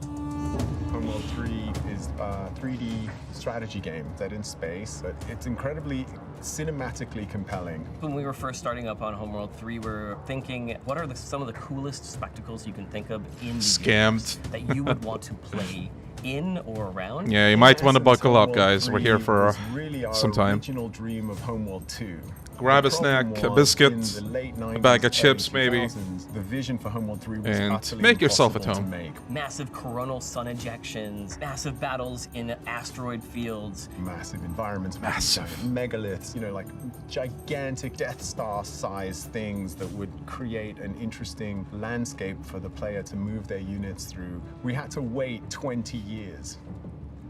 Homeworld 3 is a 3D strategy game set in space, but it's incredibly cinematically compelling. When we were first starting up on Homeworld 3, we were thinking, what are some of the coolest spectacles you can think of in the Scammed. games that you would want to play in or around? Yeah, you might want to Essence, buckle up, Homeworld guys. We're 3 here for was really our some time. original dream of Homeworld 2. Grab a The problem snack, a was, biscuit, in the late a 90s, bag of early chips, maybe. 2000s, the vision for Homeworld 3 was And utterly make yourself at impossible home. to make. Massive coronal sun ejections, massive battles in asteroid fields. Massive environments, massive megaliths, you know, like gigantic Death Star-sized things that would create an interesting landscape for the player to move their units through. We had to wait 20 years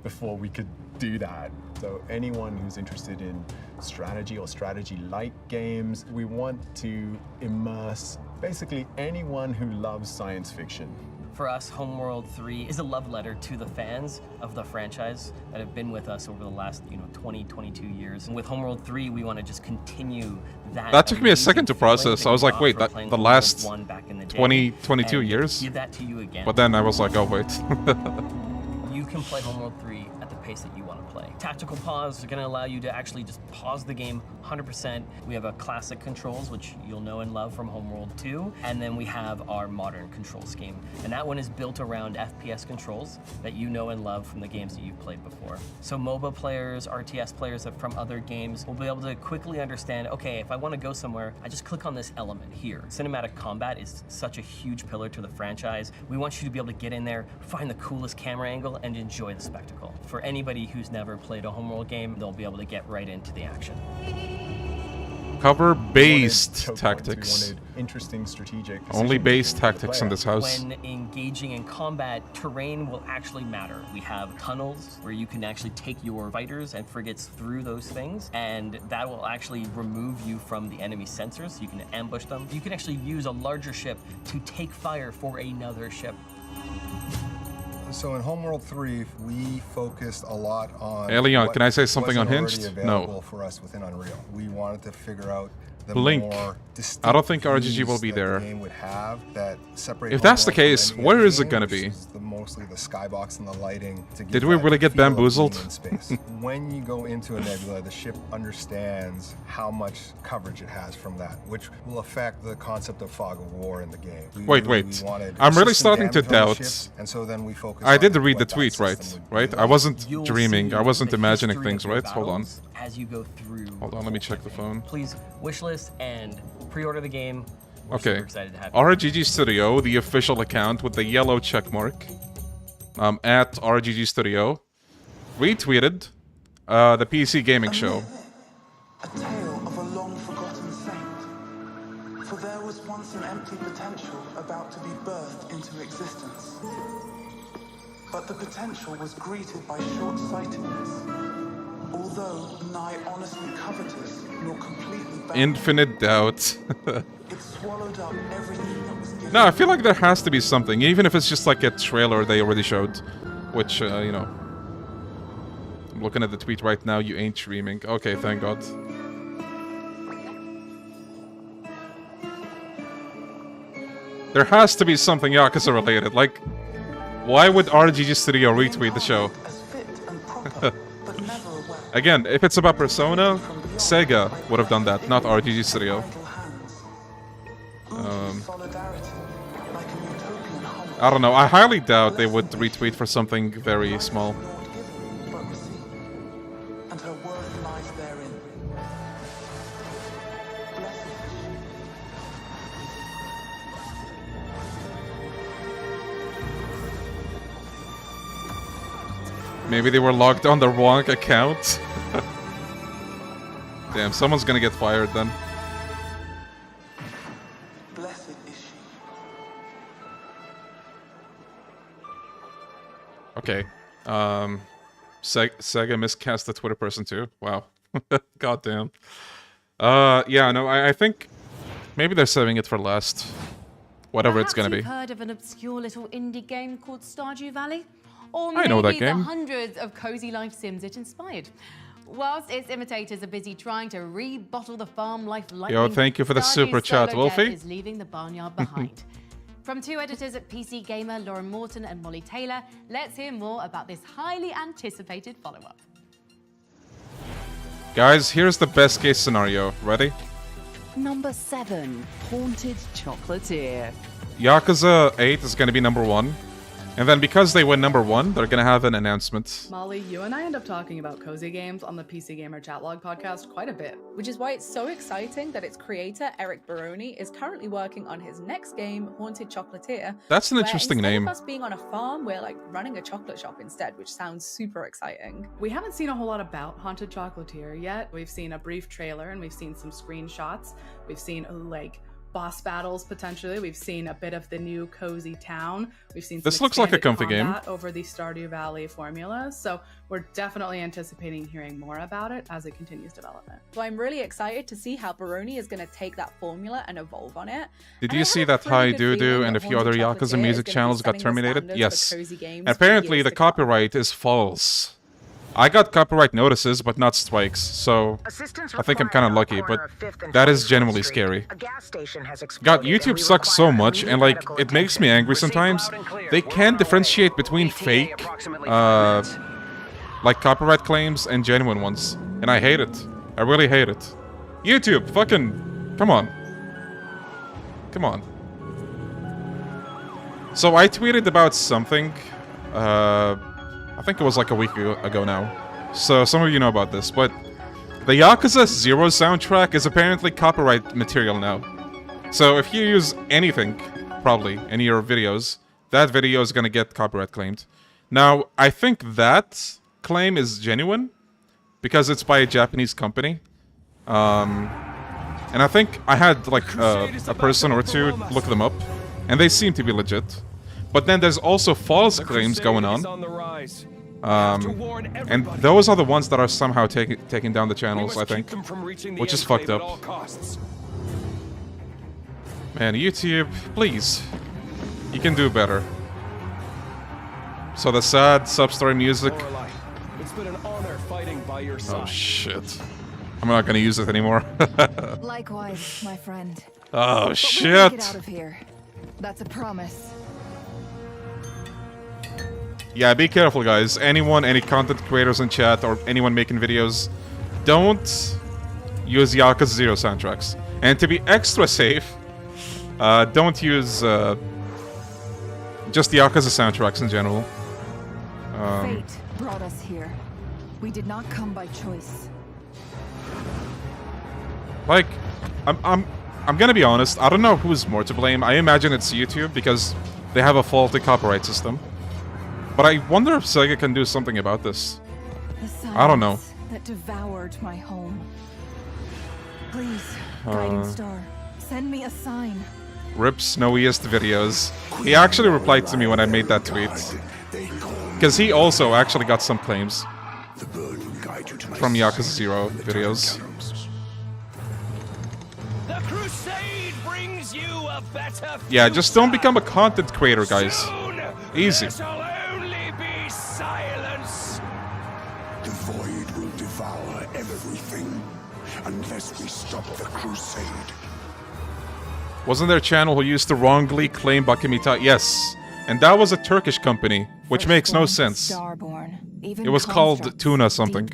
before we could do that. So anyone who's interested in strategy or strategy-like games, we want to immerse basically anyone who loves science fiction. For us, Homeworld 3 is a love letter to the fans of the franchise that have been with us over the last, 20, 22 years. And with Homeworld 3, we want to just continue that. That took me a second to amazing feeling process. that I was we like, got wait, for that playing the Homeworld last 1 back in the day, 20, 22 and years? give that to you again. But then I was like, oh, wait. You can play Homeworld 3 at the pace that you want to play. Tactical pause are going to allow you to actually just pause the game 100%. We have a classic controls, which you'll know and love from Homeworld 2, and then we have our modern control scheme. And that one is built around FPS controls that you know and love from the games that you've played before. So MOBA players, RTS players from other games will be able to quickly understand, okay, if I want to go somewhere, I just click on this element here. Cinematic combat is such a huge pillar to the franchise. We want you to be able to get in there, find the coolest camera angle, and enjoy the spectacle. For anybody who's never played a Homeworld game, they'll be able to get right into the action. Cover-based tactics. We wanted interesting strategic Only decisions base for the tactics in player. this house. When engaging in combat, terrain will actually matter. We have tunnels where you can actually take your fighters and frigates through those things, and that will actually remove you from the enemy sensors, so you can ambush them. You can actually use a larger ship to take fire for another ship. So in Homeworld 3, we focused a lot on Hey, Leon, what can I say something wasn't unhinged? already No. available for us within Unreal. We wanted to figure out the Blink. more I don't think RGG views will be that there. The game would have that separate If that's the Homeworld case, from any where other is it game, gonna which be? is mostly the skybox and the lighting. To give Did we that really get feel of being bamboozled? in space. When you go into a nebula, the ship understands how much coverage it has from that, which will affect the concept of fog of war in the game. Wait. I'm really starting to doubt. And so then we focus I on did read the what that tweet, system right? would be. Right? I wasn't You'll dreaming. see I wasn't the imagining history things, of the right? Hold on. battles as you go through. Hold on, let me check the phone. Please wishlist and pre-order the game. We're super Okay. excited to have you. RGG Studio, the official account with the yellow check mark, at RGG Studio, retweeted the PC gaming show. A tale of a long-forgotten saint. For there was once an empty potential about to be birthed into existence. But the potential was greeted by short-sightedness. Although nigh honestly covetous, nor completely bound. Infinite doubt. It swallowed up everything that was given. No, I feel like there has to be something, even if it's just like a trailer they already showed. Which, you know... I'm looking at the tweet right now, you ain't dreaming. Okay, thank God. There has to be something Yakuza related, like... Why would RGG Studio retweet the show? Again, if it's about Persona, Sega would have done that, not RGG Studio. I don't know, I highly doubt they would retweet for something very small. And her worth lies therein. Maybe they were logged on the wrong account. Damn, someone's gonna get fired then. Blessed is she. Okay. Sega miscast the Twitter person too. Wow. Goddamn. Yeah, no, I think maybe they're saving it for last. Whatever it's gonna be. Perhaps you've heard of an obscure little indie game called Stardew Valley? Or I know that maybe game. the hundreds of cozy life sims it inspired. Whilst its imitators are busy trying to rebottle the farm life lightning, Yo, thank you for the super chat, solo Wolfie. Devh is leaving the barnyard behind. From two editors at PC Gamer, Lauren Morton and Molly Taylor, let's hear more about this highly anticipated follow-up. Guys, here's the best case scenario. Ready? Number 7, Haunted Chocolatier. Yakuza 8 is gonna be number 1. And then because they win number 1, they're gonna have an announcement. Molly, you and I end up talking about cozy games on the PC Gamer Chatlog podcast quite a bit. Which is why it's so exciting that its creator, Eric Baroni, is currently working on his next game, Haunted Chocolatier. That's an where interesting name. Instead of us being on a farm, we're like running a chocolate shop instead, which sounds super exciting. We haven't seen a whole lot about Haunted Chocolatier yet. We've seen a brief trailer and we've seen some screenshots. We've seen like boss battles potentially. We've seen a bit of the new cozy town. We've seen some This looks like a comfy game. combat over the Stardew Valley formula. So we're definitely anticipating hearing more about it as it continues development. So I'm really excited to see how Baroni is going to take that formula and evolve on it. Did you see that Hi Doo and a few other Yakuza music channels got terminated? Yes. Apparently the copyright is false. I got copyright notices, but not strikes, so I think I'm kind of lucky, but that is genuinely scary. God, YouTube sucks so much, and like, it makes me angry sometimes. They can't differentiate between fake, like copyright claims and genuine ones, and I hate it. I really hate it. YouTube, fucking, come on. Come on. So I tweeted about something, I think it was like a week ago now. So some of you know about this, but the Yakuza 0 soundtrack is apparently copyright material now. So if you use anything, probably, in your videos, that video is gonna get copyright claimed. Now, I think that claim is genuine, because it's by a Japanese company. And I think I had like a person or two look them up, and they seem to be legit. But then there's also false claims going on. And those are the ones that are somehow taking down the channels, I think. Which is fucked up. Man, YouTube, please. You can do better. So the sad sub-story music. It's been an honor fighting by your side. Oh shit. I'm not gonna use it anymore. Likewise, my friend. Oh But shit. we'll get out of here. That's a promise. Yeah, be careful, guys. Anyone, any content creators in chat, or anyone making videos, don't use Yakuza 0 soundtracks. And to be extra safe, don't use just the Yakuza soundtracks in general. Fate brought us here. We did not come by choice. Like, I'm gonna be honest. I don't know who's more to blame. I imagine it's YouTube because they have a faulty copyright system. But I wonder if Sega can do something about this. I don't know. That devoured my home. Please, guiding star, send me a sign. Rip Snowiest videos. He actually replied to me when I made that tweet. Because he also actually got some claims from Yakuza 0 videos. Yeah, just don't become a content creator, guys. Easy. Only be silence. The void will devour everything unless we stop the crusade. Wasn't there a channel who used to wrongly claim Bakimita? Yes. And that was a Turkish company, which makes no sense. It was called Tuna something.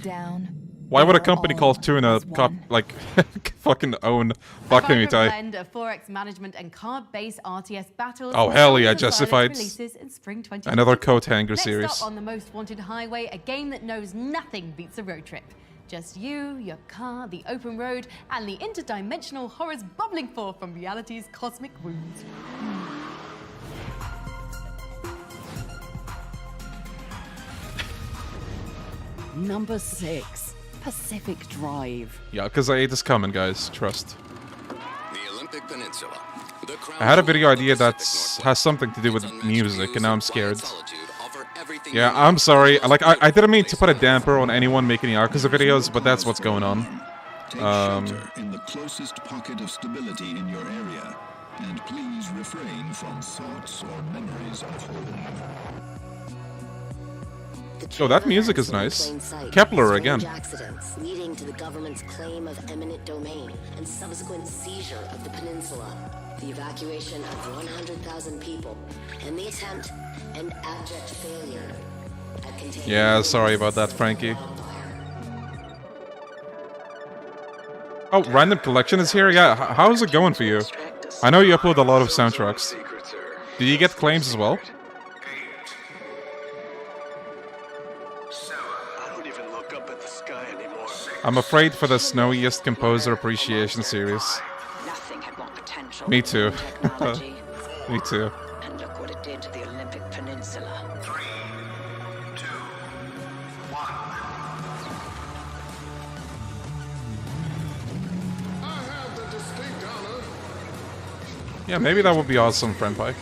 Why would a company called Tuna fucking own Bakimita? Blend of 4X management and card-based RTS battles. Oh hell yeah, justified. Releases in spring 2022. Another coat hanger Next series. up on the most wanted highway, a game that knows nothing beats a road trip. Just you, your car, the open road, and the interdimensional horrors bubbling forth from reality's cosmic wounds. Number 6, Pacific Drive. Yeah, because I ate this coming, guys. Trust. The Olympic Peninsula. I had a video idea that has something to do with music, and now I'm scared. Yeah, I'm sorry. I didn't mean to put a damper on anyone making the Yakuza videos, but that's what's going on. Take shelter in the closest pocket of stability in your area, and please refrain from thoughts or memories of home. Oh, that music is nice. Kepler again. Accidents leading to the government's claim of eminent domain and subsequent seizure of the peninsula, the evacuation of 100,000 people, and the attempt and abject failure at containing. Yeah, sorry about that, Frankie. Oh, Random Collection is here? Yeah, how's it going for you? I know you upload a lot of soundtracks. Did you get claims as well? I'm afraid for the Snowiest Composer Appreciation Series. Me too. Me too. And look what it did to the Olympic Peninsula. 3, 2, 1. I have the distinct honor. Yeah, maybe that would be awesome, Friend Pie.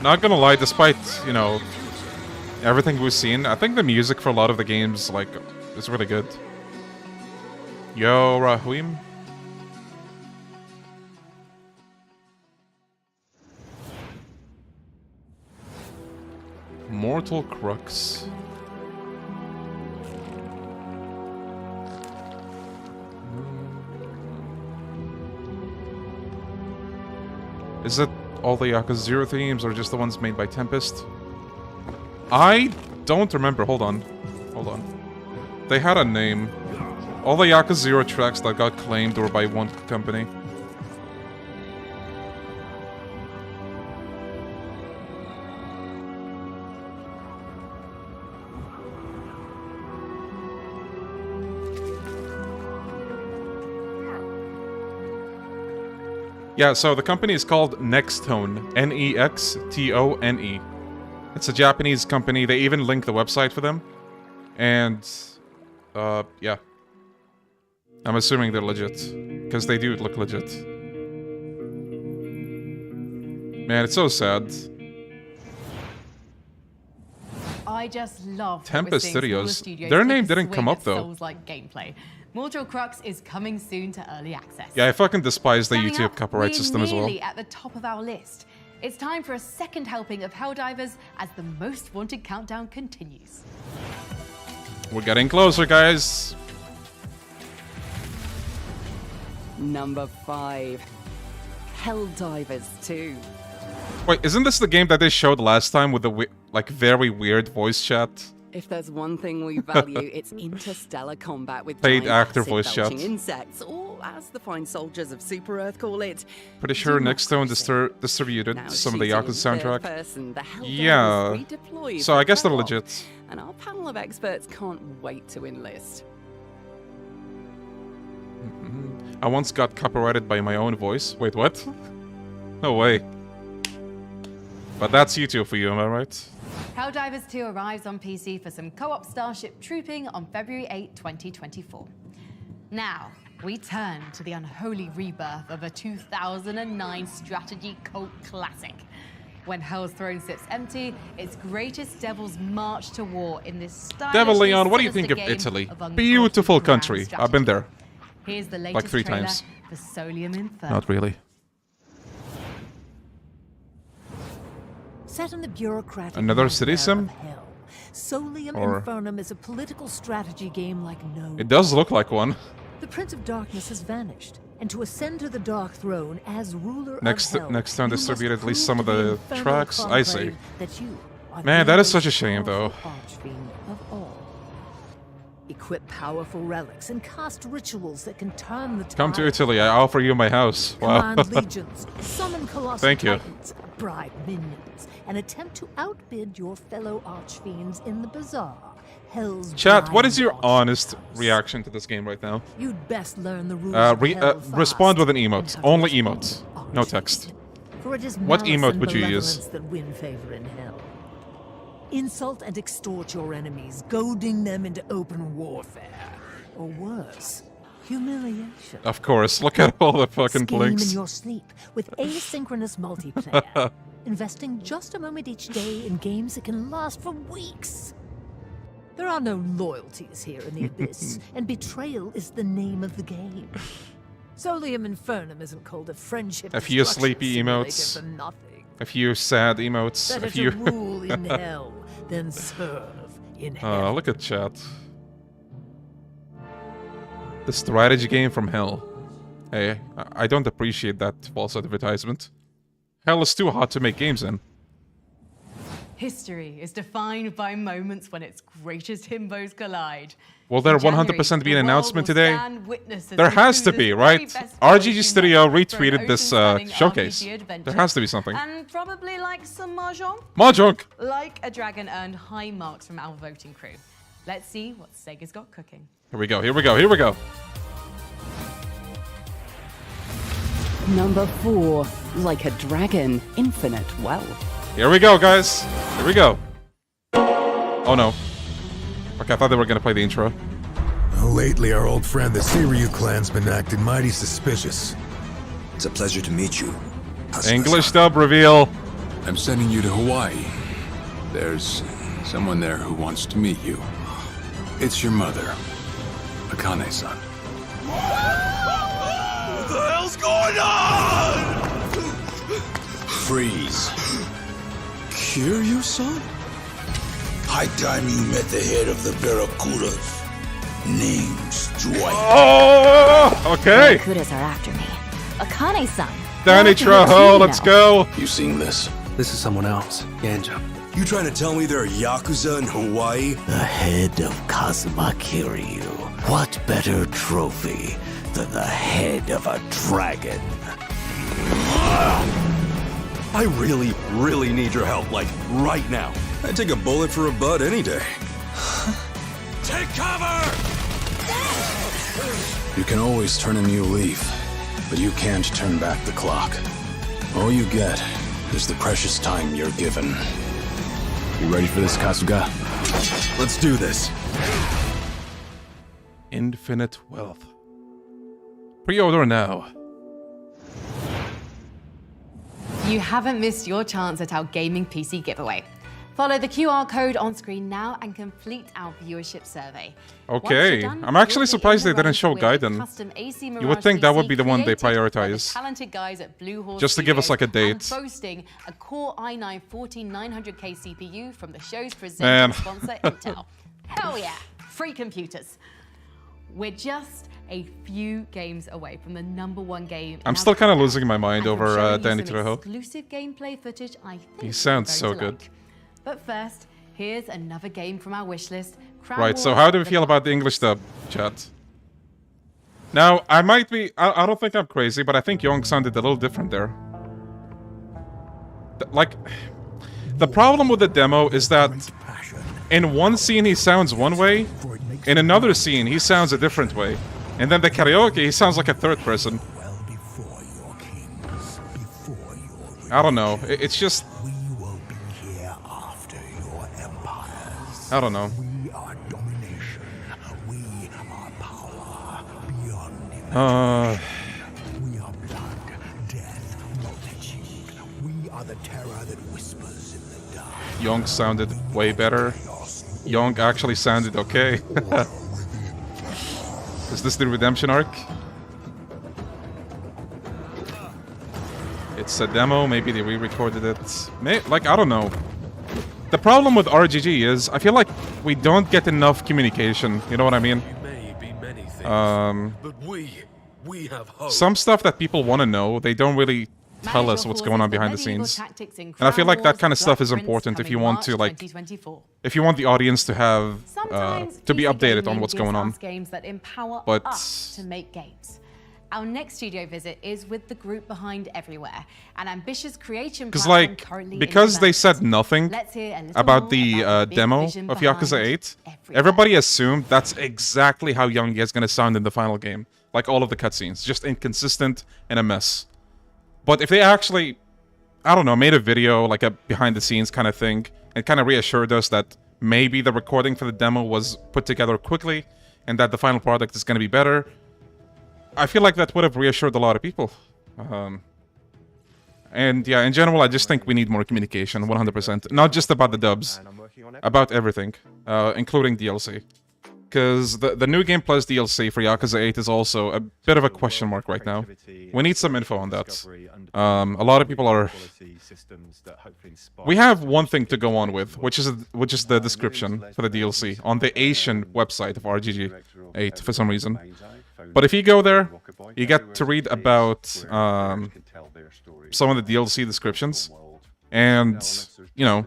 Not gonna lie, despite, you know, everything we've seen, I think the music for a lot of the games, like, is really good. Yo, Rahuim. Mortal Crux. Is it all the Yakuza 0 themes or just the ones made by Tempest? I don't remember. Hold on. Hold on. They had a name. All the Yakuza 0 tracks that got claimed were by one company. Yeah, so the company is called Nextone. Nextone. It's a Japanese company. They even link the website for them. And, yeah. I'm assuming they're legit. Because they do look legit. Man, it's so sad. I just love Tempest Studios. Their name didn't come up, though. Souls-like gameplay. Mortal Crux is coming soon to early access. Yeah, I fucking despise the Standing YouTube up, copyright system as well. We're nearly at the top of our list. It's time for a second helping of Helldivers as the most wanted countdown continues. We're getting closer, guys. Number 5, Helldivers 2. Wait, isn't this the game that they showed last time with the like very weird voice chat? If there's one thing we value, it's interstellar combat with Paid giant actor voice acid-belching chat. insects, or as the fine soldiers of Super Earth call it, Pretty sure Nextone distributed Now some of the shooting in Yakuza third soundtrack. person, the Helldivers Yeah. redeploy So for I guess they're co-op, legit. And our panel of experts can't wait to enlist. I once got copyrighted by my own voice. Wait, what? No way. But that's YouTube for you, am I right? Helldivers 2 arrives on PC for some co-op Starship trooping on February 8, 2024. Now, we turn to the unholy rebirth of a 2009 strategy cult classic. When Hell's throne sits empty, its greatest devils march to war in this stylish Devil Leon, what do you think of Italy? Beautiful country. I've been there. Here's the latest like 3 trailer times. for Solium Inferno. Not really. Set in the bureaucratic Another city sim? Solium Or- Infernum is a political strategy game like no. It does look like one. The Prince of Darkness has vanished, and to ascend to the Dark Throne as ruler Next of Hell, next time you must distribute at least prove some to of the the infernal tracks. I see. conclave that you are Man, the that is most such a shame, though. powerful archfiend of all. Equip powerful relics and cast rituals that can turn the Come to tide. Italy. I offer you my house. Wow. Command legions, summon colossal Thank you. titans, bribe minions, and attempt to outbid your fellow archfiends in the bazaar. Hell's Chat, what is blind your honest reaction to this game right now? You'd best learn the rules of hell fast. Respond with an emote. Only emote. No text. For it is What malice emote and would you malevolence use? that win favor in hell. Insult and extort your enemies, goading them into open warfare. Or worse, humiliation. Of course. Look at all the fucking Scheme blinks. in your sleep with asynchronous multiplayer. Investing just a moment each day in games that can last for weeks. There are no loyalties here in the Abyss, and betrayal is the name of the game. Solium Infernum isn't called a friendship. A few destruction sleepy simulator emotes. for nothing. A few sad emotes. Better A few. to rule in hell than serve in hell. Look at chat. The strategy game from hell. Hey, I don't appreciate that false advertisement. Hell is too hot to make games in. History is defined by moments when its greatest himbos collide. Will there In January, 100% be an the world announcement will today? stand witness as There we has do to be, this right? very best RGG Studio for an retweeted this ocean-spanning showcase. RPG adventure. There has to be something. And probably like some mahjong. Mahjong! Like a dragon earned high marks from our voting crew. Let's see what Sega's got cooking. Here we go, here we go, here we go. Number 4, like a dragon, infinite wealth. Here we go, guys. Here we go. Oh no. Okay, I thought they were gonna play the intro. Lately, our old friend, the Seiryu clan's been acting mighty suspicious. It's a pleasure to meet you. English dub reveal. I'm sending you to Hawaii. There's someone there who wants to meet you. It's your mother, Akane-san. What the hell's going on? Freeze. Kiryu-san? High time you met the head of the Barracudas. Name's Dwight. Oh, okay. Barracudas are after me. Akane-san. Danny Trejo, let's go. You seen this? This is someone else. Yanja. You trying to tell me there are Yakuza in Hawaii? The head of Kazuma Kiryu. What better trophy than the head of a dragon? I really, really need your help, like, right now. I'd take a bullet for a bud any day. Take cover! You can always turn a new leaf, but you can't turn back the clock. All you get is the precious time you're given. You ready for this, Kasuga? Let's do this. Infinite wealth. Pre-order now. You haven't missed your chance at our gaming PC giveaway. Follow the QR code on screen now and complete our viewership survey. Okay, I'm actually surprised they didn't show Gaiden. You would think that would be the one they prioritize. Talented guys at Blue Horse Just to give us like a date. And boasting a Core i9-14900K CPU from the show's Man. presenting sponsor Intel. Hell yeah, free computers. We're just a few games away from the #1 game. I'm still kind of losing my mind and from over showing you Danny some Trejo. exclusive gameplay footage I think He sounds you're so going to good. like. But first, here's another game from our wish list. Crown Right, so Wars how do we The feel about the English dub, chat? Now, I might be... I don't think I'm crazy, but I think Young sounded a little different there. Like, the problem with the demo is that in one scene he sounds one way, in another scene he sounds a different way. And then the karaoke, he sounds like a third person. I don't know, it's just... I don't know. We are domination. We are power beyond We are blood, death, multitude. We are the terror that whispers in the dark. Young sounded way better. Young actually sounded okay. Is this the redemption arc? It's a demo, maybe they re-recorded it. Like, I don't know. The problem with RGG is, I feel like we don't get enough communication, you know what I mean? But we have hope. Some stuff that people want to know, they don't really tell us what's going on behind the scenes. And I feel like that kind of stuff is important if you want to, like, if you want the audience to have, to be updated on what's going on. Games that empower But us to make games. Our next studio visit is with the group behind Everywhere, an ambitious creation because, platform like, currently in because they said development. nothing Let's hear a little about more the about the big demo vision of behind Yakuza 8, everybody assumed that's exactly how Young is going to sound in the final game. Like all of the cutscenes, just inconsistent and a mess. But if they actually, I don't know, made a video, like a behind-the-scenes kind of thing, and kind of reassured us that maybe the recording for the demo was put together quickly, and that the final product is going to be better, I feel like that would have reassured a lot of people. And yeah, in general, I just think we need more communication, 100%. Not just about the dubs, about everything, including DLC. Because the New Game Plus DLC for Yakuza 8 is also a bit of a question mark right now. We need some info on that. A lot of people are... We have one thing to go on with, which is the description for the DLC on the Asian website of RGG 8 for some reason. But if you go there, you get to read about some of the DLC descriptions. And, you know,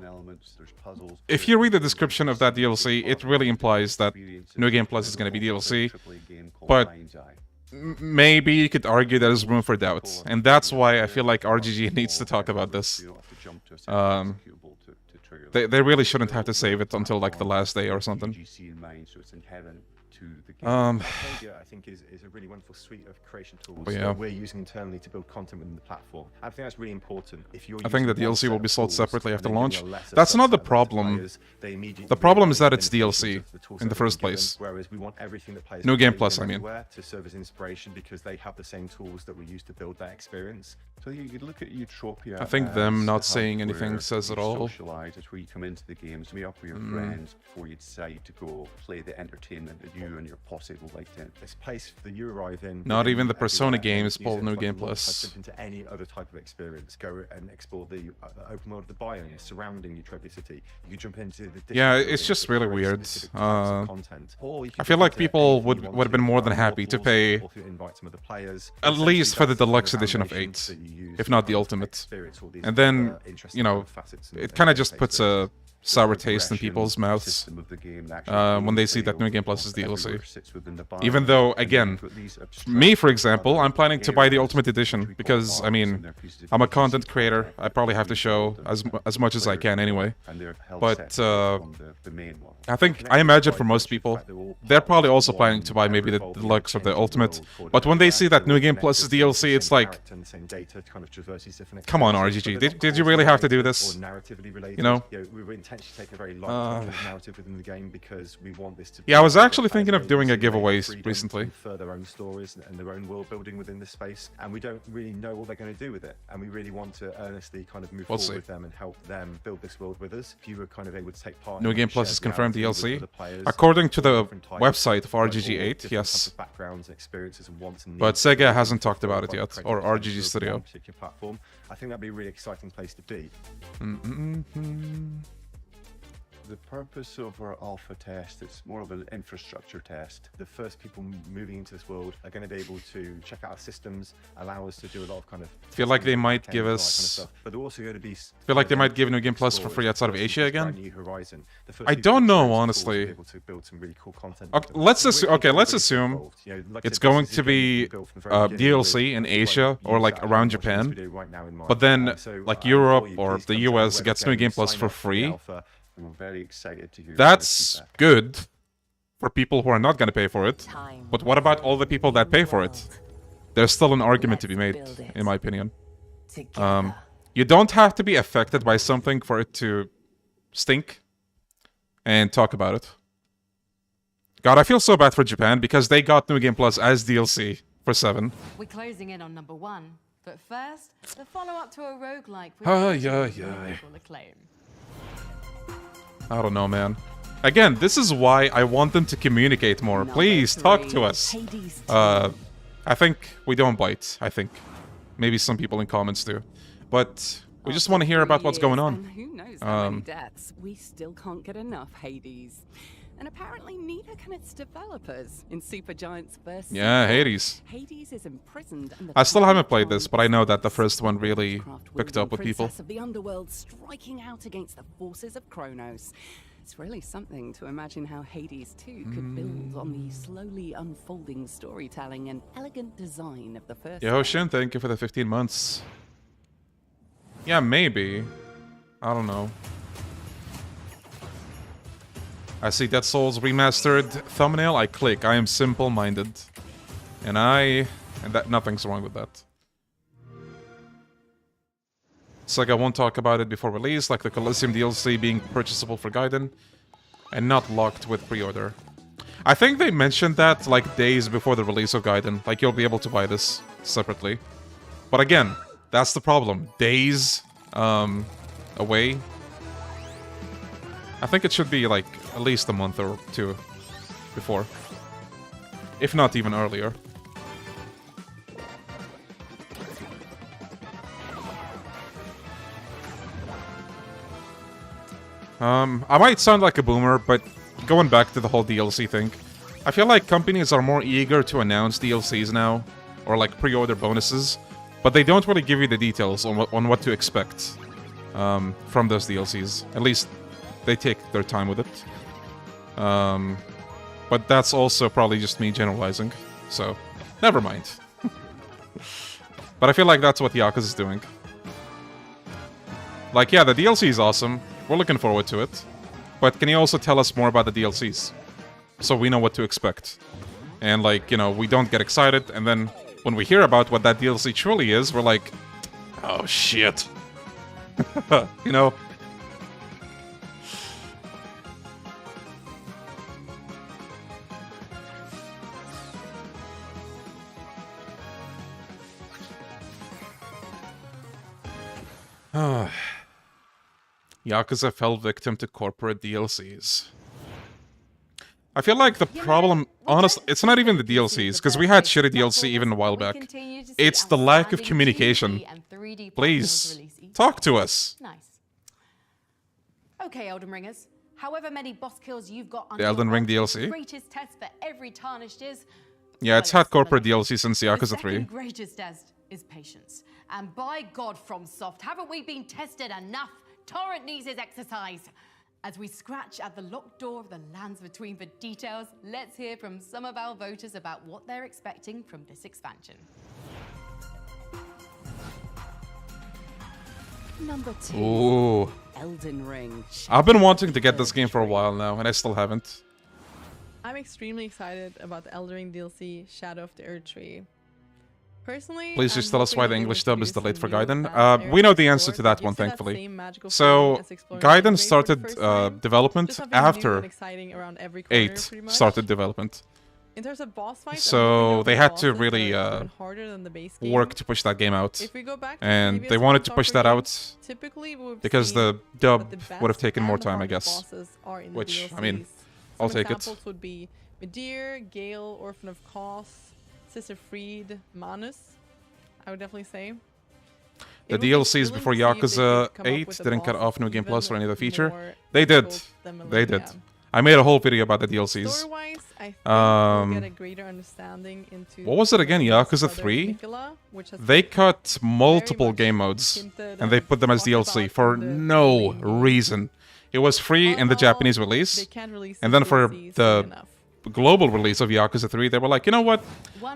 if you read the description of that DLC, it really implies that New Game Plus is going to be DLC. But maybe you could argue there's room for doubt. And that's why I feel like RGG needs to talk about this. They really shouldn't have to save it until, like, the last day or something. I think is a really wonderful suite of creation tools that we're using internally to build content within the platform. I think that's really important. If you're I think the DLC will be sold separately after launch. That's not the problem. The problem is that it's DLC in the first place. Whereas we want everything that players New Game Plus, I mean. To serve as inspiration because they have the same tools that we use to build that experience. So you could look at Utopia. I think them not saying anything says it all. Socialize, it's where you come into the games, meet up with your friends before you decide to go play the entertainment that you and your posse will like to. This place that you arrive in. Not even the Persona games pull New Game Plus. Into any other type of experience, go and explore the open world of the biomes surrounding Utopia City. You can jump into the. Yeah, it's just really weird. I feel like people would have been more than happy to pay at least for the deluxe edition of 8, if not the ultimate. And then, you know, it kind of just puts a sour taste in people's mouths when they see that New Game Plus is DLC. Even though, again, me, for example, I'm planning to buy the Ultimate Edition because, I mean, I'm a content creator. I probably have to show as much as I can anyway. But I imagine for most people, they're probably also planning to buy maybe the Deluxe or the Ultimate. But when they see that New Game Plus is DLC, it's like, come on, RGG, did you really have to do this? You know? Take a very light narrative within the game because we want this to. Yeah, I was actually thinking of doing a giveaway recently. For their own stories and their own world building within this space, and we don't really know what they're going to do with it, and we really want to earnestly kind of move forward with them and help them build this world with us. If you were kind of able to take part. New Game Plus is confirmed DLC. According to the website of RGG 8, yes. Backgrounds, experiences, and wants and needs. But Sega hasn't talked about it yet, or RGG Studio. Platform. I think that'd be a really exciting place to be. The purpose of our alpha test, it's more of an infrastructure test. The first people moving into this world are going to be able to check out our systems, allow us to do a lot of kind of. Feel like they might give us. But they're also going to be. Feel like they might give New Game Plus for free outside of Asia again. I don't know, honestly. Okay, let's assume it's going to be DLC in Asia or like around Japan, but then like Europe or the US gets New Game Plus for free. I'm very excited to hear. That's good for people who are not going to pay for it. But what about all the people that pay for it? There's still an argument to be made, in my opinion. You don't have to be affected by something for it to stink. and talk about it. God, I feel so bad for Japan because they got New Game Plus as DLC for 7. We're closing in on number 1, but first, the follow-up to a roguelike with critical acclaim. I don't know, man. Again, this is why I want them to communicate more. Please, talk to us. I think we don't bite, I think. Maybe some people in comments do. But we just want to hear about what's going on. And who knows how many deaths? We still can't get enough Hades. And apparently neither can its developers in Supergiant's first Yeah, sequel. Hades. Hades is imprisoned and the I still haven't played final this, but I know that the first one really picked up with people. princess of the underworld striking out against the forces of Kronos. It's really something to imagine how Hades 2 could build on the slowly unfolding storytelling and elegant design of the first. Yo, Shin, thank you for the 15 months. Yeah, maybe. I don't know. I see Dead Souls remastered thumbnail, I click. I am simple-minded. And that nothing's wrong with that. It's like I won't talk about it before release, like the Coliseum DLC being purchasable for Gaiden and not locked with pre-order. I think they mentioned that like days before the release of Gaiden, like you'll be able to buy this separately. But again, that's the problem. Days away. I think it should be like at least a month or 2 before. If not even earlier. I might sound like a boomer, but going back to the whole DLC thing, I feel like companies are more eager to announce DLCs now, or like pre-order bonuses, but they don't really give you the details on what to expect from those DLCs. At least they take their time with it. But that's also probably just me generalizing, so never mind. But I feel like that's what Yakuza is doing. Like, yeah, the DLC is awesome. We're looking forward to it. But can you also tell us more about the DLCs? So we know what to expect. And, like, you know, we don't get excited, and then when we hear about what that DLC truly is, we're like, oh, shit. You know? Yakuza fell victim to corporate DLCs. I feel like the problem, honestly, it's not even the DLCs, because we had shitty DLC even a while back. It's the lack of communication. Please, talk to us. Nice. Okay, Elden Ringers. However many boss kills you've got The Elden Ring the DLC? greatest test for every tarnished is... Yeah, it's had corporate DLC since Yakuza 3. The greatest test is patience. And by God, FromSoft, haven't we been tested enough? Torrent needs his exercise. As we scratch at the locked door of the lands between for details, let's hear from some of our voters about what they're expecting from this expansion. Number 2. Ooh. Elden Ring. I've been wanting to get this game for a while now, and I still haven't. I'm extremely excited about the Elden Ring DLC, Shadow of the Earth Tree. Personally, Please just tell us why the English dub is delayed for Gaiden. We know the answer to that one, thankfully. So, Gaiden started development after 8 started development. In terms of boss fights, so they had to really work to push that game out. And they wanted to push that out because the dub would have taken more time, I guess. Which, I mean, I'll take it. Examples would be Midir, Gale, Orphan of Kos, Sister Fried, Manus, I would definitely say. The DLCs before Yakuza 8 didn't cut off New Game Plus or any other feature. They did. They did. I made a whole video about the DLCs. Story-wise, I think we'll get a greater understanding into what was it again? Yakuza 3? They cut multiple game modes and they put them as DLC for no reason. It was free in the Japanese release, and then for the global release of Yakuza 3, they were like, you know what?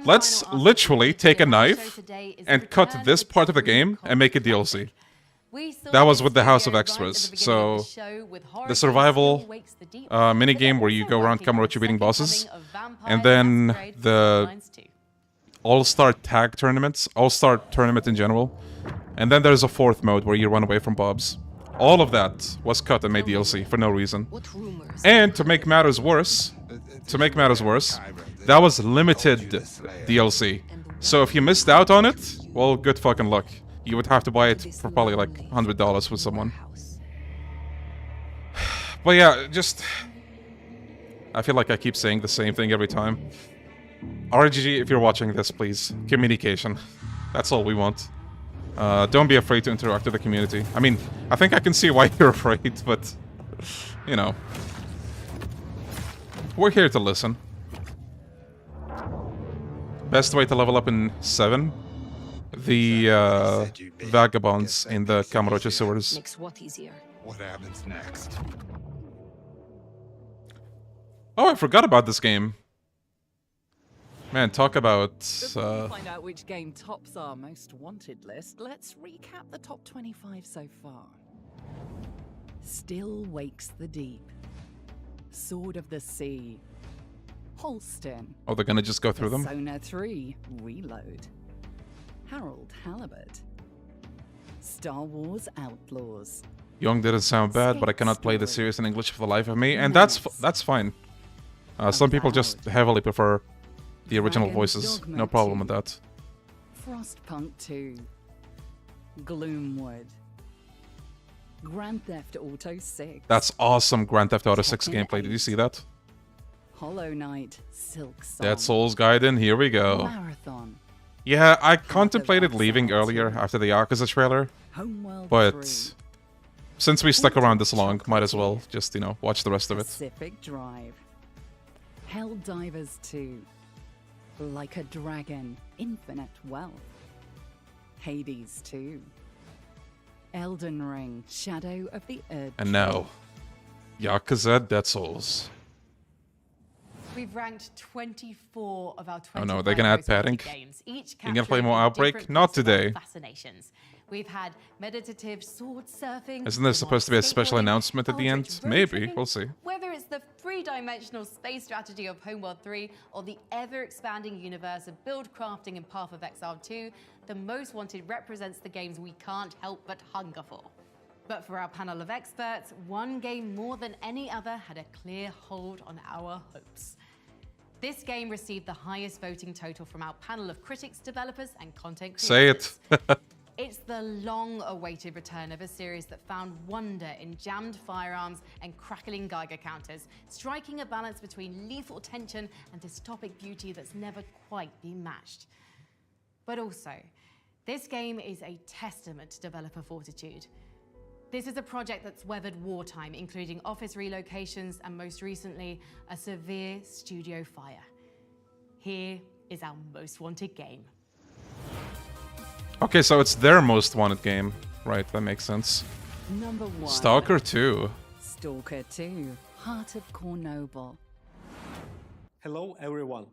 Let's literally take a knife and cut this part of the game and make it DLC. That was with the House of Extras. So, the survival minigame where you go around Kamurocho beating bosses, and then the All-Star Tag Tournaments, All-Star Tournament in general, and then there's a 4th mode where you run away from mobs. All of that was cut and made DLC for no reason. And to make matters worse, that was limited DLC. So if you missed out on it, well, good fucking luck. You would have to buy it for probably like $100 with someone. But yeah, just... I feel like I keep saying the same thing every time. RGG, if you're watching this, please. Communication. That's all we want. Don't be afraid to interact with the community. I mean, I think I can see why you're afraid, but... You know. We're here to listen. Best way to level up in 7? The vagabonds in the Kamurocho sewers. Makes what easier? What happens next? Oh, I forgot about this game. Man, talk about... Before we find out which game tops our most wanted list, let's recap the top 25 so far. Still Wakes the Deep. Sword of the Sea. Holston. Oh, they're gonna just go through them? Persona 3 Reload. Harold Halibut. Star Wars Outlaws. Young didn't sound bad, but I cannot play the series in English for the life of me, and that's fine. Some people just heavily prefer the original voices. No problem with that. Frostpunk 2. Gloomwood. Grand Theft Auto 6. That's awesome Grand Theft Auto 6 gameplay. Did you see that? Hollow Knight, Silk Song. Dead Souls Gaiden, here we go. Marathon. Yeah, I contemplated leaving earlier after the Yakuza trailer, but since we stuck around this long, might as well just, you know, watch the rest of it. Pacific Drive. Helldivers 2. Like a Dragon, Infinite Wealth. Hades 2. Elden Ring, Shadow of the Earth. And now, Yakuza Dead Souls. We've ranked 24 of our 25 Oh no, they're gonna add padding. games, each You gonna play more capturing Outbreak? different Not festival today. fascinations. We've had meditative sword surfing. Isn't there supposed to be a special announcement at the end? Maybe, we'll see. Whether it's the three-dimensional space strategy of Homeworld 3 or the ever-expanding universe of build crafting in Path of Exile 2, the Most Wanted represents the games we can't help but hunger for. But for our panel of experts, one game more than any other had a clear hold on our hopes. This game received the highest voting total from our panel of critics, developers, and content creators. Say it. It's the long-awaited return of a series that found wonder in jammed firearms and crackling Geiger counters, striking a balance between lethal tension and dystopic beauty that's never quite been matched. But also, this game is a testament to developer fortitude. This is a project that's weathered wartime, including office relocations and most recently, a severe studio fire. Here is our most wanted game. Okay, so it's their most wanted game. Right, that makes sense. Number 1. Stalker 2. Stalker 2, Heart of Cornoble. Hello everyone.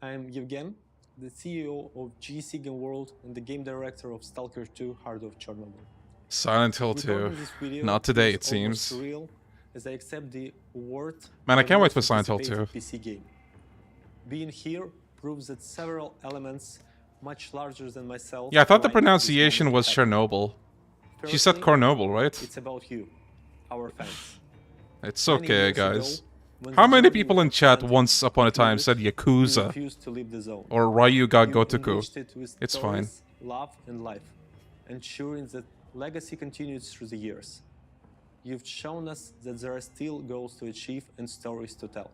I'm Yevgen, the CEO of GC Game World and the game director of Stalker 2, Heart of Chernobyl. Silent Hill 2. Not today, it seems. Surreal, as I accept the award. Man, I can't wait for Silent Hill 2. PC game. Being here proves that several elements much larger than myself. Yeah, I thought the pronunciation was Chernobyl. She said Cornoble, right? It's about you, our fans. It's okay, guys. How many people in chat once upon a time said Yakuza? Or Ryu ga Gotoku? It's fine. Love and life, ensuring that legacy continues through the years. You've shown us that there are still goals to achieve and stories to tell.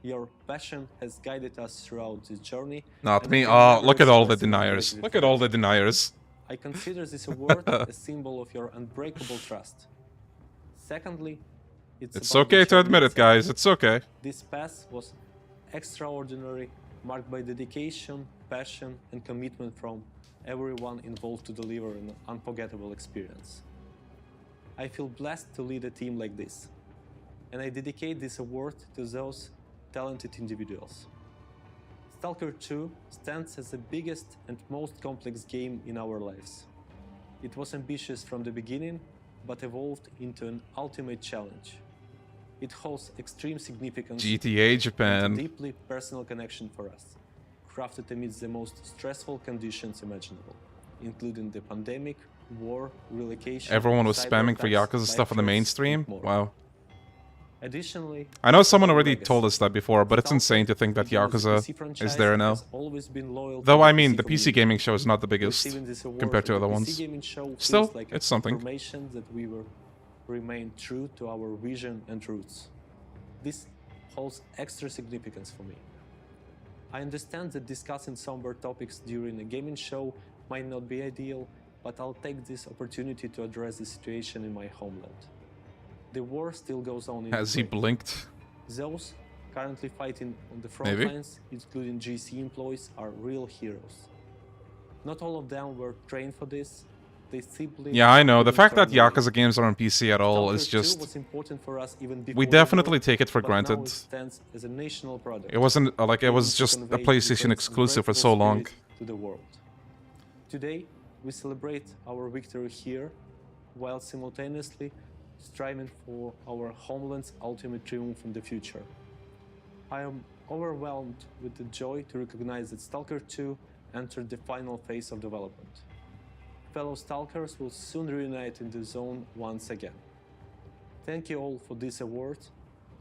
Your passion has guided us throughout this journey. Not me. Oh, look at all the deniers. Look at all the deniers. I consider this award a symbol of your unbreakable trust. Secondly, it's okay to admit it, guys. It's okay. This path was extraordinary, marked by dedication, passion, and commitment from everyone involved to deliver an unforgettable experience. I feel blessed to lead a team like this, and I dedicate this award to those talented individuals. Stalker 2 stands as the biggest and most complex game in our lives. It was ambitious from the beginning, but evolved into an ultimate challenge. It holds extreme significance. GTA Japan. And a deeply personal connection for us, crafted amidst the most stressful conditions imaginable, including the pandemic, war, relocation. Everyone was cyber spamming for attacks, Yakuza stuff on the life main threats, stream? and more. Wow. Additionally, I know someone already legacy. told us that before, but it's insane to think that Even the Yakuza PC franchise is there now. has always been loyal to Though, the I mean, PC the PC community. gaming show is not the biggest Receiving this award compared to at the other PC ones. gaming show feels Still, like it's something. confirmation that we will remain true to our vision and roots. This holds extra significance for me. I understand that discussing somber topics during a gaming show might not be ideal, but I'll take this opportunity to address the situation in my homeland. The war still goes on in Has he Ukraine. blinked? Those currently fighting on the front Maybe. lines, including GC employees, are real heroes. Not all of them were trained for this. They simply Yeah, I know. The couldn't fact that turn away. Yakuza games are on PC at all is Stalker 2 just... was important for us even We before the definitely war, take it for but now granted. it stands as a national product. It wasn't, like, it was able to just a convey PlayStation Ukraine's exclusive for so unbreakable long. spirit to the world. Today, we celebrate our victory here, while simultaneously striving for our homeland's ultimate triumph in the future. I am overwhelmed with the joy to recognize that Stalker 2 entered the final phase of development. Fellow Stalkers will soon reunite in the zone once again. Thank you all for this award.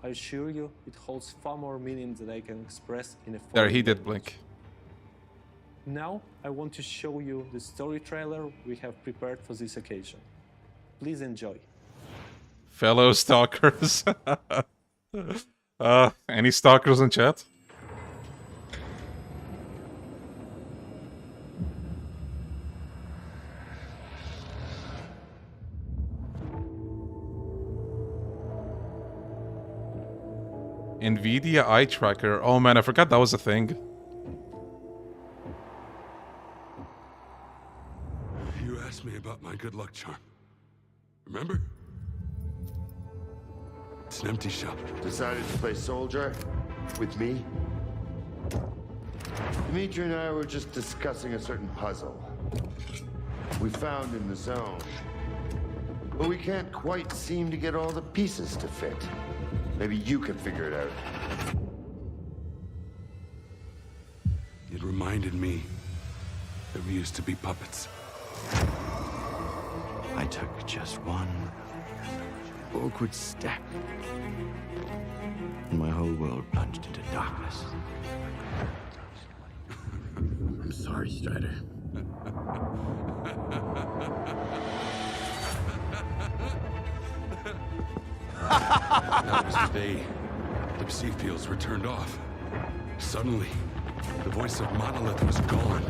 I assure you it holds far more meaning than I can express in a There, he foreign did language. blink. Now, I want to show you the story trailer we have prepared for this occasion. Please enjoy. Fellow stalkers. Any stalkers in chat? NVIDIA eye tracker. Oh man, I forgot that was a thing. You asked me about my good luck charm. Remember? It's an empty shell. Decided to play soldier with me? Dimitri and I were just discussing a certain puzzle we found in the zone. But we can't quite seem to get all the pieces to fit. Maybe you can figure it out. It reminded me that we used to be puppets. I took just one awkward step, and my whole world plunged into darkness. I'm sorry, Strider. That was the day the psi fields were turned off. Suddenly, the voice of Monolith was gone.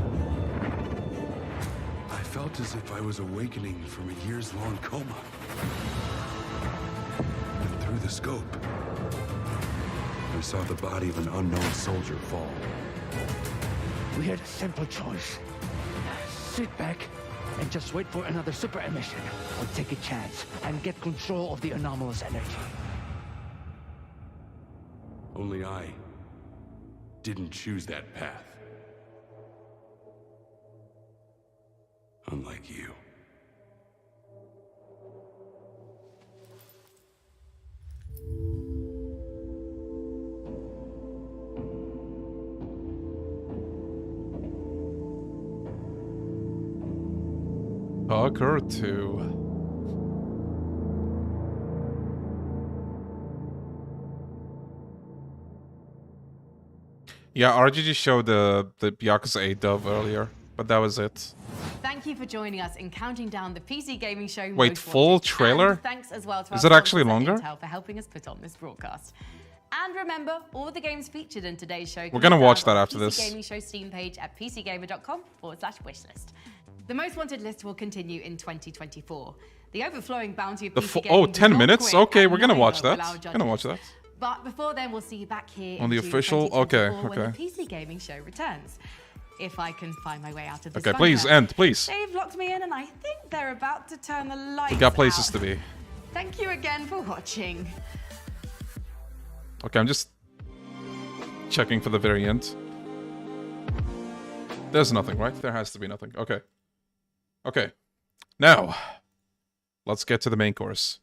I felt as if I was awakening from a years-long coma. And through the scope, I saw the body of an unknown soldier fall. We had a simple choice. Sit back and just wait for another super emission, or take a chance and get control of the anomalous energy. Only I didn't choose that path. Unlike you. Stalker 2. Yeah, RGG showed the Yakuza 8 dub earlier, but that was it. Thank you for joining us in counting down the PC gaming show. Wait, Most full Wanted. trailer? And thanks as well to Is our it actually sponsors at longer? Intel for helping us put on this broadcast. And remember, all the games featured in today's show. We're gonna watch that on after the this. PC Gaming Show Steam page at pcgamer.com/wishlist. The Most Wanted list will continue in 2024. The overflowing bounty of PC gaming Oh, does 10 not minutes? quit, Okay, and we're gonna neither watch will that. our Gonna watch judges. that. But before then, we'll see you back here On the in June official- okay, 2024 when okay. the PC Gaming Show returns. If I can find my way out of this Okay, please, bunker. end, please. They've locked me in and I think they're about to turn the lights We got places out. to be. Thank you again for watching. Okay, I'm just checking for the very end. There's nothing, right? There has to be nothing. Okay. Okay. Now, let's get to the main course.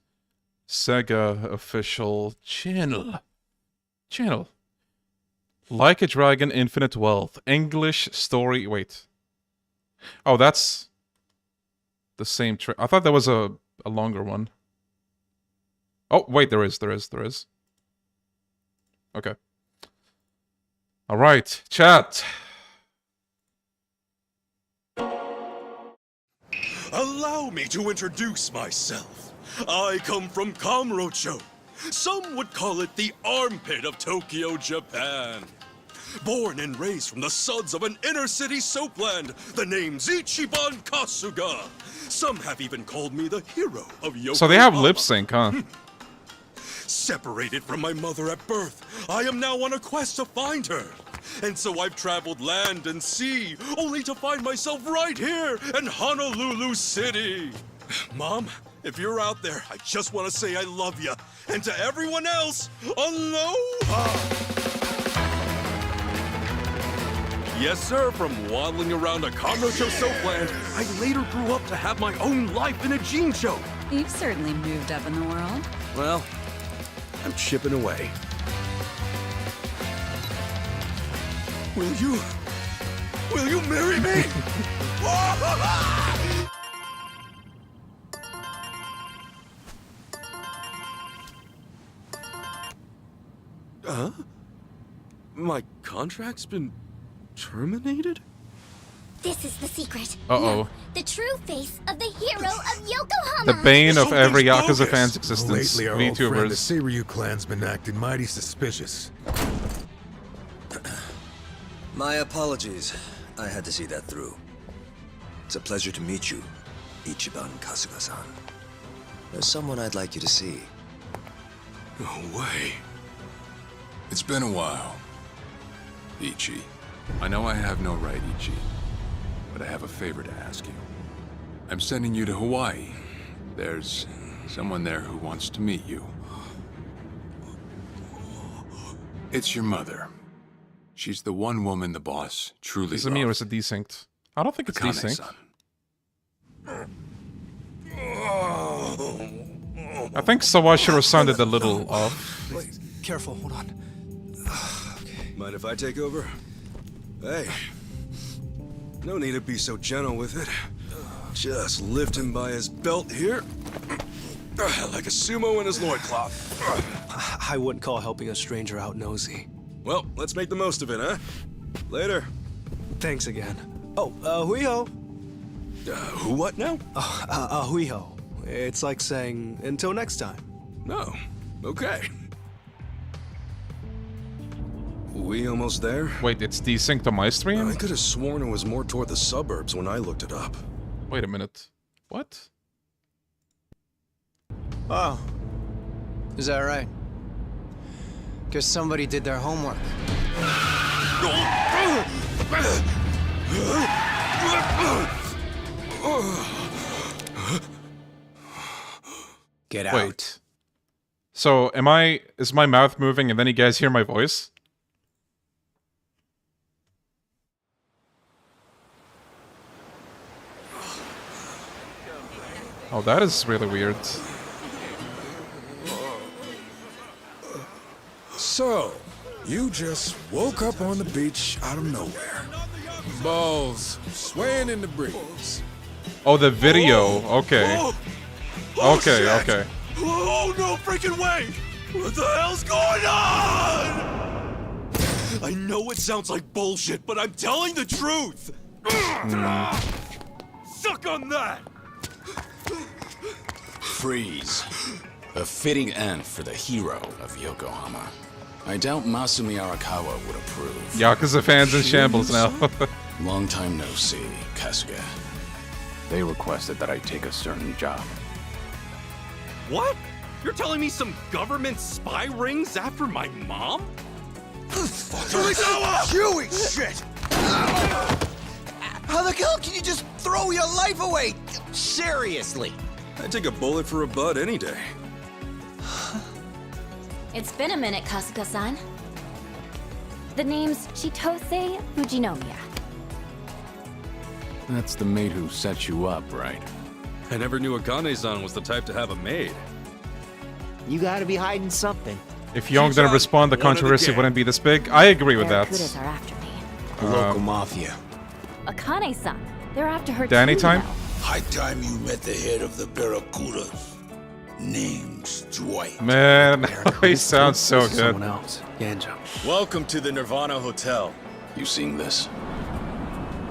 Sega official channel. Like a Dragon, Infinite Wealth. English story. Wait. Oh, that's... the same trick. I thought there was a longer one. Oh, wait, there is. Okay. Alright, chat. Allow me to introduce myself. I come from Kamurocho. Some would call it the armpit of Tokyo, Japan. Born and raised from the suds of an inner-city soapland, the name's Ichiban Kasuga. Some have even called me the hero of Yokohama. So they have lip sync, huh? Separated from my mother at birth, I am now on a quest to find her. And so I've traveled land and sea, only to find myself right here in Honolulu City. Mom, if you're out there, I just want to say I love you. And to everyone else, aloha! Yes, sir, from waddling around a Kamurocho soapland, I later grew up to have my own life in a Jincho. You've certainly moved up in the world. Well, I'm chipping away. Will you marry me? Huh? My contract's been terminated? This is the secret. Uh-oh. The true face of the hero of Yokohama. The bane of every Yakuza fan's existence. Lately, our old friend, the VTubers. Seiryu clan's been acting mighty suspicious. My apologies. I had to see that through. It's a pleasure to meet you, Ichiban Kasuga-san. There's someone I'd like you to see. No way. It's been a while, Ichi. I know I have no right, Ichi, but I have a favor to ask you. I'm sending you to Hawaii. There's someone there who wants to meet you. It's your mother. She's the one woman the boss truly Is it me or is it desynced? I don't think it's desynced. I think Sawashiro sounded a little off. Wait, careful, hold on. Okay. Mind if I take over? Hey, no need to be so gentle with it. Just lift him by his belt here, like a sumo in his loincloth. I wouldn't call helping a stranger out nosy. Well, let's make the most of it, huh? Later. Thanks again. Oh, huiho. Who what now? Huiho. It's like saying, until next time. No. Okay. We almost there? Wait, it's desynced on my stream? I could have sworn it was more toward the suburbs when I looked it up. Wait a minute. What? Oh. Is that right? Guess somebody did their homework. Get out. Wait. So, is my mouth moving and then you guys hear my voice? Oh, that is really weird. So, you just woke up on the beach out of nowhere. Balls swaying in the breeze. Oh, the video. Okay. Okay, okay. Oh, no freaking way! What the hell's going on? I know it sounds like bullshit, but I'm telling the truth! Suck on that! Freeze. A fitting end for the hero of Yokohama. I doubt Masumi Arakawa would approve. Yakuza fans in shambles now. Long time no see, Kasuga. They requested that I take a certain job. What? You're telling me some government spy rings after my mom? Chewy shit! How the hell can you just throw your life away? Seriously. I'd take a bullet for a bud any day. It's been a minute, Kasuga-san. The name's Chitose Fujinomiya. That's the maid who set you up, right? I never knew Akane-san was the type to have a maid. You gotta be hiding something. If Young didn't respond, the controversy wouldn't be this big. I agree with that. Barracudas are after me. The local mafia. Akane-san. They're after her Danny too, time? though. High time you met the head of the Barracudas. Name's Dwight. Man, he sounds so good. Someone else. Yanja. Welcome to the Nirvana Hotel. You seen this?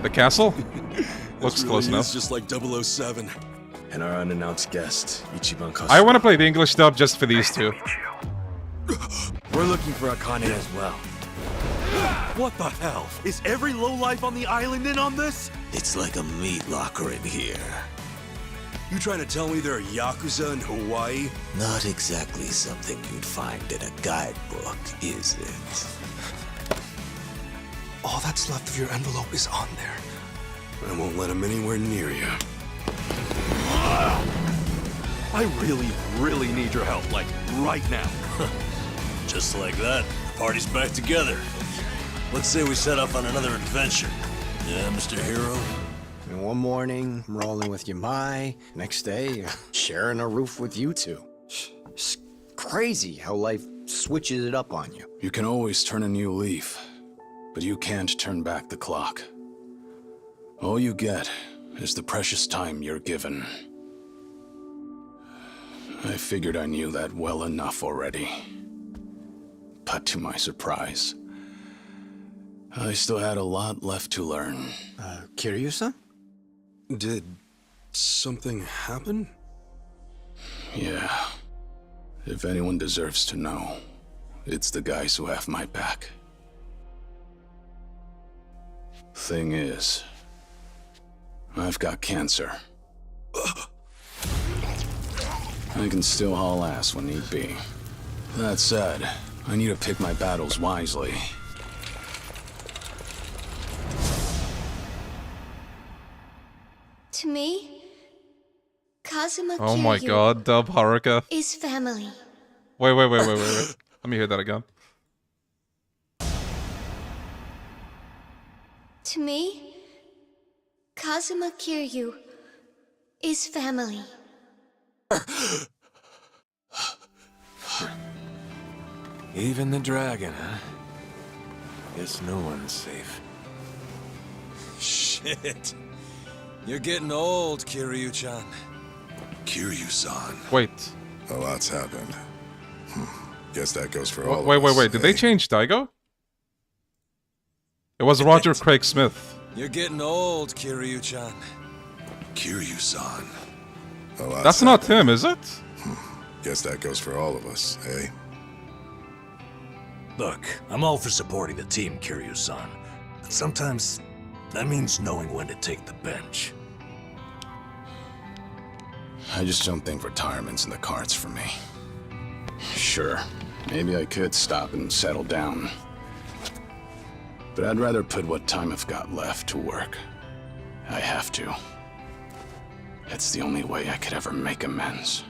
The castle? Looks close enough. It's just like 007. And our unannounced guest, Ichiban Kazzy. I want to play the English dub just for these two. We're looking for Akane as well. What the hell? Is every lowlife on the island in on this? It's like a meat locker in here. You trying to tell me there are Yakuza in Hawaii? Not exactly something you'd find in a guidebook, is it? All that's left of your envelope is on there. I won't let him anywhere near you. I really, really need your help, like, right now. Just like that, the party's back together. Let's say we set off on another adventure. Yeah, Mr. Hero? And one morning, I'm rolling with Yamai. Next day, sharing a roof with you two. It's crazy how life switches it up on you. You can always turn a new leaf, but you can't turn back the clock. All you get is the precious time you're given. I figured I knew that well enough already. But to my surprise, I still had a lot left to learn. Kiryu-san? Did something happen? Yeah. If anyone deserves to know, it's the guys who have my back. Thing is, I've got cancer. I can still haul ass when need be. That said, I need to pick my battles wisely. To me, Kazuma Oh my god, dub Haruka. is family. Wait. Let me hear that again. To me, Kazuma Kiryu is family. Even the dragon, huh? Guess no one's safe. Shit. You're getting old, Kiryu-chan. Kiryu-san. Wait. A lot's happened. Guess that goes for all Wait. of us, Did they change Daigo? It was Roger Craig Smith. You're getting old, Kiryu-chan. Kiryu-san. That's not him, is it? Guess that goes for all of us, eh? Look, I'm all for supporting the team, Kiryu-san. But sometimes, that means knowing when to take the bench. I just don't think retirement's in the cards for me. Sure, maybe I could stop and settle down. But I'd rather put what time I've got left to work. I have to. It's the only way I could ever make amends.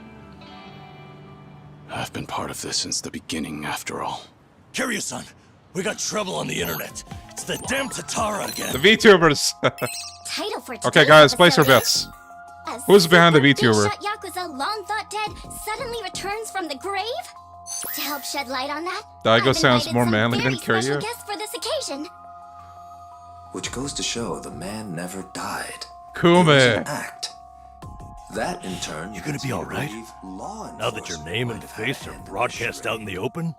I've been part of this since the beginning, after all. Kiryu-san, we got trouble on the internet. It's the damn Tatara again. The VTubers. Title for Okay, guys, place your bets. Who's behind the VTuber? Yakuza long thought dead suddenly returns from the grave? To help shed light on that, Daigo I've sounds invited more some manly very than special Kiryu. guests for this occasion. Which goes to show the man never died. Kume. It was an act. That, in turn, You gonna be alright? Now that your name and face are broadcast out in the open?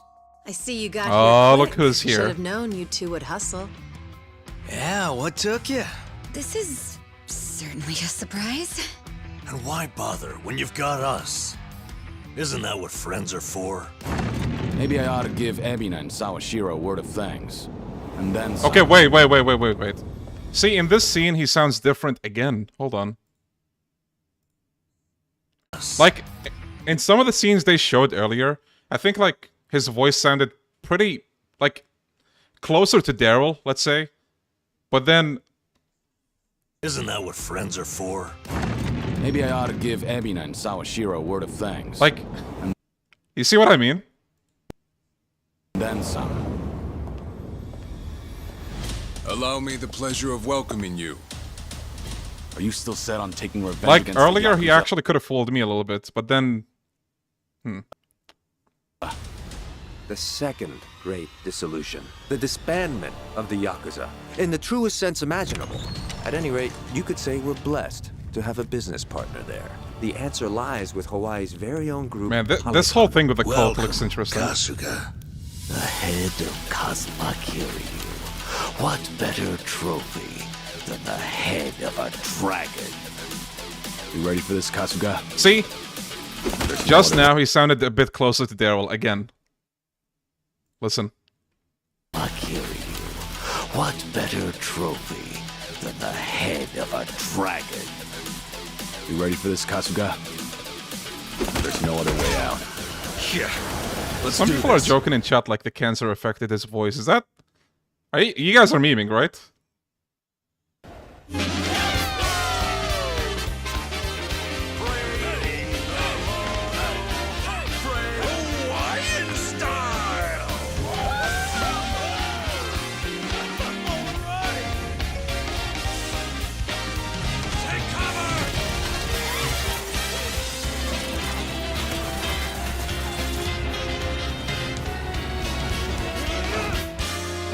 I see you got Oh, here look quick. who's here. Should have known you two would hustle. Yeah, what took you? This is certainly a surprise. And why bother when you've got us? Isn't that what friends are for? Maybe I ought to give Ebina and Sawashiro a word of thanks. And then Okay, wait. See, in this scene, he sounds different again. Hold on. Like, in some of the scenes they showed earlier, I think, like, his voice sounded pretty, like, closer to Daryl, let's say. But then... Isn't that what friends are for? Maybe I ought to give Ebina and Sawashiro a word of thanks. Like, you see what I mean? Then some. Allow me the pleasure of welcoming you. Are you still set on taking revenge Like, against earlier the he Yakuza? actually could have fooled me a little bit, but then... The second great dissolution. The disbandment of the Yakuza. In the truest sense imaginable. At any rate, you could say we're blessed to have a business partner there. The answer lies with Hawaii's very own group. Man, this whole thing with the cult looks interesting. Kasuga, the head of Cosma Kiryu. What better trophy than the head of a dragon? You ready for this, Kasuga? See? Just now, he sounded a bit closer to Daryl again. Listen. Kiryu, what better trophy than the head of a dragon? You ready for this, Kasuga? There's no other way out. Yeah. Some people are joking in chat like the cancer affected his voice. Is that... You guys are memeing, right?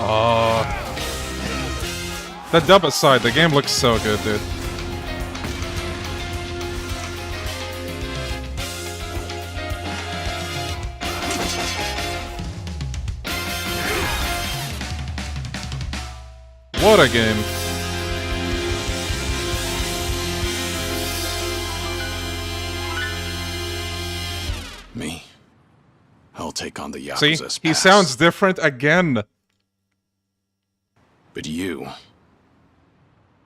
Oh. The dub aside, the game looks so good, dude. What a game. Me. I'll take on the See? Yakuza's He past. sounds different again. But you...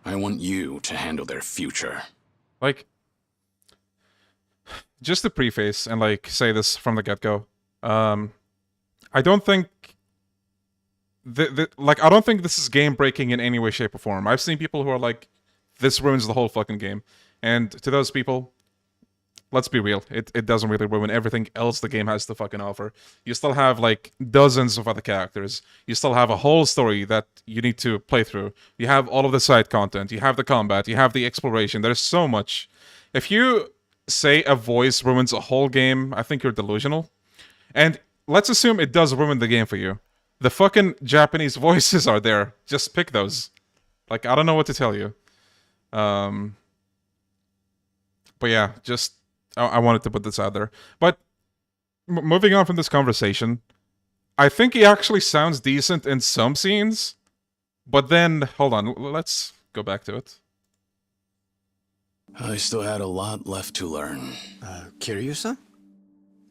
I want you to handle their future. Like... Just to preface and, like, say this from the get-go. I don't think... I don't think this is game-breaking in any way, shape, or form. I've seen people who are like, this ruins the whole fucking game. And to those people... Let's be real, it doesn't really ruin everything else the game has to fucking offer. You still have, like, dozens of other characters. You still have a whole story that you need to play through. You have all of the side content. You have the combat. You have the exploration. There's so much. If you say a voice ruins a whole game, I think you're delusional. And let's assume it does ruin the game for you. The fucking Japanese voices are there. Just pick those. Like, I don't know what to tell you. But yeah, just... I wanted to put this out there. But moving on from this conversation, I think he actually sounds decent in some scenes. But then, hold on, let's go back to it. I still had a lot left to learn. Kiryu-san?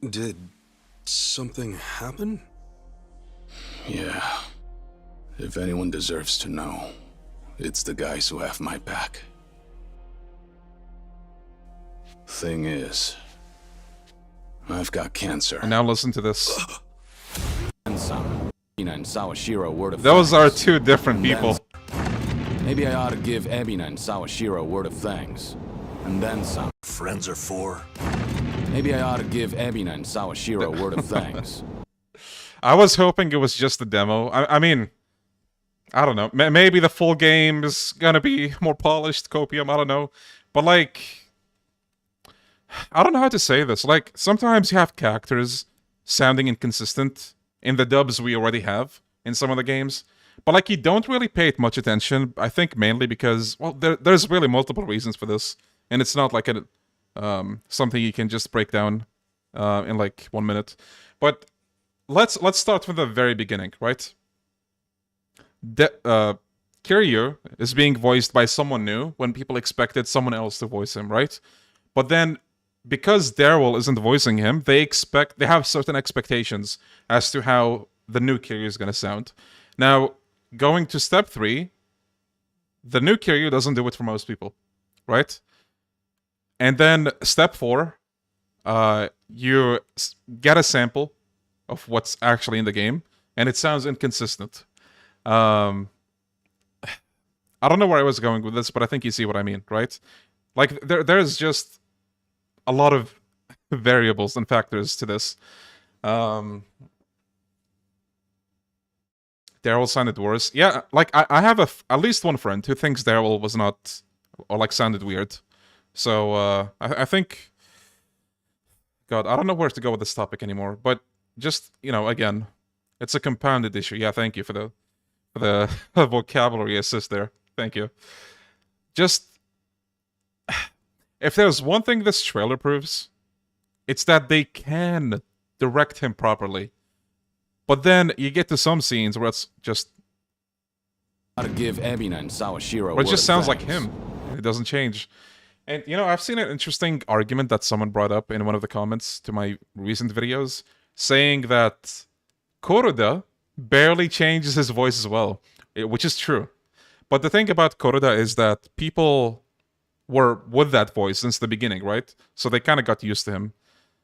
Did something happen? Yeah. If anyone deserves to know, it's the guys who have my back. Thing is, I've got cancer. And now listen to this. Sawashiro Those are two different people. Maybe I ought to give Ebina and Sawashiro a word of thanks. And then some. Friends are for. Maybe I ought to give Ebina and Sawashiro a word of thanks. I was hoping it was just the demo. I mean, I don't know. Maybe the full game is gonna be more polished, copium, I don't know. But like... I don't know how to say this. Like, sometimes you have characters sounding inconsistent in the dubs we already have in some of the games. But, like, you don't really pay it much attention, I think mainly because, well, there's really multiple reasons for this. And it's not like a something you can just break down in, like, 1 minute. But let's start from the very beginning, right? Kiryu is being voiced by someone new when people expected someone else to voice him, right? But then... because Daryl isn't voicing him, they have certain expectations as to how the new Kiryu is going to sound. Now, going to step 3, the new Kiryu doesn't do it for most people, right? And then step 4, you get a sample of what's actually in the game, and it sounds inconsistent. I don't know where I was going with this, but I think you see what I mean, right? Like, there's just... a lot of variables and factors to this. Daryl sounded worse. Yeah, like, I have at least one friend who thinks Daryl was not... or, like, sounded weird. So, I think... God, I don't know where to go with this topic anymore. But just, you know, again, it's a compounded issue. Yeah, thank you for the vocabulary assist there. Thank you. Just... if there's one thing this trailer proves, it's that they can direct him properly. But then you get to some scenes where it's just... Gotta give Ebina and Sawashiro But it just sounds like him. It doesn't change. And, you know, I've seen an interesting argument that someone brought up in one of the comments to my recent videos, saying that Koroda barely changes his voice as well, which is true. But the thing about Koroda is that people were with that voice since the beginning, right? So they kind of got used to him.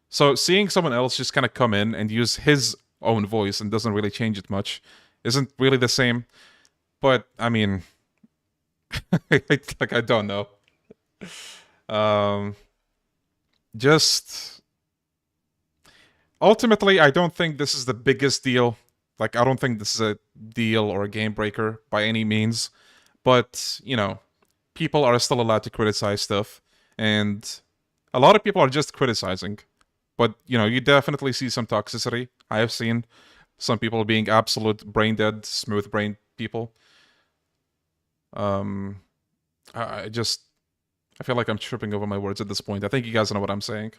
So seeing someone else just kind of come in and use his own voice and doesn't really change it much isn't really the same. But, I mean, like, I don't know. Just... Ultimately, I don't think this is the biggest deal. Like, I don't think this is a deal or a game breaker by any means. But, you know, people are still allowed to criticize stuff. And a lot of people are just criticizing. But, you know, you definitely see some toxicity. I have seen some people being absolute brain-dead, smooth-brained people. I feel like I'm tripping over my words at this point. I think you guys know what I'm saying.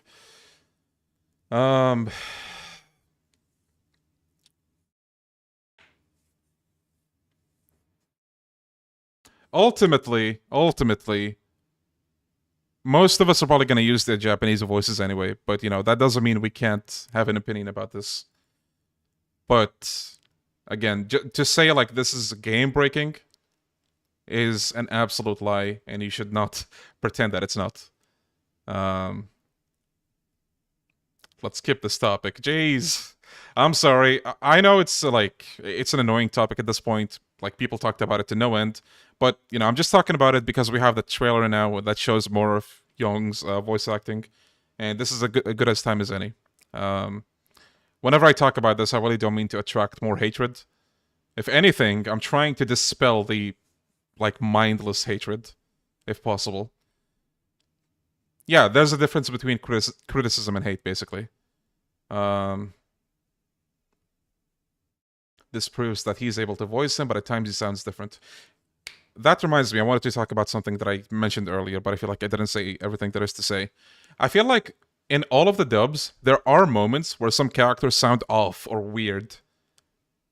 Ultimately, most of us are probably going to use their Japanese voices anyway, but, you know, that doesn't mean we can't have an opinion about this. But, again, to say, like, this is game-breaking is an absolute lie, and you should not pretend that it's not. Let's skip this topic. Jeez. I'm sorry. I know it's, like, it's an annoying topic at this point. Like, people talked about it to no end. But, you know, I'm just talking about it because we have the trailer now that shows more of Young's voice acting. And this is a good as time as any. Whenever I talk about this, I really don't mean to attract more hatred. If anything, I'm trying to dispel the, like, mindless hatred, if possible. Yeah, there's a difference between criticism and hate, basically. This proves that he's able to voice him, but at times he sounds different. That reminds me, I wanted to talk about something that I mentioned earlier, but I feel like I didn't say everything there is to say. I feel like in all of the dubs, there are moments where some characters sound off or weird.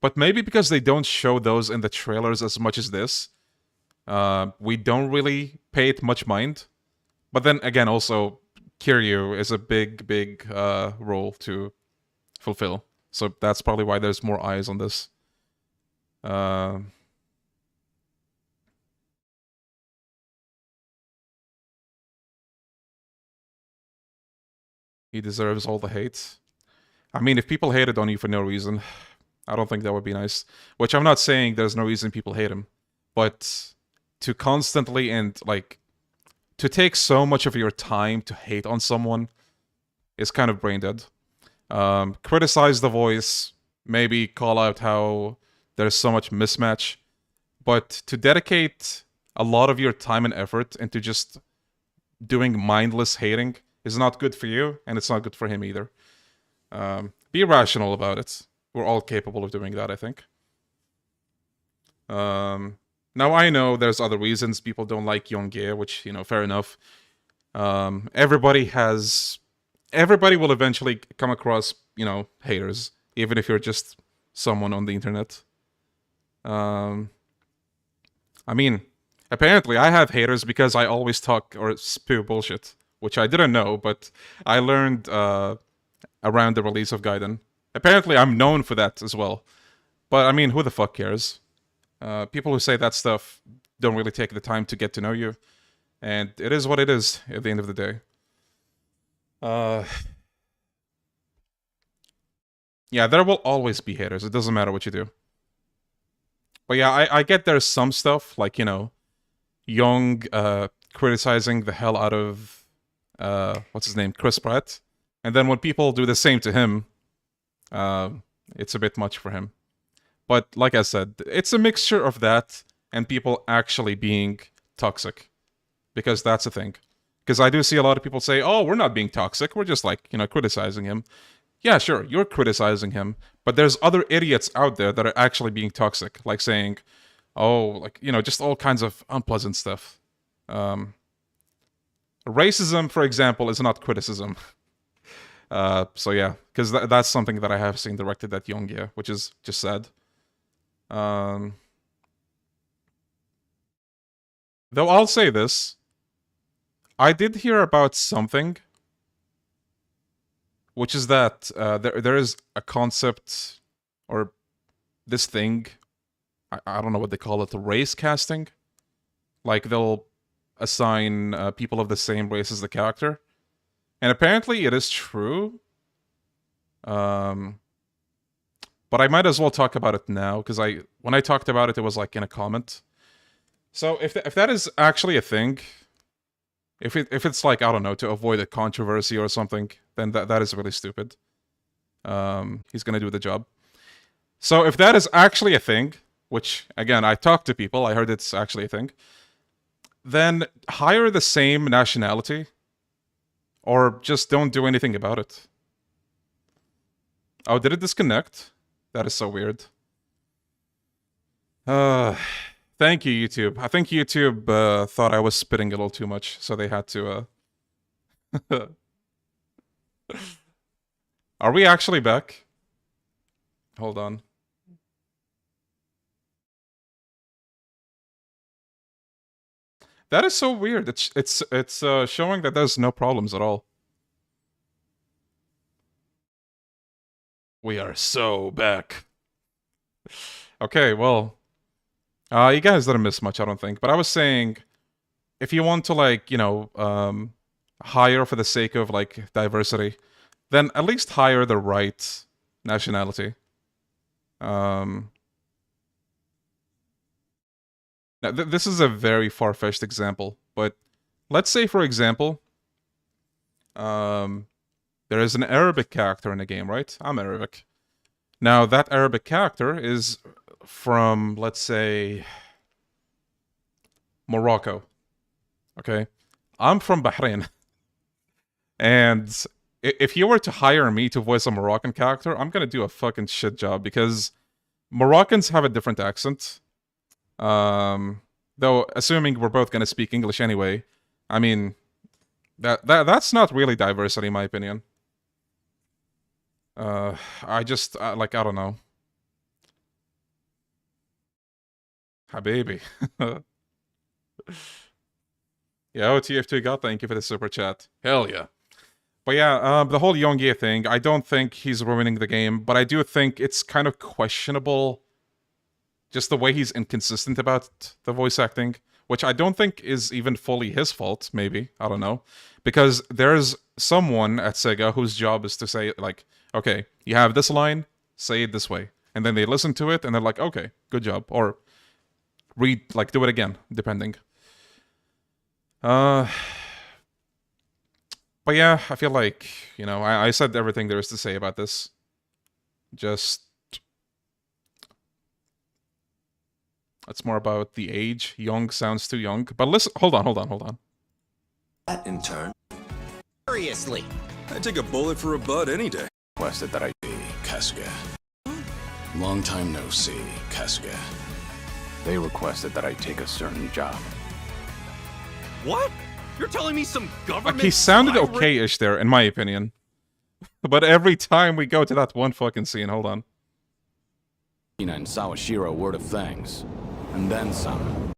But maybe because they don't show those in the trailers as much as this, we don't really pay it much mind. But then again, also, Kiryu is a big role to fulfill. So that's probably why there's more eyes on this. He deserves all the hate. I mean, if people hated on you for no reason, I don't think that would be nice. Which I'm not saying there's no reason people hate him. But to constantly and, like, to take so much of your time to hate on someone is kind of brain dead. Criticize the voice, maybe call out how there's so much mismatch. But to dedicate a lot of your time and effort into just doing mindless hating is not good for you, and it's not good for him either. Be rational about it. We're all capable of doing that, I think. Now, I know there's other reasons people don't like Yongye, which, you know, fair enough. Everybody will eventually come across, you know, haters, even if you're just someone on the internet. I mean, apparently I have haters because I always talk or spew bullshit, which I didn't know, but I learned around the release of Gaiden. Apparently I'm known for that as well. But, I mean, who the fuck cares? People who say that stuff don't really take the time to get to know you. And it is what it is at the end of the day. Yeah, there will always be haters. It doesn't matter what you do. But yeah, I get there's some stuff, like, you know, Young criticizing the hell out of, what's his name, Chris Pratt. And then when people do the same to him, it's a bit much for him. But like I said, it's a mixture of that and people actually being toxic. Because that's the thing. Because I do see a lot of people say, oh, we're not being toxic. We're just, like, you know, criticizing him. Yeah, sure, you're criticizing him. But there's other idiots out there that are actually being toxic. Like saying, oh, like, you know, just all kinds of unpleasant stuff. racism, for example, is not criticism. So yeah, because that's something that I have seen directed at Yongye, which is just sad. Though I'll say this, I did hear about something, which is that there is a concept, or this thing, I don't know what they call it, race casting. Like, they'll assign people of the same race as the character. And apparently it is true. But I might as well talk about it now, because when I talked about it, it was like in a comment. So if that is actually a thing, if it's like, I don't know, to avoid a controversy or something, then that is really stupid. He's gonna do the job. So if that is actually a thing, which, again, I talked to people, I heard it's actually a thing, then hire the same nationality, or just don't do anything about it. Oh, did it disconnect? That is so weird. Thank you, YouTube. I think YouTube thought I was spitting a little too much, so they had to... Are we actually back? Hold on. That is so weird. It's showing that there's no problems at all. We are so back. Okay, well, you guys didn't miss much, I don't think. But I was saying, if you want to, like, you know, hire for the sake of, like, diversity, then at least hire the right nationality. Now, this is a very far-fetched example, but let's say, for example, there is an Arabic character in the game, right? I'm Arabic. Now, that Arabic character is from, let's say, Morocco. Okay? I'm from Bahrain. And if you were to hire me to voice a Moroccan character, I'm gonna do a fucking shit job, because Moroccans have a different accent. Though, assuming we're both gonna speak English anyway, I mean, that's not really diversity, in my opinion. I just, like, I don't know. Habibi. Yeah, OTF2 God, thank you for the super chat. Hell yeah. But yeah, the whole Yongye thing, I don't think he's ruining the game, but I do think it's kind of questionable, just the way he's inconsistent about the voice acting, which I don't think is even fully his fault, maybe. I don't know. Because there's someone at Sega whose job is to say, like, okay, you have this line, say it this way. And then they listen to it, and they're like, okay, good job. Or do it again, depending. But yeah, I feel like, you know, I said everything there is to say about this. Just... It's more about the age. Young sounds too young. But listen, hold on. That in turn. Seriously. I'd take a bullet for a bud any day. Requested that I see Kasuga. Long time no see, Kasuga. They requested that I take a certain job. What? You're telling me some government... Like, he sounded okay-ish there, in my opinion. But every time we go to that one fucking scene, hold on. And Sawashiro word of thanks. And then some.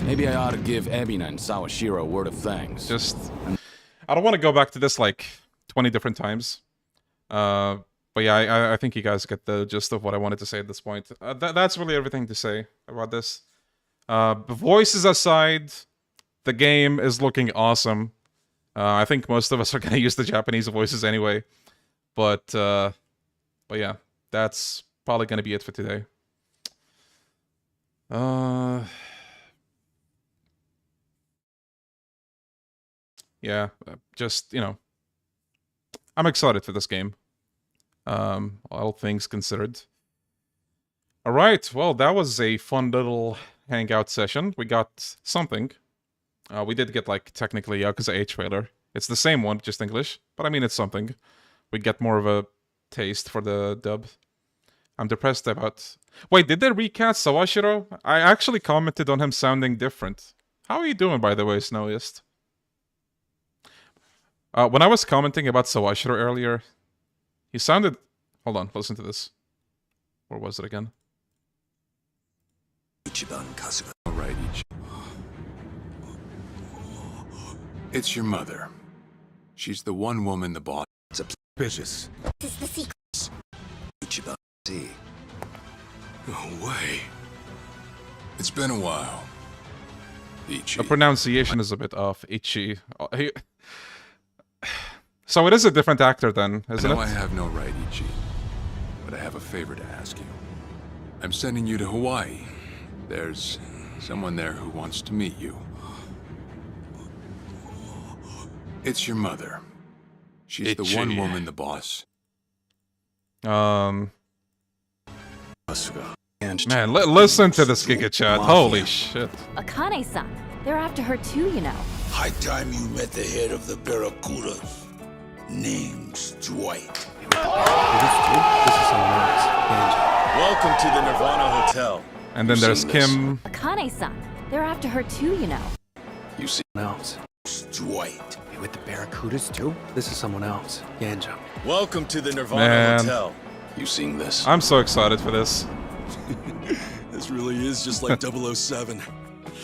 Maybe I ought to give Ebina and Sawashiro a word of thanks. Just... I don't want to go back to this, like, 20 different times. But yeah, I think you guys get the gist of what I wanted to say at this point. That's really everything to say about this. Voices aside, the game is looking awesome. I think most of us are going to use the Japanese voices anyway. But yeah, that's probably going to be it for today. Yeah, just, you know, I'm excited for this game. All things considered. Alright, well, that was a fun little hangout session. We got something. We did get, like, technically Yakuza 8 trailer. It's the same one, just English. But I mean, it's something. We get more of a taste for the dub. I'm depressed about... Wait, did they recast Sawashiro? I actually commented on him sounding different. How are you doing, by the way, Snowiest? When I was commenting about Sawashiro earlier, he sounded... Hold on, listen to this. Where was it again? Alright, Ichi. It's your mother. She's the one woman the boss... Vicious. This is the secret. Ichiban Z. No way. It's been a while. Ichi. The pronunciation is a bit off. Ichi. So it is a different actor then, isn't it? I have no right, Ichi. But I have a favor to ask you. I'm sending you to Hawaii. There's someone there who wants to meet you. It's your mother. She's the one woman the boss... Man, listen to this Giga Chat. Holy shit. Akane-san. They're after her too, you know. High time you met the head of the Barracudas. Name's Dwight. Welcome to the Nirvana Hotel. And then there's Kim. Akane-san. They're after her too, you know. You see else. Dwight. You with the Barracudas too? This is someone else. Yanja. Welcome to the Nirvana Hotel. You seen this? I'm so excited for this. This really is just like 007.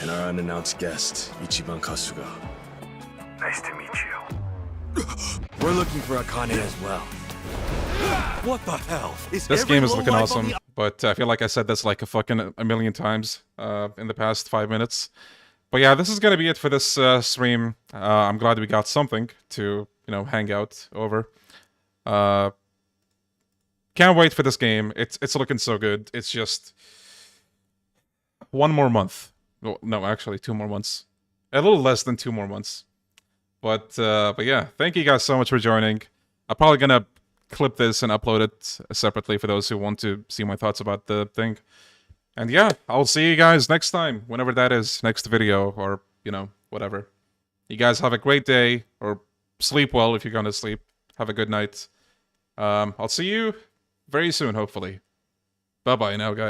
And our unannounced guest, Ichiban Kasuga. Nice to meet you. We're looking for Akane as well. What the hell? This game is looking awesome, but I feel like I said this like a million times in the past 5 minutes. But yeah, this is gonna be it for this stream. I'm glad we got something to, hang out over. Can't wait for this game. It's looking so good. It's just 1 more month. Well, no, actually 2 more months. A little less than 2 more months. But yeah, thank you guys so much for joining. I'm probably gonna clip this and upload it separately for those who want to see my thoughts about the thing. And yeah, I'll see you guys next time, whenever that is, next video, or, whatever. You guys have a great day, or sleep well if you're gonna sleep. Have a good night. I'll see you very soon, hopefully. Bye-bye now, guys.